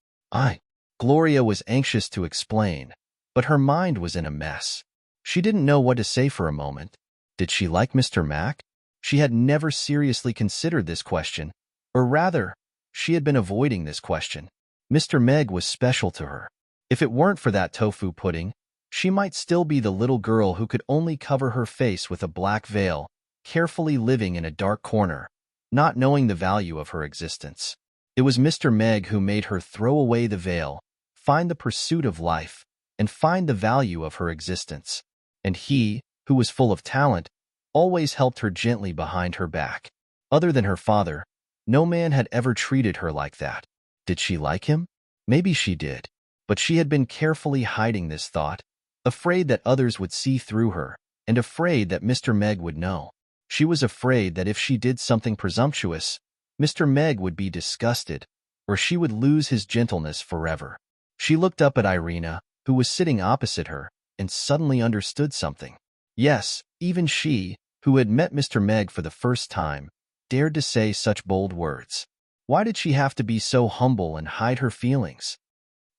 Gloria was anxious to explain, but her mind was in a mess. She didn't know what to say for a moment. Did she like Mr. Mac? She had never seriously considered this question, or rather, she had been avoiding this question. Mr. Meg was special to her. If it weren't for that tofu pudding, she might still be the little girl who could only cover her face with a black veil, carefully living in a dark corner, not knowing the value of her existence. It was Mr. Meg who made her throw away the veil, find the pursuit of life, and find the value of her existence. And he, who was full of talent, always helped her gently behind her back. Other than her father, no man had ever treated her like that. Did she like him? Maybe she did, but she had been carefully hiding this thought, afraid that others would see through her, and afraid that Mr. Meg would know. She was afraid that if she did something presumptuous, Mr. Meg would be disgusted, or she would lose his gentleness forever. She looked up at Irina, who was sitting opposite her, and suddenly understood something. Yes, even she, who had met Mr. Meg for the first time, dared to say such bold words. Why did she have to be so humble and hide her feelings?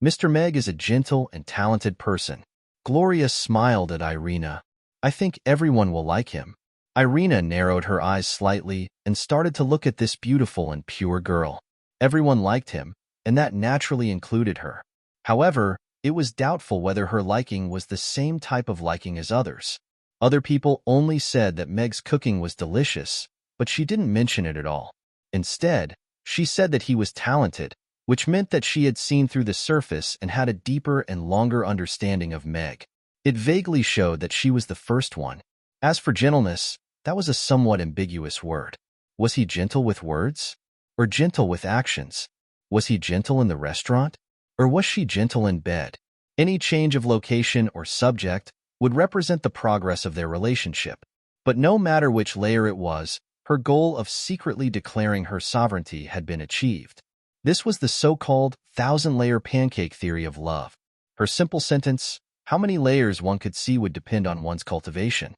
Mr. Meg is a gentle and talented person. Gloria smiled at Irina. I think everyone will like him. Irina narrowed her eyes slightly and started to look at this beautiful and pure girl. Everyone liked him, and that naturally included her. However, it was doubtful whether her liking was the same type of liking as others. Other people only said that Meg's cooking was delicious, but she didn't mention it at all. Instead, she said that he was talented, which meant that she had seen through the surface and had a deeper and longer understanding of Meg. It vaguely showed that she was the first one. As for gentleness, that was a somewhat ambiguous word. Was he gentle with words? Or gentle with actions? Was he gentle in the restaurant? Or was she gentle in bed? Any change of location or subject would represent the progress of their relationship. But no matter which layer it was, her goal of secretly declaring her sovereignty had been achieved. This was the so-called thousand-layer pancake theory of love. Her simple sentence, how many layers one could see would depend on one's cultivation.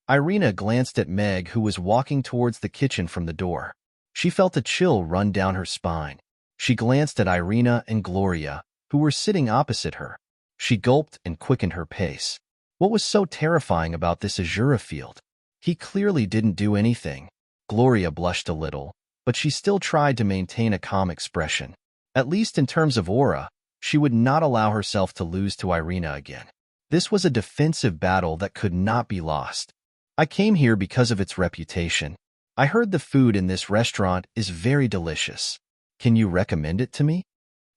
Irina glanced at Meg, who was walking towards the kitchen from the door. She felt a chill run down her spine. She glanced at Irina and Gloria, who were sitting opposite her. She gulped and quickened her pace. What was so terrifying about this Azura field? He clearly didn't do anything. Gloria blushed a little, but she still tried to maintain a calm expression. At least in terms of aura, she would not allow herself to lose to Irina again. This was a defensive battle that could not be lost. I came here because of its reputation. I heard the food in this restaurant is very delicious. Can you recommend it to me?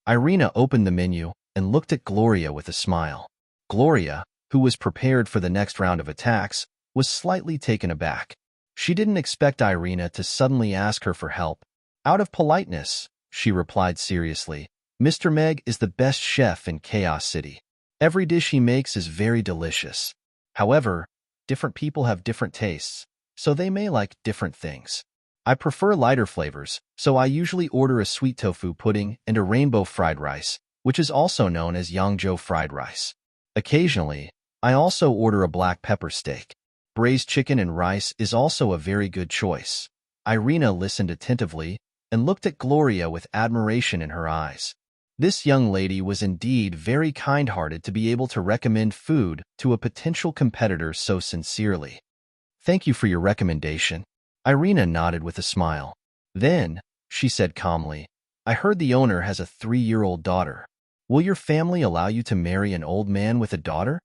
Irina opened the menu and looked at Gloria with a smile. Gloria, who was prepared for the next round of attacks, was slightly taken aback. She didn't expect Irina to suddenly ask her for help. Out of politeness, she replied seriously, Mr. Meg is the best chef in Chaos City. Every dish he makes is very delicious. However, different people have different tastes, so they may like different things. I prefer lighter flavors, so I usually order a sweet tofu pudding and a rainbow fried rice, which is also known as Yangzhou fried rice. Occasionally, I also order a black pepper steak. Braised chicken and rice is also a very good choice. Irina listened attentively and looked at Gloria with admiration in her eyes. This young lady was indeed very kind-hearted to be able to recommend food to a potential competitor so sincerely. Thank you for your recommendation. Irina nodded with a smile. Then, she said calmly, I heard the owner has a 3-year-old daughter. Will your family allow you to marry an old man with a daughter?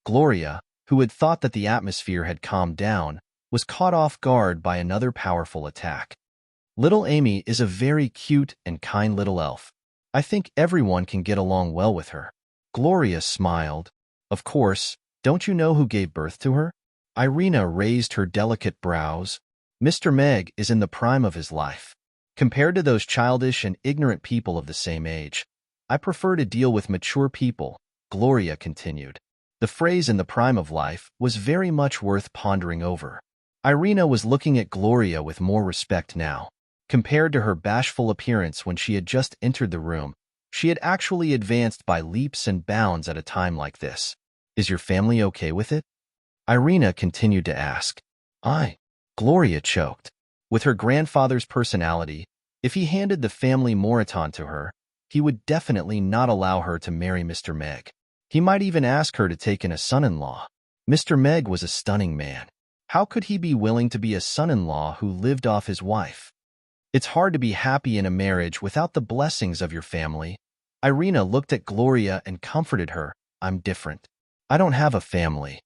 Gloria, who had thought that the atmosphere had calmed down, was caught off guard by another powerful attack. Little Amy is a very cute and kind little elf. I think everyone can get along well with her. Gloria smiled. Of course, don't you know who gave birth to her? Irina raised her delicate brows. Mr. Meg is in the prime of his life. Compared to those childish and ignorant people of the same age, I prefer to deal with mature people, Gloria continued. The phrase "in the prime of life" was very much worth pondering over. Irina was looking at Gloria with more respect now. Compared to her bashful appearance when she had just entered the room, she had actually advanced by leaps and bounds at a time like this. "Is your family okay with it?" Irina continued to ask. Gloria choked. With her grandfather's personality, if he handed the family Moriton to her, he would definitely not allow her to marry Mr. Meg. He might even ask her to take in a son-in-law. Mr. Meg was a stunning man. How could he be willing to be a son-in-law who lived off his wife? It's hard to be happy in a marriage without the blessings of your family. Irina looked at Gloria and comforted her. "I'm different. I don't have a family."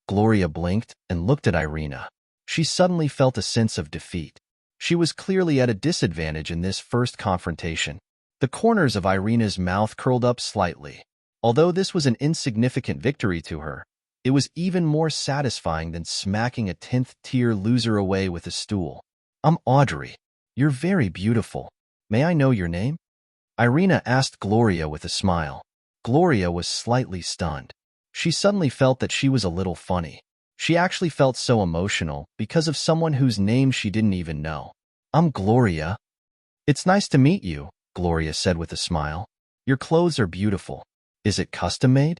Gloria blinked and looked at Irina. She suddenly felt a sense of defeat. She was clearly at a disadvantage in this first confrontation. The corners of Irina's mouth curled up slightly. Although this was an insignificant victory to her, it was even more satisfying than smacking a 10th-tier loser away with a stool. "I'm Audrey. You're very beautiful. May I know your name?" Irina asked Gloria with a smile. Gloria was slightly stunned. She suddenly felt that she was a little funny. She actually felt so emotional because of someone whose name she didn't even know. "I'm Gloria." "It's nice to meet you," Gloria said with a smile. "Your clothes are beautiful. Is it custom-made?"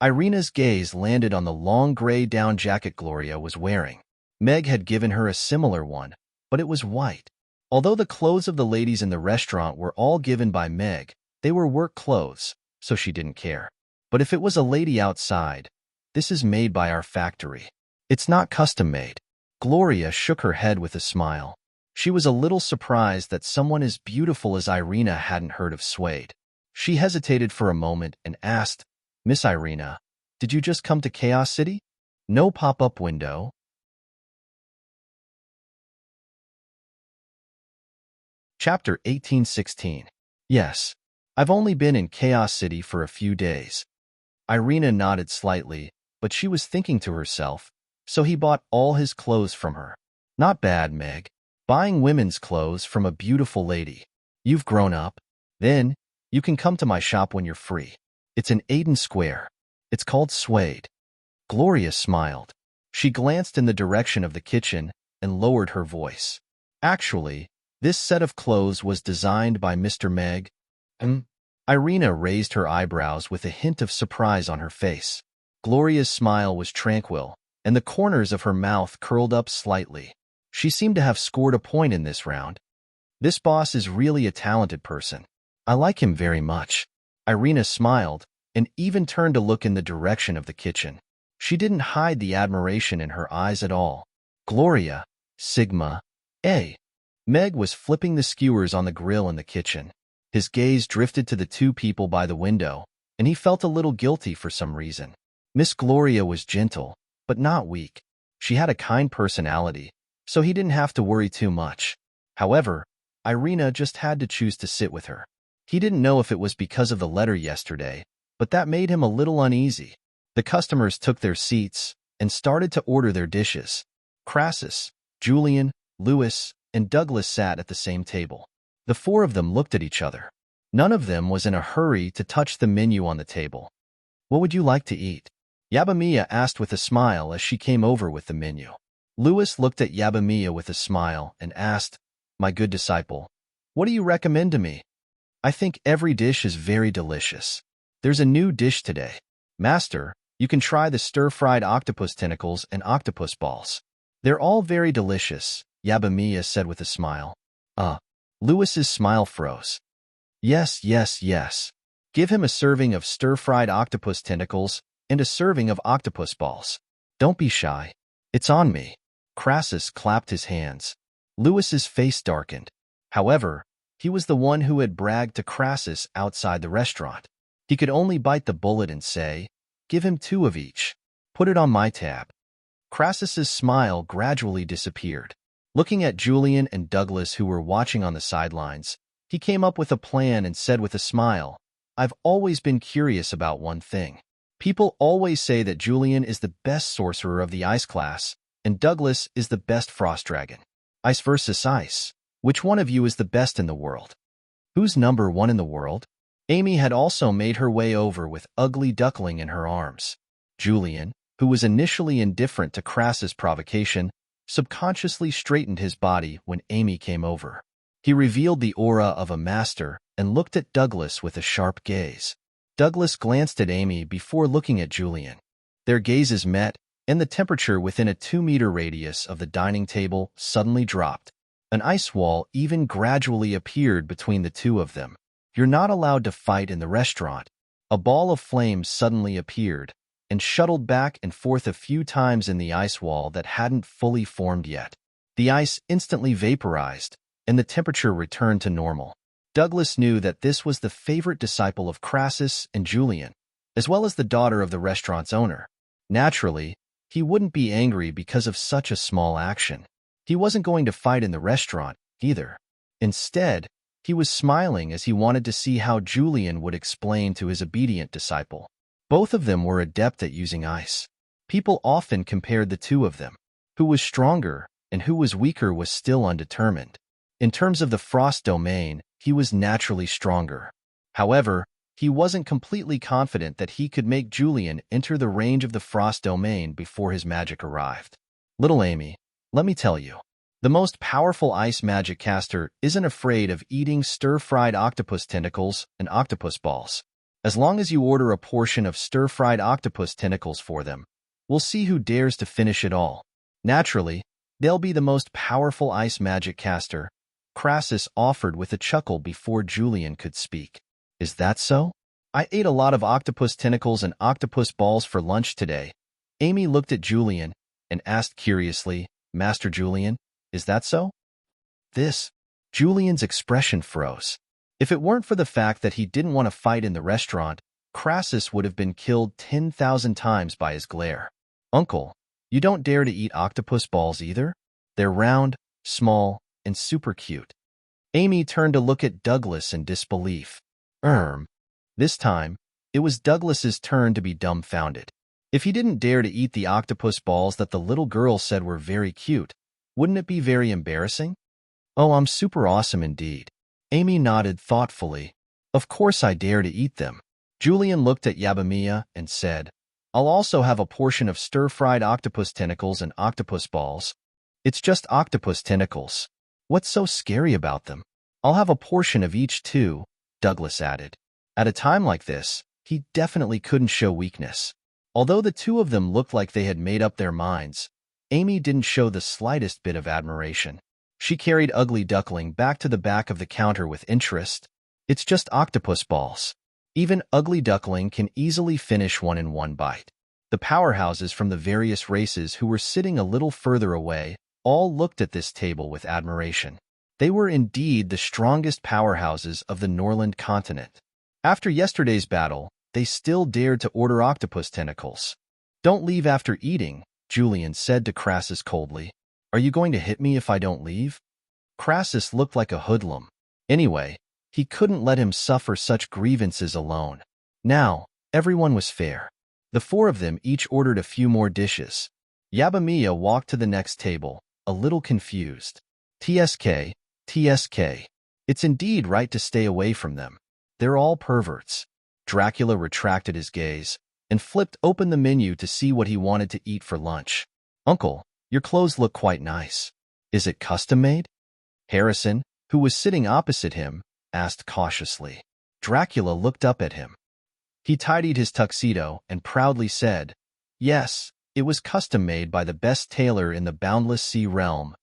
Irina's gaze landed on the long gray down jacket Gloria was wearing. Meg had given her a similar one, but it was white. Although the clothes of the ladies in the restaurant were all given by Meg, they were work clothes, so she didn't care. "But if it was a lady outside, this is made by our factory. It's not custom-made." Gloria shook her head with a smile. She was a little surprised that someone as beautiful as Irina hadn't heard of suede. She hesitated for a moment and asked, "Miss Irina, did you just come to Chaos City? No pop-up window?" Chapter 1816. "Yes. I've only been in Chaos City for a few days." Irina nodded slightly, but she was thinking to herself, so he bought all his clothes from her. Not bad, Meg. Buying women's clothes from a beautiful lady. You've grown up. Then, you can come to my shop when you're free. It's in Aiden Square. It's called Suede. Gloria smiled. She glanced in the direction of the kitchen and lowered her voice. Actually, this set of clothes was designed by Mr. Meg. Irina raised her eyebrows with a hint of surprise on her face. Gloria's smile was tranquil, and the corners of her mouth curled up slightly. She seemed to have scored a point in this round. This boss is really a talented person. I like him very much. Irina smiled, and even turned to look in the direction of the kitchen. She didn't hide the admiration in her eyes at all. Gloria, Sigma, A. Meg was flipping the skewers on the grill in the kitchen. His gaze drifted to the two people by the window, and he felt a little guilty for some reason. Miss Gloria was gentle, but not weak. She had a kind personality, so he didn't have to worry too much. However, Irina just had to choose to sit with her. He didn't know if it was because of the letter yesterday, but that made him a little uneasy. The customers took their seats and started to order their dishes. Crassus, Julian, Lewis, and Douglas sat at the same table. The four of them looked at each other. None of them was in a hurry to touch the menu on the table. "What would you like to eat?" Yabamiya asked with a smile as she came over with the menu. Lewis looked at Yabamiya with a smile and asked, "My good disciple, what do you recommend to me?" "I think every dish is very delicious. There's a new dish today. Master, you can try the stir-fried octopus tentacles and octopus balls. They're all very delicious," Yabamiya said with a smile. Lewis's smile froze. Yes, yes, yes. Give him a serving of stir-fried octopus tentacles and a serving of octopus balls. Don't be shy. It's on me." Crassus clapped his hands. Lewis's face darkened. However, he was the one who had bragged to Crassus outside the restaurant. He could only bite the bullet and say, "Give him 2 of each. Put it on my tab." Crassus's smile gradually disappeared. Looking at Julian and Douglas who were watching on the sidelines, he came up with a plan and said with a smile, "I've always been curious about one thing. People always say that Julian is the best sorcerer of the ice class, and Douglas is the best frost dragon. Ice versus ice. Which one of you is the best in the world? Who's number 1 in the world?" Amy had also made her way over with Ugly Duckling in her arms. Julian, who was initially indifferent to Crass's provocation, subconsciously straightened his body when Amy came over. He revealed the aura of a master and looked at Douglas with a sharp gaze. Douglas glanced at Amy before looking at Julian. Their gazes met, and the temperature within a 2-meter radius of the dining table suddenly dropped. An ice wall even gradually appeared between the two of them. "You're not allowed to fight in the restaurant." A ball of flame suddenly appeared and shuttled back and forth a few times in the ice wall that hadn't fully formed yet. The ice instantly vaporized, and the temperature returned to normal. Douglas knew that this was the favorite disciple of Crassus and Julian, as well as the daughter of the restaurant's owner. Naturally, he wouldn't be angry because of such a small action. He wasn't going to fight in the restaurant, either. Instead, he was smiling as he wanted to see how Julian would explain to his obedient disciple. Both of them were adept at using ice. People often compared the two of them. Who was stronger and who was weaker was still undetermined. In terms of the frost domain, he was naturally stronger. However, he wasn't completely confident that he could make Julian enter the range of the frost domain before his magic arrived. "Little Amy, let me tell you. The most powerful ice magic caster isn't afraid of eating stir-fried octopus tentacles and octopus balls. As long as you order a portion of stir-fried octopus tentacles for them, we'll see who dares to finish it all. Naturally, they'll be the most powerful ice magic caster," Crassus offered with a chuckle before Julian could speak. "Is that so? I ate a lot of octopus tentacles and octopus balls for lunch today." Amy looked at Julian and asked curiously, "Master Julian, is that so?" Julian's expression froze. If it weren't for the fact that he didn't want to fight in the restaurant, Crassus would have been killed 10,000 times by his glare. "Uncle, you don't dare to eat octopus balls either? They're round, small, and super cute." Amy turned to look at Douglas in disbelief. This time, it was Douglas's turn to be dumbfounded. If he didn't dare to eat the octopus balls that the little girl said were very cute, wouldn't it be very embarrassing? "Oh, I'm super awesome indeed." Amy nodded thoughtfully. "Of course I dare to eat them." Julian looked at Yabamiya and said, "I'll also have a portion of stir-fried octopus tentacles and octopus balls." "It's just octopus tentacles. What's so scary about them?" "I'll have a portion of each too," Douglas added. At a time like this, he definitely couldn't show weakness. Although the two of them looked like they had made up their minds, Amy didn't show the slightest bit of admiration. She carried Ugly Duckling back to the back of the counter with interest. "It's just octopus balls. Even Ugly Duckling can easily finish one in one bite." The powerhouses from the various races who were sitting a little further away all looked at this table with admiration. They were indeed the strongest powerhouses of the Norland continent. After yesterday's battle, they still dared to order octopus tentacles. "Don't leave after eating," Julian said to Crassus coldly. "Are you going to hit me if I don't leave?" Crassus looked like a hoodlum. Anyway, he couldn't let him suffer such grievances alone. Now, everyone was fair. The four of them each ordered a few more dishes. Yabamiya walked to the next table, a little confused. TSK. It's indeed right to stay away from them. They're all perverts." Dracula retracted his gaze and flipped open the menu to see what he wanted to eat for lunch. "Uncle, your clothes look quite nice. Is it custom-made?" Harrison, who was sitting opposite him, asked cautiously. Dracula looked up at him. He tidied his tuxedo and proudly said, "Yes, it was custom-made by the best tailor in the Boundless Sea Realm.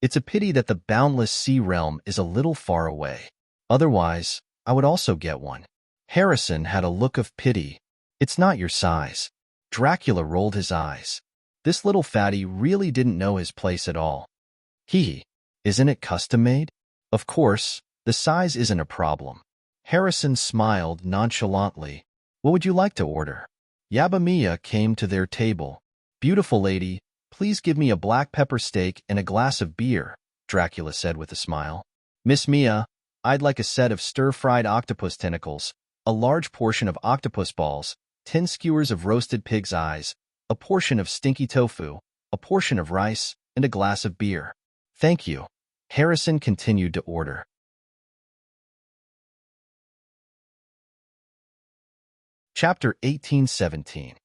It's a pity that the Boundless Sea Realm is a little far away. Otherwise, I would also get one." Harrison had a look of pity. "It's not your size." Dracula rolled his eyes. This little fatty really didn't know his place at all. Isn't it custom-made?" "Of course, the size isn't a problem." Harrison smiled nonchalantly. "What would you like to order?" Yabamiya came to their table. "Beautiful lady, please give me a black pepper steak and a glass of beer," Dracula said with a smile. "Miss Mia, I'd like a set of stir-fried octopus tentacles, a large portion of octopus balls, 10 skewers of roasted pig's eyes, a portion of stinky tofu, a portion of rice, and a glass of beer." "Thank you." Harrison continued to order. Chapter 1817.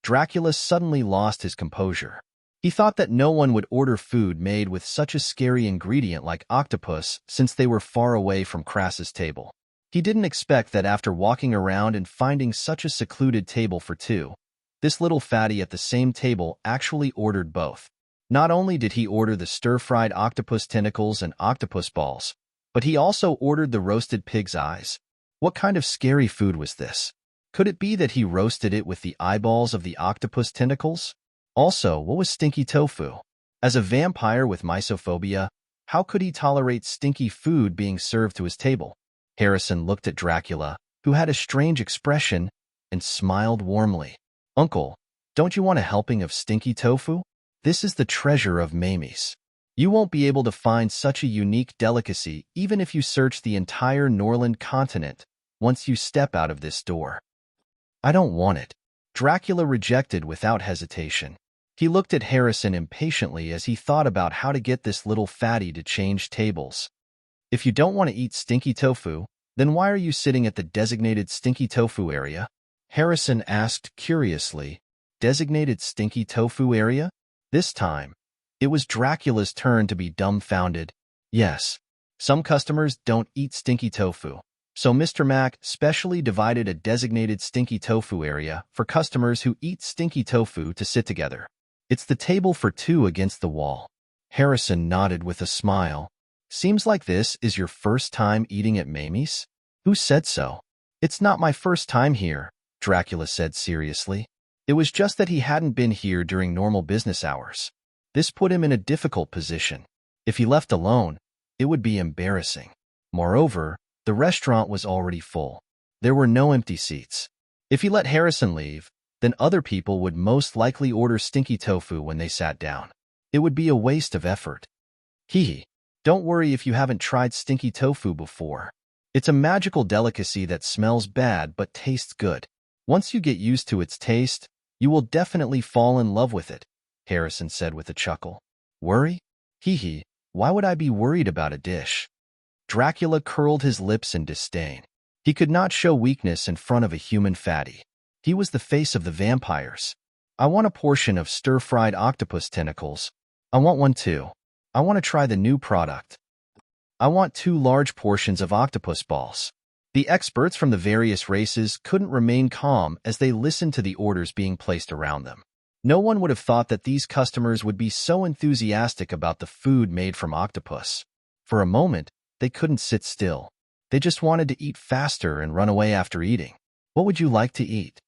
Dracula suddenly lost his composure. He thought that no one would order food made with such a scary ingredient like octopus since they were far away from Crass's table. He didn't expect that after walking around and finding such a secluded table for two, this little fatty at the same table actually ordered both. Not only did he order the stir-fried octopus tentacles and octopus balls, but he also ordered the roasted pig's eyes. What kind of scary food was this? Could it be that he roasted it with the eyeballs of the octopus tentacles? Also, what was stinky tofu? As a vampire with mysophobia, how could he tolerate stinky food being served to his table? Harrison looked at Dracula, who had a strange expression, and smiled warmly. "Uncle, don't you want a helping of stinky tofu? This is the treasure of Mamie's. You won't be able to find such a unique delicacy even if you search the entire Norland continent once you step out of this door." "I don't want it," Dracula rejected without hesitation. He looked at Harrison impatiently as he thought about how to get this little fatty to change tables. "If you don't want to eat stinky tofu, then why are you sitting at the designated stinky tofu area?" Harrison asked curiously. Designated stinky tofu area? This time, it was Dracula's turn to be dumbfounded. Yes, some customers don't eat stinky tofu, so Mr. Mac specially divided a designated stinky tofu area for customers who eat stinky tofu to sit together. "It's the table for two against the wall." Harrison nodded with a smile. "Seems like this is your first time eating at Mamie's?" "Who said so?" "It's not my first time here," Dracula said seriously. It was just that he hadn't been here during normal business hours. This put him in a difficult position. If he left alone, it would be embarrassing. Moreover, the restaurant was already full. There were no empty seats. If he let Harrison leave, then other people would most likely order stinky tofu when they sat down. It would be a waste of effort. Hee. Don't worry if you haven't tried stinky tofu before. It's a magical delicacy that smells bad but tastes good. Once you get used to its taste, you will definitely fall in love with it, Harrison said with a chuckle. Worry? Hee. Why would I be worried about a dish? Dracula curled his lips in disdain. He could not show weakness in front of a human fatty. He was the face of the vampires. "I want a portion of stir-fried octopus tentacles. I want one too. I want to try the new product. I want 2 large portions of octopus balls." The experts from the various races couldn't remain calm as they listened to the orders being placed around them. No one would have thought that these customers would be so enthusiastic about the food made from octopus. For a moment, they couldn't sit still. They just wanted to eat faster and run away after eating. "What would you like to eat?"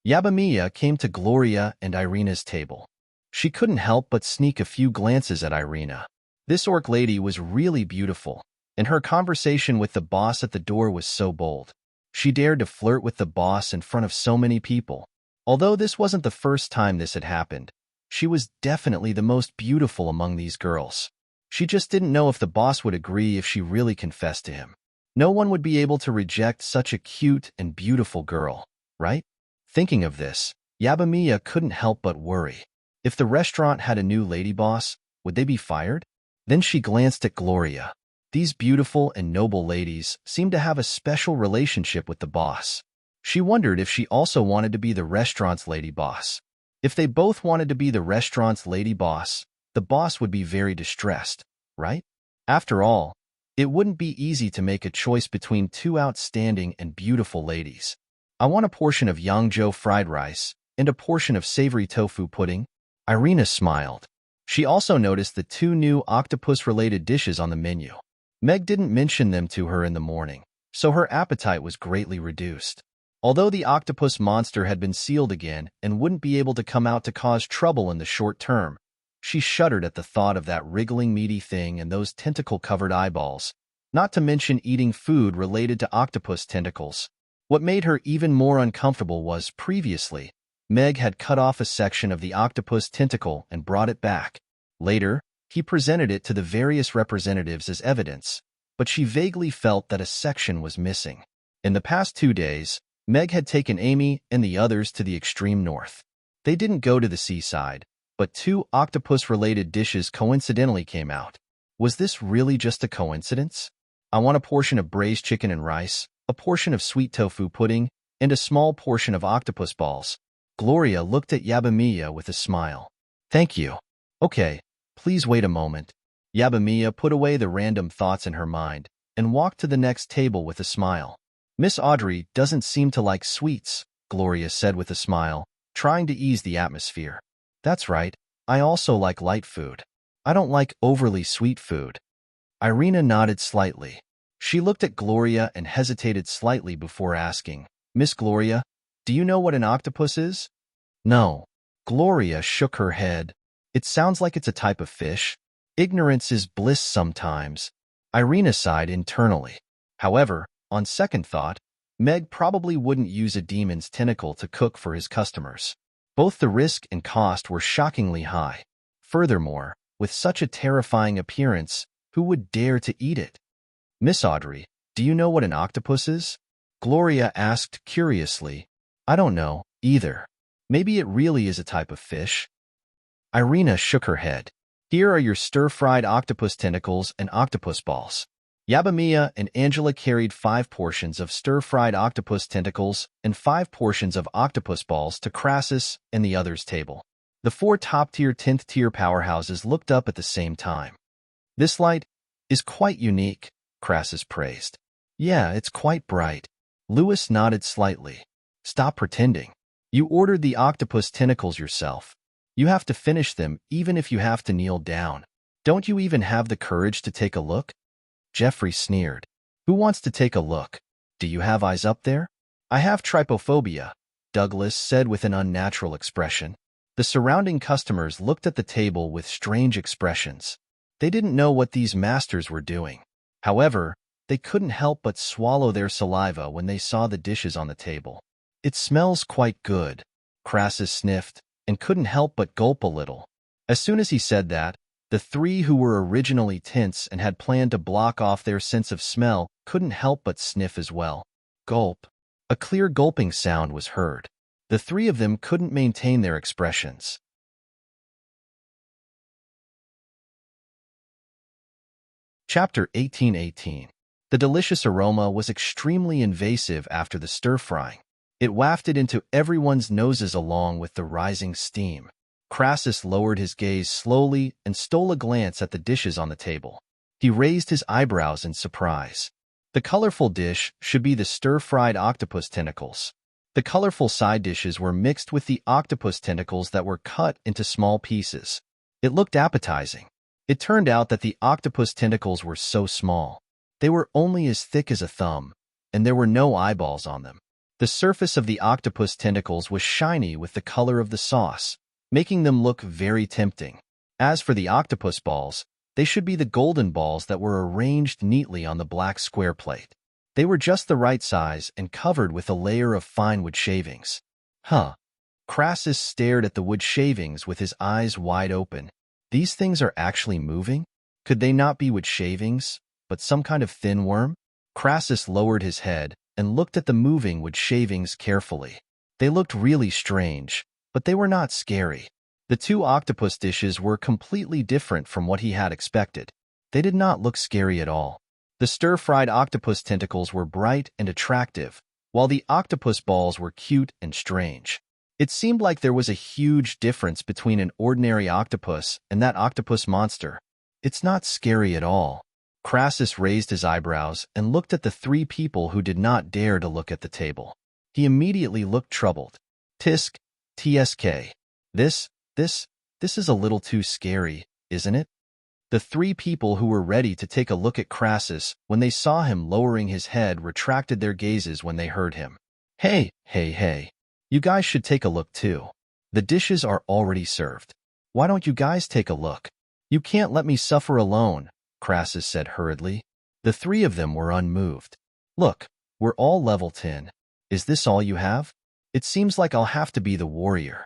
Yabamiya came to Gloria and Irina's table. She couldn't help but sneak a few glances at Irina. This orc lady was really beautiful, and her conversation with the boss at the door was so bold. She dared to flirt with the boss in front of so many people. Although this wasn't the first time this had happened, she was definitely the most beautiful among these girls. She just didn't know if the boss would agree if she really confessed to him. No one would be able to reject such a cute and beautiful girl, right? Thinking of this, Yabamiya couldn't help but worry. If the restaurant had a new lady boss, would they be fired? Then she glanced at Gloria. These beautiful and noble ladies seemed to have a special relationship with the boss. She wondered if she also wanted to be the restaurant's lady boss. If they both wanted to be the restaurant's lady boss, the boss would be very distressed, right? After all, it wouldn't be easy to make a choice between 2 outstanding and beautiful ladies. "I want a portion of Yangzhou fried rice and a portion of savory tofu pudding." Irina smiled. She also noticed the 2 new octopus-related dishes on the menu. Meg didn't mention them to her in the morning, so her appetite was greatly reduced. Although the octopus monster had been sealed again and wouldn't be able to come out to cause trouble in the short term, she shuddered at the thought of that wriggling meaty thing and those tentacle-covered eyeballs, not to mention eating food related to octopus tentacles. What made her even more uncomfortable was, previously, Meg had cut off a section of the octopus tentacle and brought it back. Later, he presented it to the various representatives as evidence, but she vaguely felt that a section was missing. In the past 2 days, Meg had taken Amy and the others to the extreme north. They didn't go to the seaside, but 2 octopus-related dishes coincidentally came out. Was this really just a coincidence? "I want a portion of braised chicken and rice, a portion of sweet tofu pudding, and a small portion of octopus balls," Gloria looked at Yabamiya with a smile. Thank you. Okay, please wait a moment. Yabamiya put away the random thoughts in her mind and walked to the next table with a smile. Miss Audrey doesn't seem to like sweets, Gloria said with a smile, trying to ease the atmosphere. That's right, I also like light food. I don't like overly sweet food. Irina nodded slightly. She looked at Gloria and hesitated slightly before asking, Miss Gloria, do you know what an octopus is? No. Gloria shook her head. It sounds like it's a type of fish. Ignorance is bliss sometimes. Irina sighed internally. However, on second thought, Meg probably wouldn't use a demon's tentacle to cook for his customers. Both the risk and cost were shockingly high. Furthermore, with such a terrifying appearance, who would dare to eat it? Miss Audrey, do you know what an octopus is? Gloria asked curiously. I don't know, either. Maybe it really is a type of fish. Irina shook her head. Here are your stir-fried octopus tentacles and octopus balls. Yabamiya and Angela carried 5 portions of stir-fried octopus tentacles and 5 portions of octopus balls to Crassus and the others' table. The 4 top-tier 10th-tier powerhouses looked up at the same time. This light is quite unique, Crassus praised. Yeah, it's quite bright. Lewis nodded slightly. Stop pretending. You ordered the octopus tentacles yourself. You have to finish them even if you have to kneel down. Don't you even have the courage to take a look? Jeffrey sneered. Who wants to take a look? Do you have eyes up there? I have trypophobia, Douglas said with an unnatural expression. The surrounding customers looked at the table with strange expressions. They didn't know what these masters were doing. However, they couldn't help but swallow their saliva when they saw the dishes on the table. It smells quite good, Crassus sniffed, and couldn't help but gulp a little. As soon as he said that, the 3 who were originally tense and had planned to block off their sense of smell couldn't help but sniff as well. Gulp. A clear gulping sound was heard. The 3 of them couldn't maintain their expressions. Chapter 1818. The delicious aroma was extremely invasive after the stir-frying. It wafted into everyone's noses along with the rising steam. Crassus lowered his gaze slowly and stole a glance at the dishes on the table. He raised his eyebrows in surprise. The colorful dish should be the stir-fried octopus tentacles. The colorful side dishes were mixed with the octopus tentacles that were cut into small pieces. It looked appetizing. It turned out that the octopus tentacles were so small. They were only as thick as a thumb, and there were no eyeballs on them. The surface of the octopus tentacles was shiny with the color of the sauce, making them look very tempting. As for the octopus balls, they should be the golden balls that were arranged neatly on the black square plate. They were just the right size and covered with a layer of fine wood shavings. Huh. Crassus stared at the wood shavings with his eyes wide open. These things are actually moving? Could they not be wood shavings, but some kind of thin worm? Crassus lowered his head and looked at the moving wood shavings carefully. They looked really strange, but they were not scary. The 2 octopus dishes were completely different from what he had expected. They did not look scary at all. The stir-fried octopus tentacles were bright and attractive, while the octopus balls were cute and strange. It seemed like there was a huge difference between an ordinary octopus and that octopus monster. It's not scary at all. Crassus raised his eyebrows and looked at the 3 people who did not dare to look at the table. He immediately looked troubled. Tisk, TSK. This is a little too scary, isn't it? The 3 people who were ready to take a look at Crassus when they saw him lowering his head retracted their gazes when they heard him. Hey. You guys should take a look too. The dishes are already served. Why don't you guys take a look? You can't let me suffer alone, Crassus said hurriedly. The 3 of them were unmoved. Look, we're all level 10. Is this all you have? It seems like I'll have to be the warrior.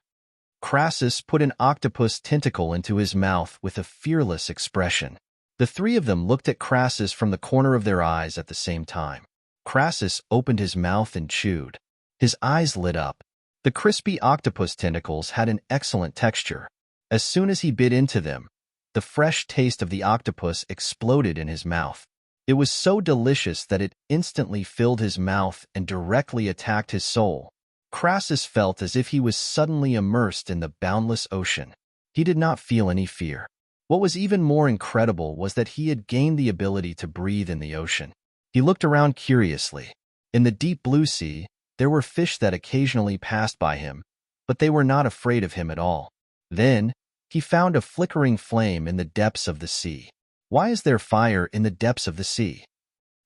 Crassus put an octopus tentacle into his mouth with a fearless expression. The 3 of them looked at Crassus from the corner of their eyes at the same time. Crassus opened his mouth and chewed. His eyes lit up. The crispy octopus tentacles had an excellent texture. As soon as he bit into them, the fresh taste of the octopus exploded in his mouth. It was so delicious that it instantly filled his mouth and directly attacked his soul. Crassus felt as if he was suddenly immersed in the boundless ocean. He did not feel any fear. What was even more incredible was that he had gained the ability to breathe in the ocean. He looked around curiously. In the deep blue sea, there were fish that occasionally passed by him, but they were not afraid of him at all. Then, he found a flickering flame in the depths of the sea. Why is there fire in the depths of the sea?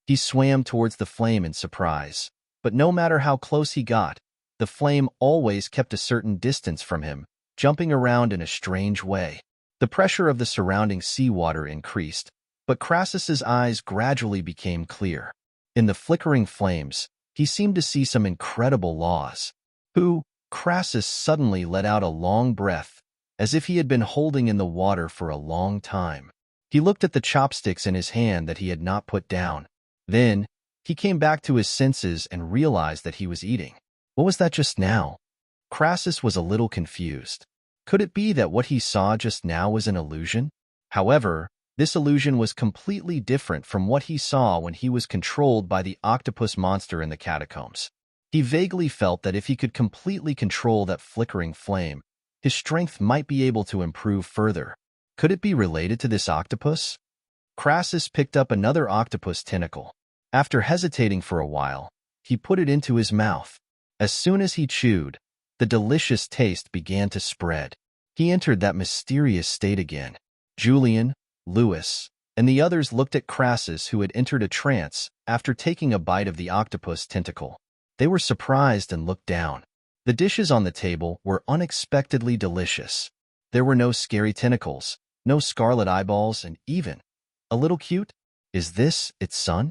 He swam towards the flame in surprise, but no matter how close he got, the flame always kept a certain distance from him, jumping around in a strange way. The pressure of the surrounding seawater increased, but Crassus's eyes gradually became clear. In the flickering flames, he seemed to see some incredible laws. Crassus suddenly let out a long breath, as if he had been holding in the water for a long time. He looked at the chopsticks in his hand that he had not put down. Then, he came back to his senses and realized that he was eating. What was that just now? Crassus was a little confused. Could it be that what he saw just now was an illusion? However, this illusion was completely different from what he saw when he was controlled by the octopus monster in the catacombs. He vaguely felt that if he could completely control that flickering flame, his strength might be able to improve further. Could it be related to this octopus? Crassus picked up another octopus tentacle. After hesitating for a while, he put it into his mouth. As soon as he chewed, the delicious taste began to spread. He entered that mysterious state again. Julian, Louis, and the others looked at Crassus, who had entered a trance after taking a bite of the octopus tentacle. They were surprised and looked down. The dishes on the table were unexpectedly delicious. There were no scary tentacles, no scarlet eyeballs, and even a little cute. Is this its son?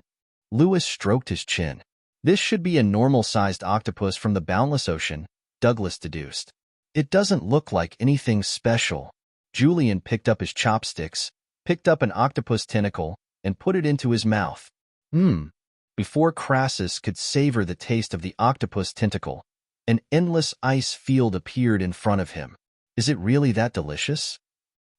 Louis stroked his chin. This should be a normal-sized octopus from the boundless ocean, Douglas deduced. It doesn't look like anything special. Julian picked up his chopsticks, picked up an octopus tentacle, and put it into his mouth. Before Crassus could savor the taste of the octopus tentacle, an endless ice field appeared in front of him. Is it really that delicious?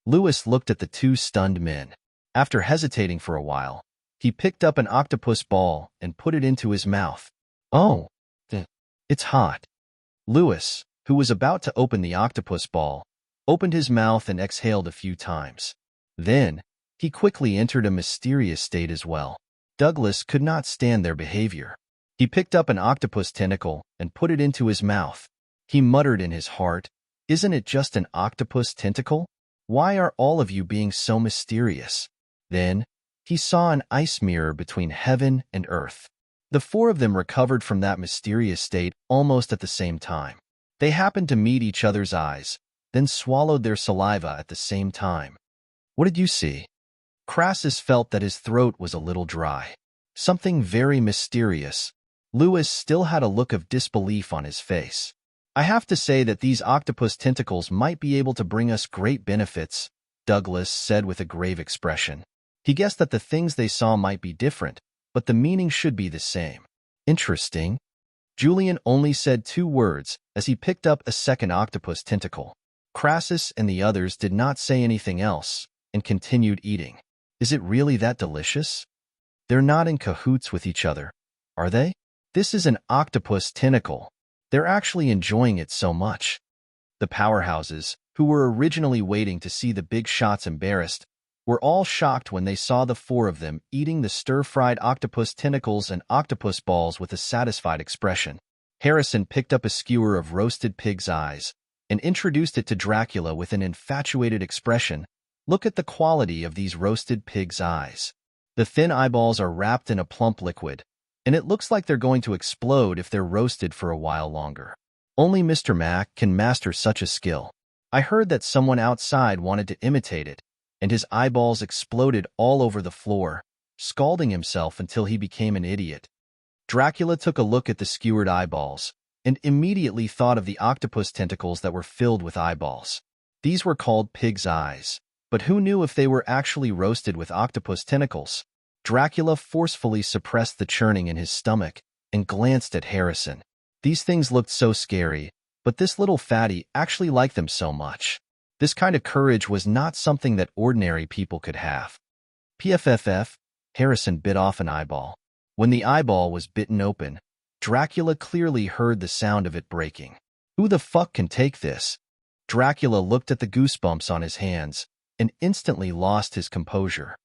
Louis looked at the two stunned men. After hesitating for a while, he picked up an octopus ball and put it into his mouth. Oh, it's hot. Louis, who was about to open the octopus ball, opened his mouth and exhaled a few times. Then, he quickly entered a mysterious state as well. Douglas could not stand their behavior. He picked up an octopus tentacle and put it into his mouth. He muttered in his heart, "Isn't it just an octopus tentacle? Why are all of you being so mysterious?" Then, he saw an ice mirror between heaven and earth. The four of them recovered from that mysterious state almost at the same time. They happened to meet each other's eyes, then swallowed their saliva at the same time. What did you see? Crassus felt that his throat was a little dry. Something very mysterious. Louis still had a look of disbelief on his face. I have to say that these octopus tentacles might be able to bring us great benefits, Douglas said with a grave expression. He guessed that the things they saw might be different, but the meaning should be the same. Interesting. Julian only said 2 words as he picked up a second octopus tentacle. Crassus and the others did not say anything else and continued eating. Is it really that delicious? They're not in cahoots with each other, are they? This is an octopus tentacle. They're actually enjoying it so much. The powerhouses, who were originally waiting to see the big shots embarrassed, were all shocked when they saw the 4 of them eating the stir-fried octopus tentacles and octopus balls with a satisfied expression. Harrison picked up a skewer of roasted pig's eyes and introduced it to Dracula with an infatuated expression. Look at the quality of these roasted pig's eyes. The thin eyeballs are wrapped in a plump liquid, and it looks like they're going to explode if they're roasted for a while longer. Only Mr. Mac can master such a skill. I heard that someone outside wanted to imitate it, and his eyeballs exploded all over the floor, scalding himself until he became an idiot. Dracula took a look at the skewered eyeballs and immediately thought of the octopus tentacles that were filled with eyeballs. These were called pig's eyes. But who knew if they were actually roasted with octopus tentacles? Dracula forcefully suppressed the churning in his stomach and glanced at Harrison. These things looked so scary, but this little fatty actually liked them so much. This kind of courage was not something that ordinary people could have. PFFF, Harrison bit off an eyeball. When the eyeball was bitten open, Dracula clearly heard the sound of it breaking. Who the fuck can take this? Dracula looked at the goosebumps on his hands and instantly lost his composure.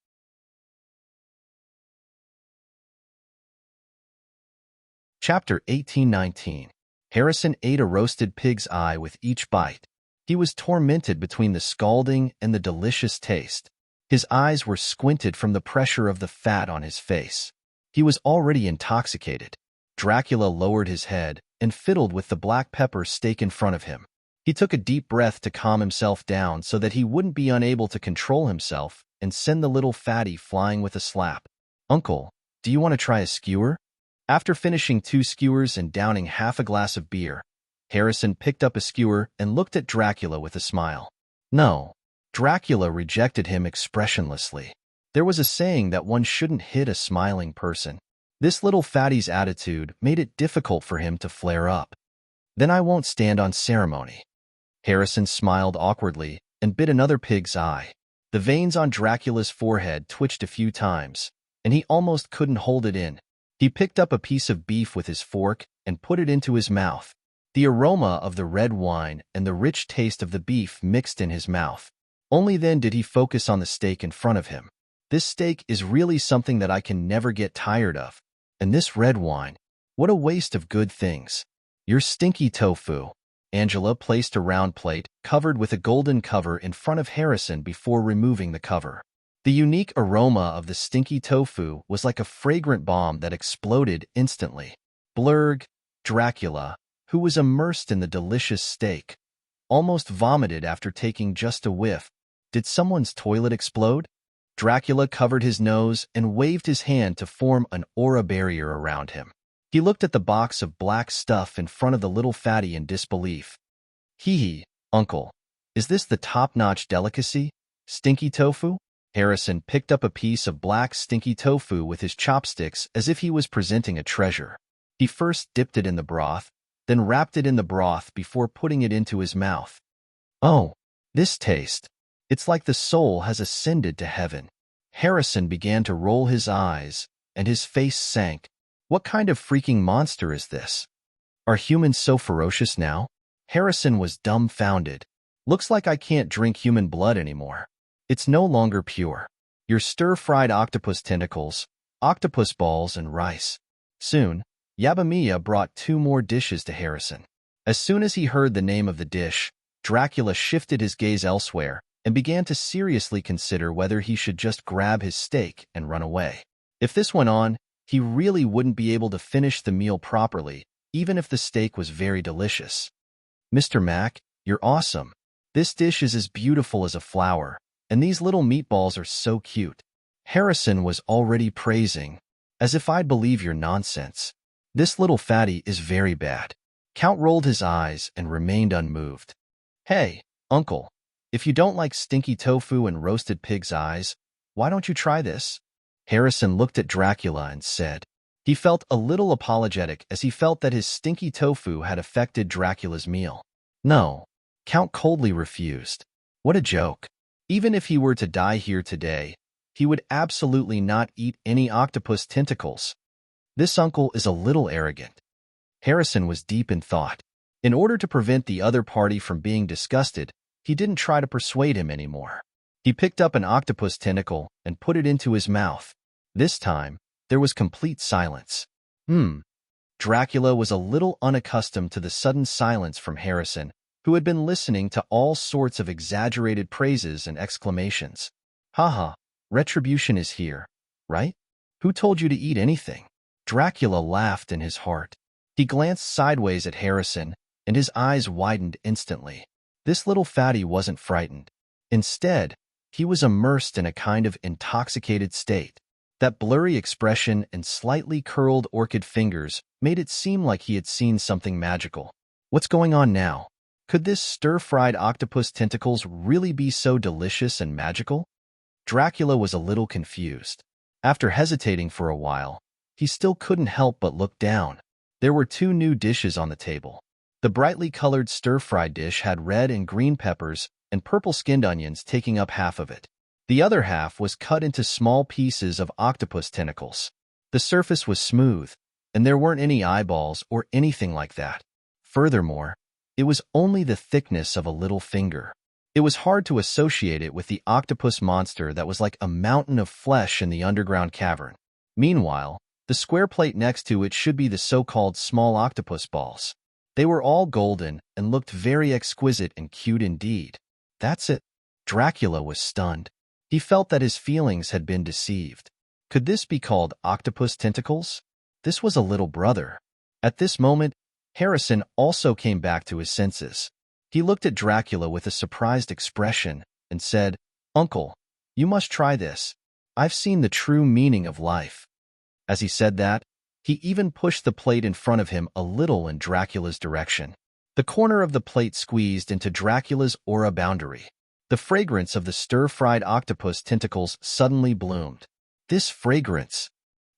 Chapter 1819. Harrison ate a roasted pig's eye with each bite. He was tormented between the scalding and the delicious taste. His eyes were squinted from the pressure of the fat on his face. He was already intoxicated. Dracula lowered his head and fiddled with the black pepper steak in front of him. He took a deep breath to calm himself down so that he wouldn't be unable to control himself and send the little fatty flying with a slap. "Uncle, do you want to try a skewer?" After finishing 2 skewers and downing half a glass of beer, Harrison picked up a skewer and looked at Dracula with a smile. No. Dracula rejected him expressionlessly. There was a saying that one shouldn't hit a smiling person. This little fatty's attitude made it difficult for him to flare up. "Then I won't stand on ceremony." Harrison smiled awkwardly and bit another pig's eye. The veins on Dracula's forehead twitched a few times, and he almost couldn't hold it in. He picked up a piece of beef with his fork and put it into his mouth. The aroma of the red wine and the rich taste of the beef mixed in his mouth. Only then did he focus on the steak in front of him. This steak is really something that I can never get tired of. And this red wine, what a waste of good things. Your stinky tofu. Angela placed a round plate covered with a golden cover in front of Harrison before removing the cover. The unique aroma of the stinky tofu was like a fragrant bomb that exploded instantly. Blurg, Dracula, who was immersed in the delicious steak, almost vomited after taking just a whiff. Did someone's toilet explode? Dracula covered his nose and waved his hand to form an aura barrier around him. He looked at the box of black stuff in front of the little fatty in disbelief. Hee, uncle, is this the top-notch delicacy? Stinky tofu? Harrison picked up a piece of black stinky tofu with his chopsticks as if he was presenting a treasure. He first dipped it in the broth, then wrapped it in the broth before putting it into his mouth. Oh, this taste. It's like the soul has ascended to heaven. Harrison began to roll his eyes, and his face sank. What kind of freaking monster is this? Are humans so ferocious now? Harrison was dumbfounded. Looks like I can't drink human blood anymore. It's no longer pure. Your stir-fried octopus tentacles, octopus balls, and rice. Soon, Yabamiya brought 2 more dishes to Harrison. As soon as he heard the name of the dish, Dracula shifted his gaze elsewhere and began to seriously consider whether he should just grab his steak and run away. If this went on, he really wouldn't be able to finish the meal properly, even if the steak was very delicious. Mr. Mac, you're awesome. This dish is as beautiful as a flower, and these little meatballs are so cute. Harrison was already praising, as if I'd believe your nonsense. This little fatty is very bad. Count rolled his eyes and remained unmoved. Hey, uncle, if you don't like stinky tofu and roasted pig's eyes, why don't you try this? Harrison looked at Dracula and said. He felt a little apologetic as he felt that his stinky tofu had affected Dracula's meal. No, Count coldly refused. What a joke. Even if he were to die here today, he would absolutely not eat any octopus tentacles. This uncle is a little arrogant. Harrison was deep in thought. In order to prevent the other party from being disgusted, he didn't try to persuade him anymore. He picked up an octopus tentacle and put it into his mouth. This time, there was complete silence. Dracula was a little unaccustomed to the sudden silence from Harrison, who had been listening to all sorts of exaggerated praises and exclamations. Haha, retribution is here, right? Who told you to eat anything? Dracula laughed in his heart. He glanced sideways at Harrison, and his eyes widened instantly. This little fatty wasn't frightened. Instead, he was immersed in a kind of intoxicated state. That blurry expression and slightly curled orchid fingers made it seem like he had seen something magical. What's going on now? Could this stir-fried octopus tentacles really be so delicious and magical? Dracula was a little confused. After hesitating for a while, he still couldn't help but look down. There were 2 new dishes on the table. The brightly colored stir-fried dish had red and green peppers and purple-skinned onions taking up half of it. The other half was cut into small pieces of octopus tentacles. The surface was smooth, and there weren't any eyeballs or anything like that. Furthermore, it was only the thickness of a little finger. It was hard to associate it with the octopus monster that was like a mountain of flesh in the underground cavern. Meanwhile, the square plate next to it should be the so-called small octopus balls. They were all golden and looked very exquisite and cute indeed. That's it. Dracula was stunned. He felt that his feelings had been deceived. Could this be called octopus tentacles? This was a little brother. At this moment, Harrison also came back to his senses. He looked at Dracula with a surprised expression and said, "Uncle, you must try this. I've seen the true meaning of life." As he said that, he even pushed the plate in front of him a little in Dracula's direction. The corner of the plate squeezed into Dracula's aura boundary. The fragrance of the stir-fried octopus tentacles suddenly bloomed. This fragrance!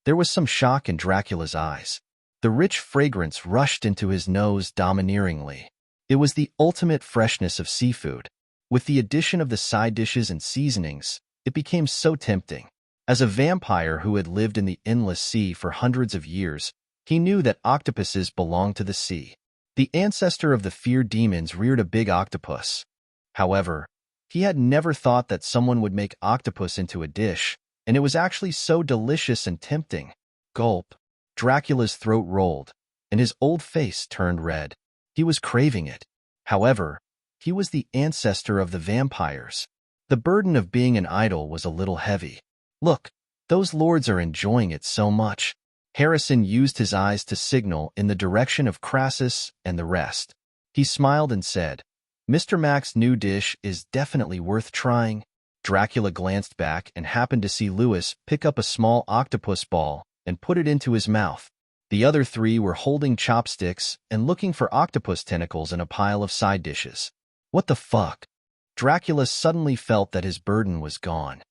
There was some shock in Dracula's eyes. The rich fragrance rushed into his nose domineeringly. It was the ultimate freshness of seafood. With the addition of the side dishes and seasonings, it became so tempting. As a vampire who had lived in the endless sea for hundreds of years, he knew that octopuses belonged to the sea. The ancestor of the feared demons reared a big octopus. However, he had never thought that someone would make octopus into a dish, and it was actually so delicious and tempting. Gulp. Dracula's throat rolled, and his old face turned red. He was craving it. However, he was the ancestor of the vampires. The burden of being an idol was a little heavy. Look, those lords are enjoying it so much. Harrison used his eyes to signal in the direction of Crassus and the rest. He smiled and said, "Mr. Mac's new dish is definitely worth trying." Dracula glanced back and happened to see Lewis pick up a small octopus ball and put it into his mouth. The other three were holding chopsticks and looking for octopus tentacles in a pile of side dishes. What the fuck? Dracula suddenly felt that his burden was gone.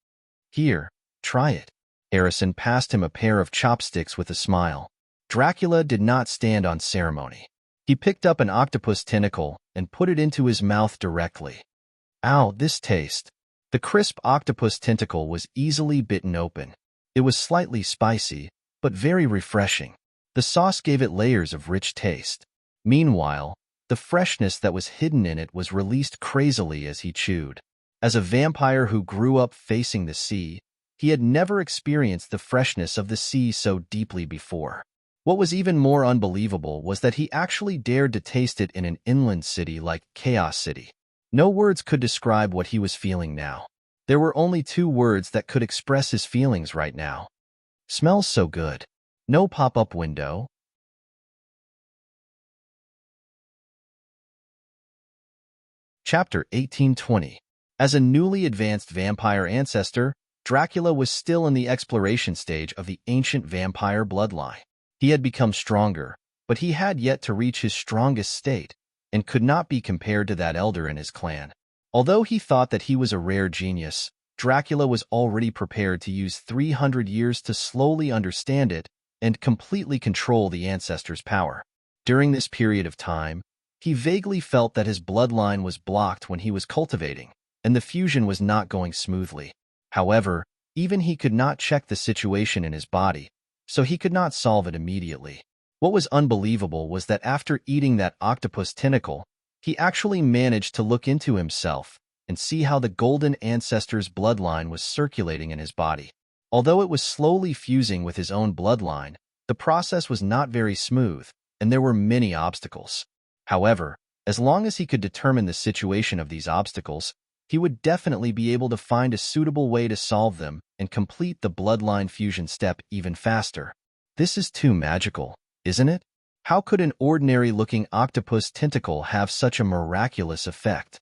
"Here, try it." Harrison passed him a pair of chopsticks with a smile. Dracula did not stand on ceremony. He picked up an octopus tentacle and put it into his mouth directly. Ow, this taste. The crisp octopus tentacle was easily bitten open. It was slightly spicy, but very refreshing. The sauce gave it layers of rich taste. Meanwhile, the freshness that was hidden in it was released crazily as he chewed. As a vampire who grew up facing the sea, he had never experienced the freshness of the sea so deeply before. What was even more unbelievable was that he actually dared to taste it in an inland city like Chaos City. No words could describe what he was feeling now. There were only two words that could express his feelings right now. Smells so good. No pop-up window. Chapter 1820. As a newly advanced vampire ancestor, Dracula was still in the exploration stage of the ancient vampire bloodline. He had become stronger, but he had yet to reach his strongest state, and could not be compared to that elder in his clan. Although he thought that he was a rare genius, Dracula was already prepared to use 300 years to slowly understand it and completely control the ancestor's power. During this period of time, he vaguely felt that his bloodline was blocked when he was cultivating, and the fusion was not going smoothly. However, even he could not check the situation in his body, so he could not solve it immediately. What was unbelievable was that after eating that octopus tentacle, he actually managed to look into himself and see how the golden ancestor's bloodline was circulating in his body. Although it was slowly fusing with his own bloodline, the process was not very smooth, and there were many obstacles. However, as long as he could determine the situation of these obstacles, he would definitely be able to find a suitable way to solve them and complete the bloodline fusion step even faster. This is too magical, isn't it? How could an ordinary-looking octopus tentacle have such a miraculous effect?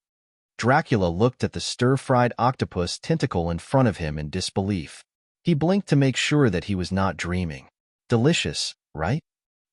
Dracula looked at the stir-fried octopus tentacle in front of him in disbelief. He blinked to make sure that he was not dreaming. Delicious, right?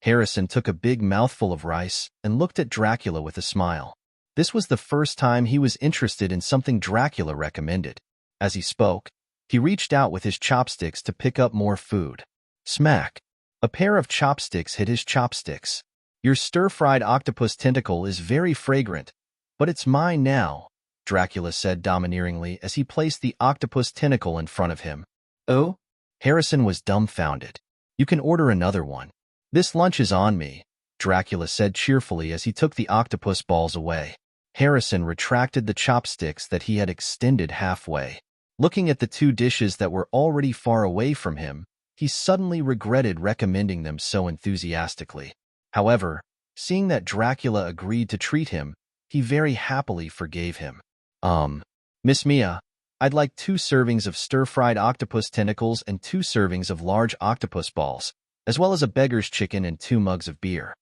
Harrison took a big mouthful of rice and looked at Dracula with a smile. This was the first time he was interested in something Dracula recommended. As he spoke, he reached out with his chopsticks to pick up more food. Smack! A pair of chopsticks hit his chopsticks. Your stir-fried octopus tentacle is very fragrant, but it's mine now, Dracula said domineeringly as he placed the octopus tentacle in front of him. Oh? Harrison was dumbfounded. You can order another one. "This lunch is on me," Dracula said cheerfully as he took the octopus balls away. Harrison retracted the chopsticks that he had extended halfway. Looking at the two dishes that were already far away from him, he suddenly regretted recommending them so enthusiastically. However, seeing that Dracula agreed to treat him, he very happily forgave him. Miss Mia, I'd like 2 servings of stir-fried octopus tentacles and 2 servings of large octopus balls, as well as a beggar's chicken and 2 mugs of beer."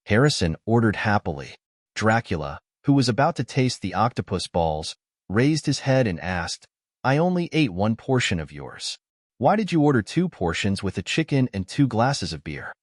Harrison ordered happily. Dracula, who was about to taste the octopus balls, raised his head and asked, "I only ate 1 portion of yours. Why did you order 2 portions with a chicken and 2 glasses of beer?"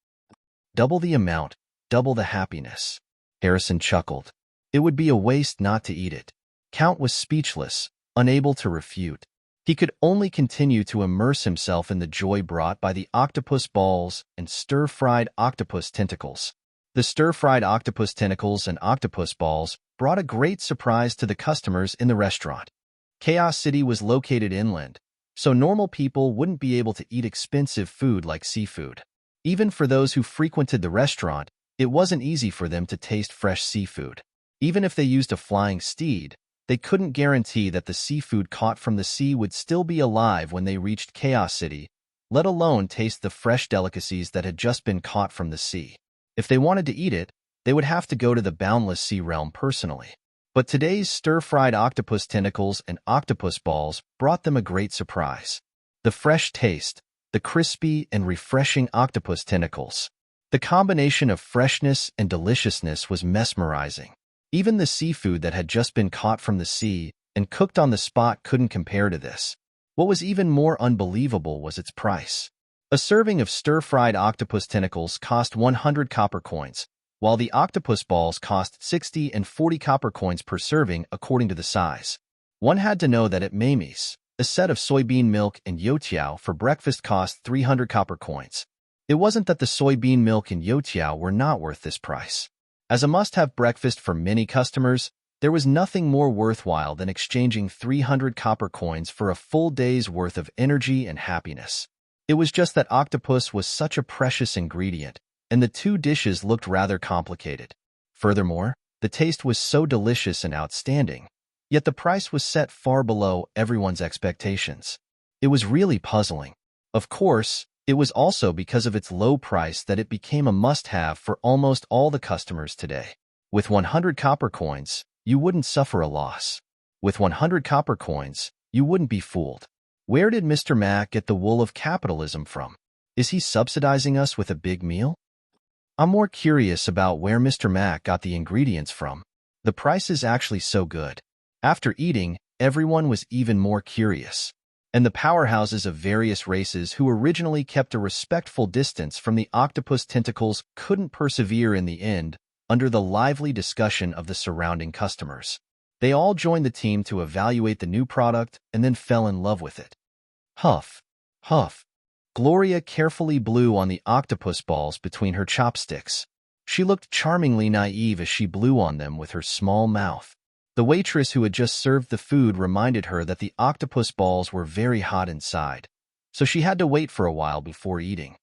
"Double the amount, double the happiness," Harrison chuckled. "It would be a waste not to eat it." Count was speechless, unable to refute. He could only continue to immerse himself in the joy brought by the octopus balls and stir-fried octopus tentacles. The stir-fried octopus tentacles and octopus balls brought a great surprise to the customers in the restaurant. Chaos City was located inland, so normal people wouldn't be able to eat expensive food like seafood. Even for those who frequented the restaurant, it wasn't easy for them to taste fresh seafood. Even if they used a flying steed, they couldn't guarantee that the seafood caught from the sea would still be alive when they reached Chaos City, let alone taste the fresh delicacies that had just been caught from the sea. If they wanted to eat it, they would have to go to the boundless sea realm personally. But today's stir-fried octopus tentacles and octopus balls brought them a great surprise. The fresh taste, the crispy and refreshing octopus tentacles. The combination of freshness and deliciousness was mesmerizing. Even the seafood that had just been caught from the sea and cooked on the spot couldn't compare to this. What was even more unbelievable was its price. A serving of stir-fried octopus tentacles cost 100 copper coins, while the octopus balls cost 60 and 40 copper coins per serving according to the size. One had to know that at Mamie's, a set of soybean milk and youtiao for breakfast cost 300 copper coins. It wasn't that the soybean milk and youtiao were not worth this price. As a must-have breakfast for many customers, there was nothing more worthwhile than exchanging 300 copper coins for a full day's worth of energy and happiness. It was just that octopus was such a precious ingredient, and the 2 dishes looked rather complicated. Furthermore, the taste was so delicious and outstanding, yet the price was set far below everyone's expectations. It was really puzzling. Of course, it was also because of its low price that it became a must-have for almost all the customers today. With 100 copper coins, you wouldn't suffer a loss. With 100 copper coins, you wouldn't be fooled. Where did Mr. Mac get the wool of capitalism from? Is he subsidizing us with a big meal? I'm more curious about where Mr. Mac got the ingredients from. The price is actually so good. After eating, everyone was even more curious. And the powerhouses of various races who originally kept a respectful distance from the octopus tentacles couldn't persevere in the end under the lively discussion of the surrounding customers. They all joined the team to evaluate the new product and then fell in love with it. Huff, huff. Gloria carefully blew on the octopus balls between her chopsticks. She looked charmingly naive as she blew on them with her small mouth. The waitress who had just served the food reminded her that the octopus balls were very hot inside, so she had to wait for a while before eating.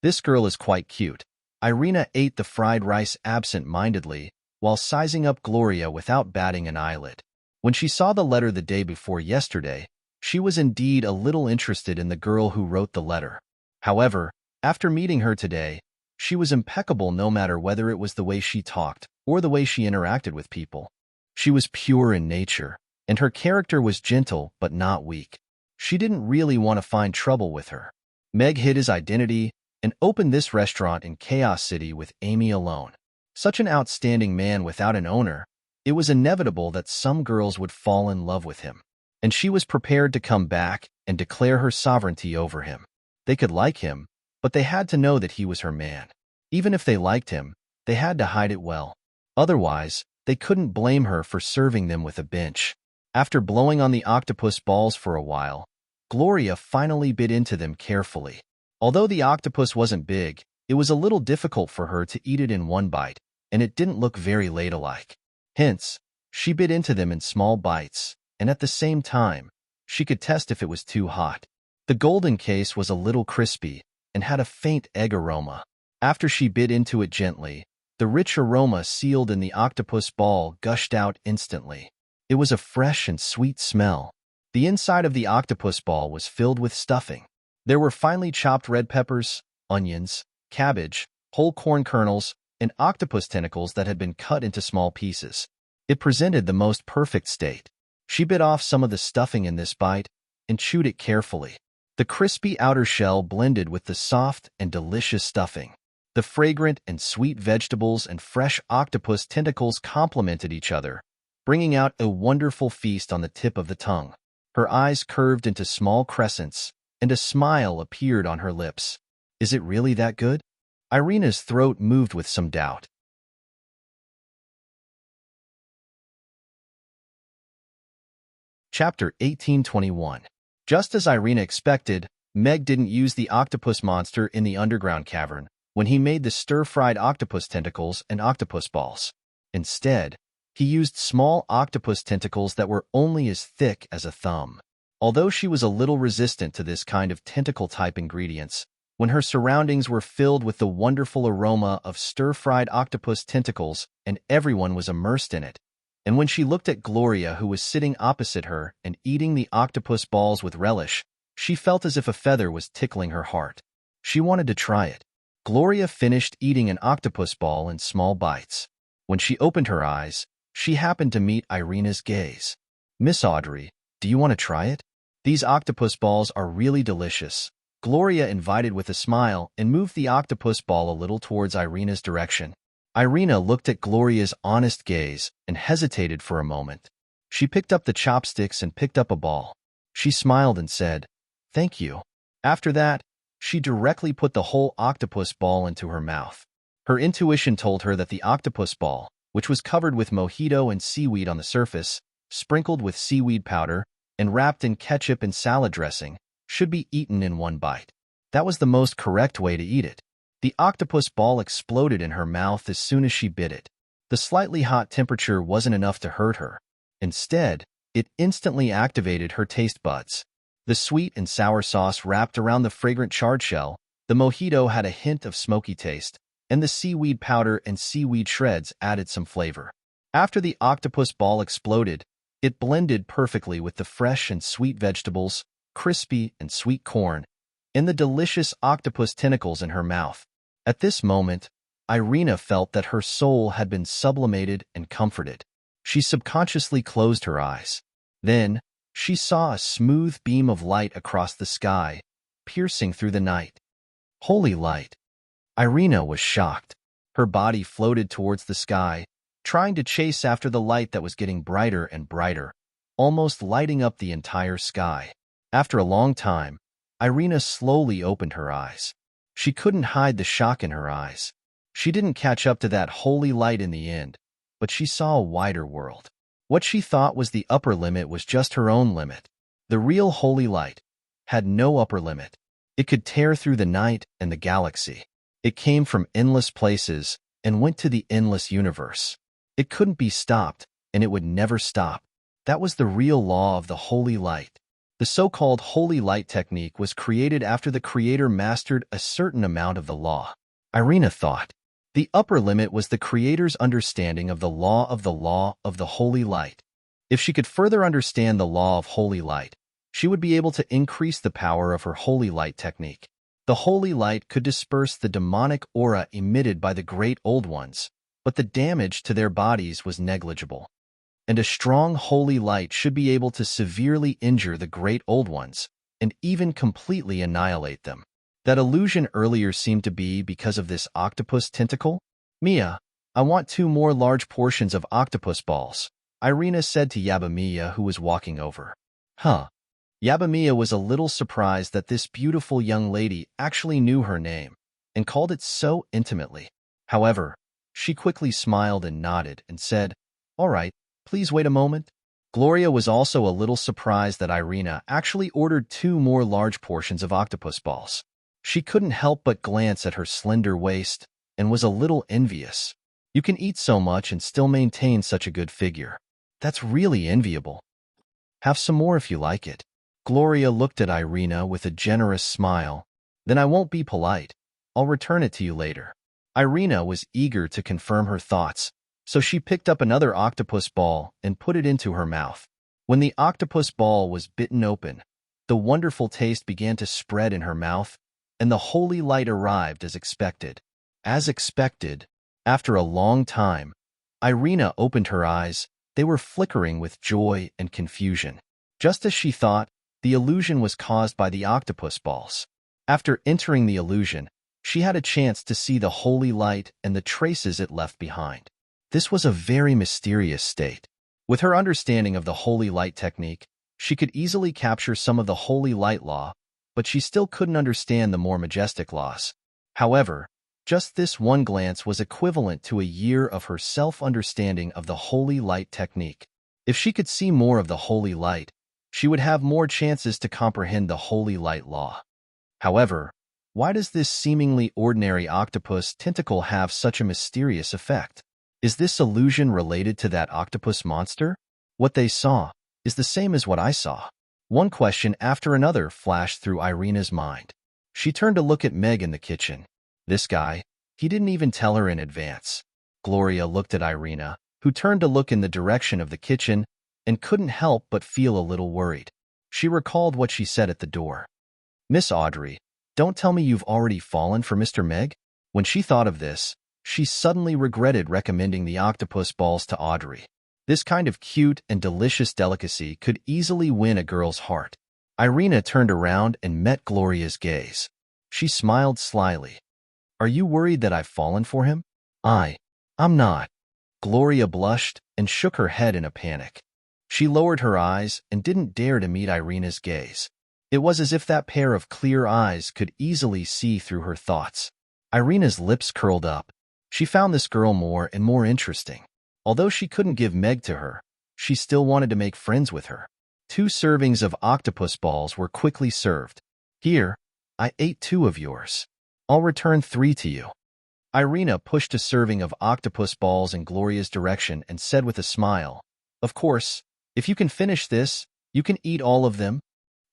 This girl is quite cute. Irina ate the fried rice absent-mindedly, while sizing up Gloria without batting an eyelid. When she saw the letter the day before yesterday, she was indeed a little interested in the girl who wrote the letter. However, after meeting her today, she was impeccable no matter whether it was the way she talked or the way she interacted with people. She was pure in nature, and her character was gentle but not weak. She didn't really want to find trouble with her. Meg hid his identity and opened this restaurant in Chaos City with Amy alone. Such an outstanding man without an owner, it was inevitable that some girls would fall in love with him. And she was prepared to come back and declare her sovereignty over him. They could like him, but they had to know that he was her man. Even if they liked him, they had to hide it well. Otherwise, they couldn't blame her for serving them with a bench. After blowing on the octopus balls for a while, Gloria finally bit into them carefully. Although the octopus wasn't big, it was a little difficult for her to eat it in one bite, and it didn't look very ladle-like. Hence, she bit into them in small bites, and at the same time, she could test if it was too hot. The golden case was a little crispy and had a faint egg aroma. After she bit into it gently, the rich aroma sealed in the octopus ball gushed out instantly. It was a fresh and sweet smell. The inside of the octopus ball was filled with stuffing. There were finely chopped red peppers, onions, cabbage, whole corn kernels, and octopus tentacles that had been cut into small pieces. It presented the most perfect state. She bit off some of the stuffing in this bite and chewed it carefully. The crispy outer shell blended with the soft and delicious stuffing. The fragrant and sweet vegetables and fresh octopus tentacles complemented each other, bringing out a wonderful feast on the tip of the tongue. Her eyes curved into small crescents, and a smile appeared on her lips. Is it really that good? Irina's throat moved with some doubt. Chapter 1821. Just as Irina expected, Meg didn't use the octopus monster in the underground cavern when he made the stir-fried octopus tentacles and octopus balls. Instead, he used small octopus tentacles that were only as thick as a thumb. Although she was a little resistant to this kind of tentacle-type ingredients, when her surroundings were filled with the wonderful aroma of stir-fried octopus tentacles and everyone was immersed in it, and when she looked at Gloria, who was sitting opposite her and eating the octopus balls with relish, she felt as if a feather was tickling her heart. She wanted to try it. Gloria finished eating an octopus ball in small bites. When she opened her eyes, she happened to meet Irina's gaze. "Miss Audrey, do you want to try it? These octopus balls are really delicious," Gloria invited with a smile and moved the octopus ball a little towards Irina's direction. Irina looked at Gloria's honest gaze and hesitated for a moment. She picked up the chopsticks and picked up a ball. She smiled and said, "Thank you." After that, she directly put the whole octopus ball into her mouth. Her intuition told her that the octopus ball, which was covered with mojito and seaweed on the surface, sprinkled with seaweed powder, and wrapped in ketchup and salad dressing, should be eaten in one bite. That was the most correct way to eat it. The octopus ball exploded in her mouth as soon as she bit it. The slightly hot temperature wasn't enough to hurt her. Instead, it instantly activated her taste buds. The sweet and sour sauce wrapped around the fragrant charred shell, the mojito had a hint of smoky taste, and the seaweed powder and seaweed shreds added some flavor. After the octopus ball exploded, it blended perfectly with the fresh and sweet vegetables, crispy and sweet corn, and the delicious octopus tentacles in her mouth. At this moment, Irina felt that her soul had been sublimated and comforted. She subconsciously closed her eyes. Then, she saw a smooth beam of light across the sky, piercing through the night. Holy light! Irina was shocked. Her body floated towards the sky, trying to chase after the light that was getting brighter and brighter, almost lighting up the entire sky. After a long time, Irina slowly opened her eyes. She couldn't hide the shock in her eyes. She didn't catch up to that holy light in the end, but she saw a wider world. What she thought was the upper limit was just her own limit. The real holy light had no upper limit. It could tear through the night and the galaxy. It came from endless places and went to the endless universe. It couldn't be stopped, and it would never stop. That was the real law of the holy light. The so-called holy light technique was created after the creator mastered a certain amount of the law. Irina thought. The upper limit was the creator's understanding of the law of the holy light. If she could further understand the law of holy light, she would be able to increase the power of her holy light technique. The holy light could disperse the demonic aura emitted by the great old ones, but the damage to their bodies was negligible. And a strong holy light should be able to severely injure the great old ones, and even completely annihilate them. That illusion earlier seemed to be because of this octopus tentacle. "Mia, I want 2 more large portions of octopus balls," Irina said to Yabamiya, who was walking over. "Huh." Yabamiya was a little surprised that this beautiful young lady actually knew her name, and called it so intimately. However, she quickly smiled and nodded and said, "All right, please wait a moment." Gloria was also a little surprised that Irina actually ordered 2 more large portions of octopus balls. She couldn't help but glance at her slender waist and was a little envious. You can eat so much and still maintain such a good figure. That's really enviable. Have some more if you like it. Gloria looked at Irina with a generous smile. Then I won't be polite. I'll return it to you later. Irina was eager to confirm her thoughts, so she picked up another octopus ball and put it into her mouth. When the octopus ball was bitten open, the wonderful taste began to spread in her mouth, and the holy light arrived as expected. As expected, after a long time, Irina opened her eyes. They were flickering with joy and confusion. Just as she thought, the illusion was caused by the octopus balls. After entering the illusion, she had a chance to see the holy light and the traces it left behind. This was a very mysterious state. With her understanding of the holy light technique, she could easily capture some of the holy light law, but she still couldn't understand the more majestic laws. However, just this one glance was equivalent to a year of her self-understanding of the holy light technique. If she could see more of the holy light, she would have more chances to comprehend the holy light law. However, why does this seemingly ordinary octopus tentacle have such a mysterious effect? Is this illusion related to that octopus monster? What they saw is the same as what I saw. One question after another flashed through Irina's mind. She turned to look at Meg in the kitchen. This guy, he didn't even tell her in advance. Gloria looked at Irina, who turned to look in the direction of the kitchen and couldn't help but feel a little worried. She recalled what she said at the door. Miss Audrey, don't tell me you've already fallen for Mr. Meg? When she thought of this, she suddenly regretted recommending the octopus balls to Audrey. This kind of cute and delicious delicacy could easily win a girl's heart. Irina turned around and met Gloria's gaze. She smiled slyly. Are you worried that I've fallen for him? I'm not. Gloria blushed and shook her head in a panic. She lowered her eyes and didn't dare to meet Irina's gaze. It was as if that pair of clear eyes could easily see through her thoughts. Irina's lips curled up. She found this girl more and more interesting. Although she couldn't give Meg to her, she still wanted to make friends with her. 2 servings of octopus balls were quickly served. Here, I ate 2 of yours. I'll return 3 to you. Irina pushed a serving of octopus balls in Gloria's direction and said with a smile, Of course, if you can finish this, you can eat all of them.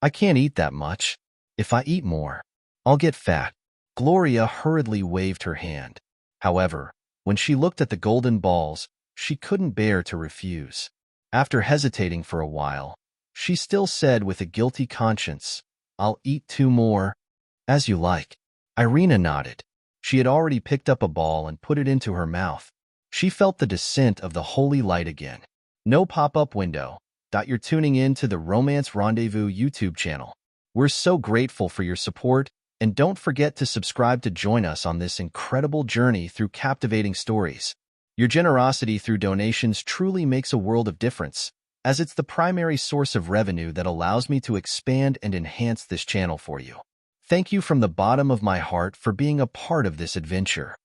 I can't eat that much. If I eat more, I'll get fat. Gloria hurriedly waved her hand. However, when she looked at the golden balls, she couldn't bear to refuse. After hesitating for a while, she still said with a guilty conscience, I'll eat 2 more. As you like. Irina nodded. She had already picked up a ball and put it into her mouth. She felt the descent of the holy light again. No pop-up window. You're tuning in to the Romance Rendezvous YouTube channel. We're so grateful for your support, and don't forget to subscribe to join us on this incredible journey through captivating stories. Your generosity through donations truly makes a world of difference, as it's the primary source of revenue that allows me to expand and enhance this channel for you. Thank you from the bottom of my heart for being a part of this adventure.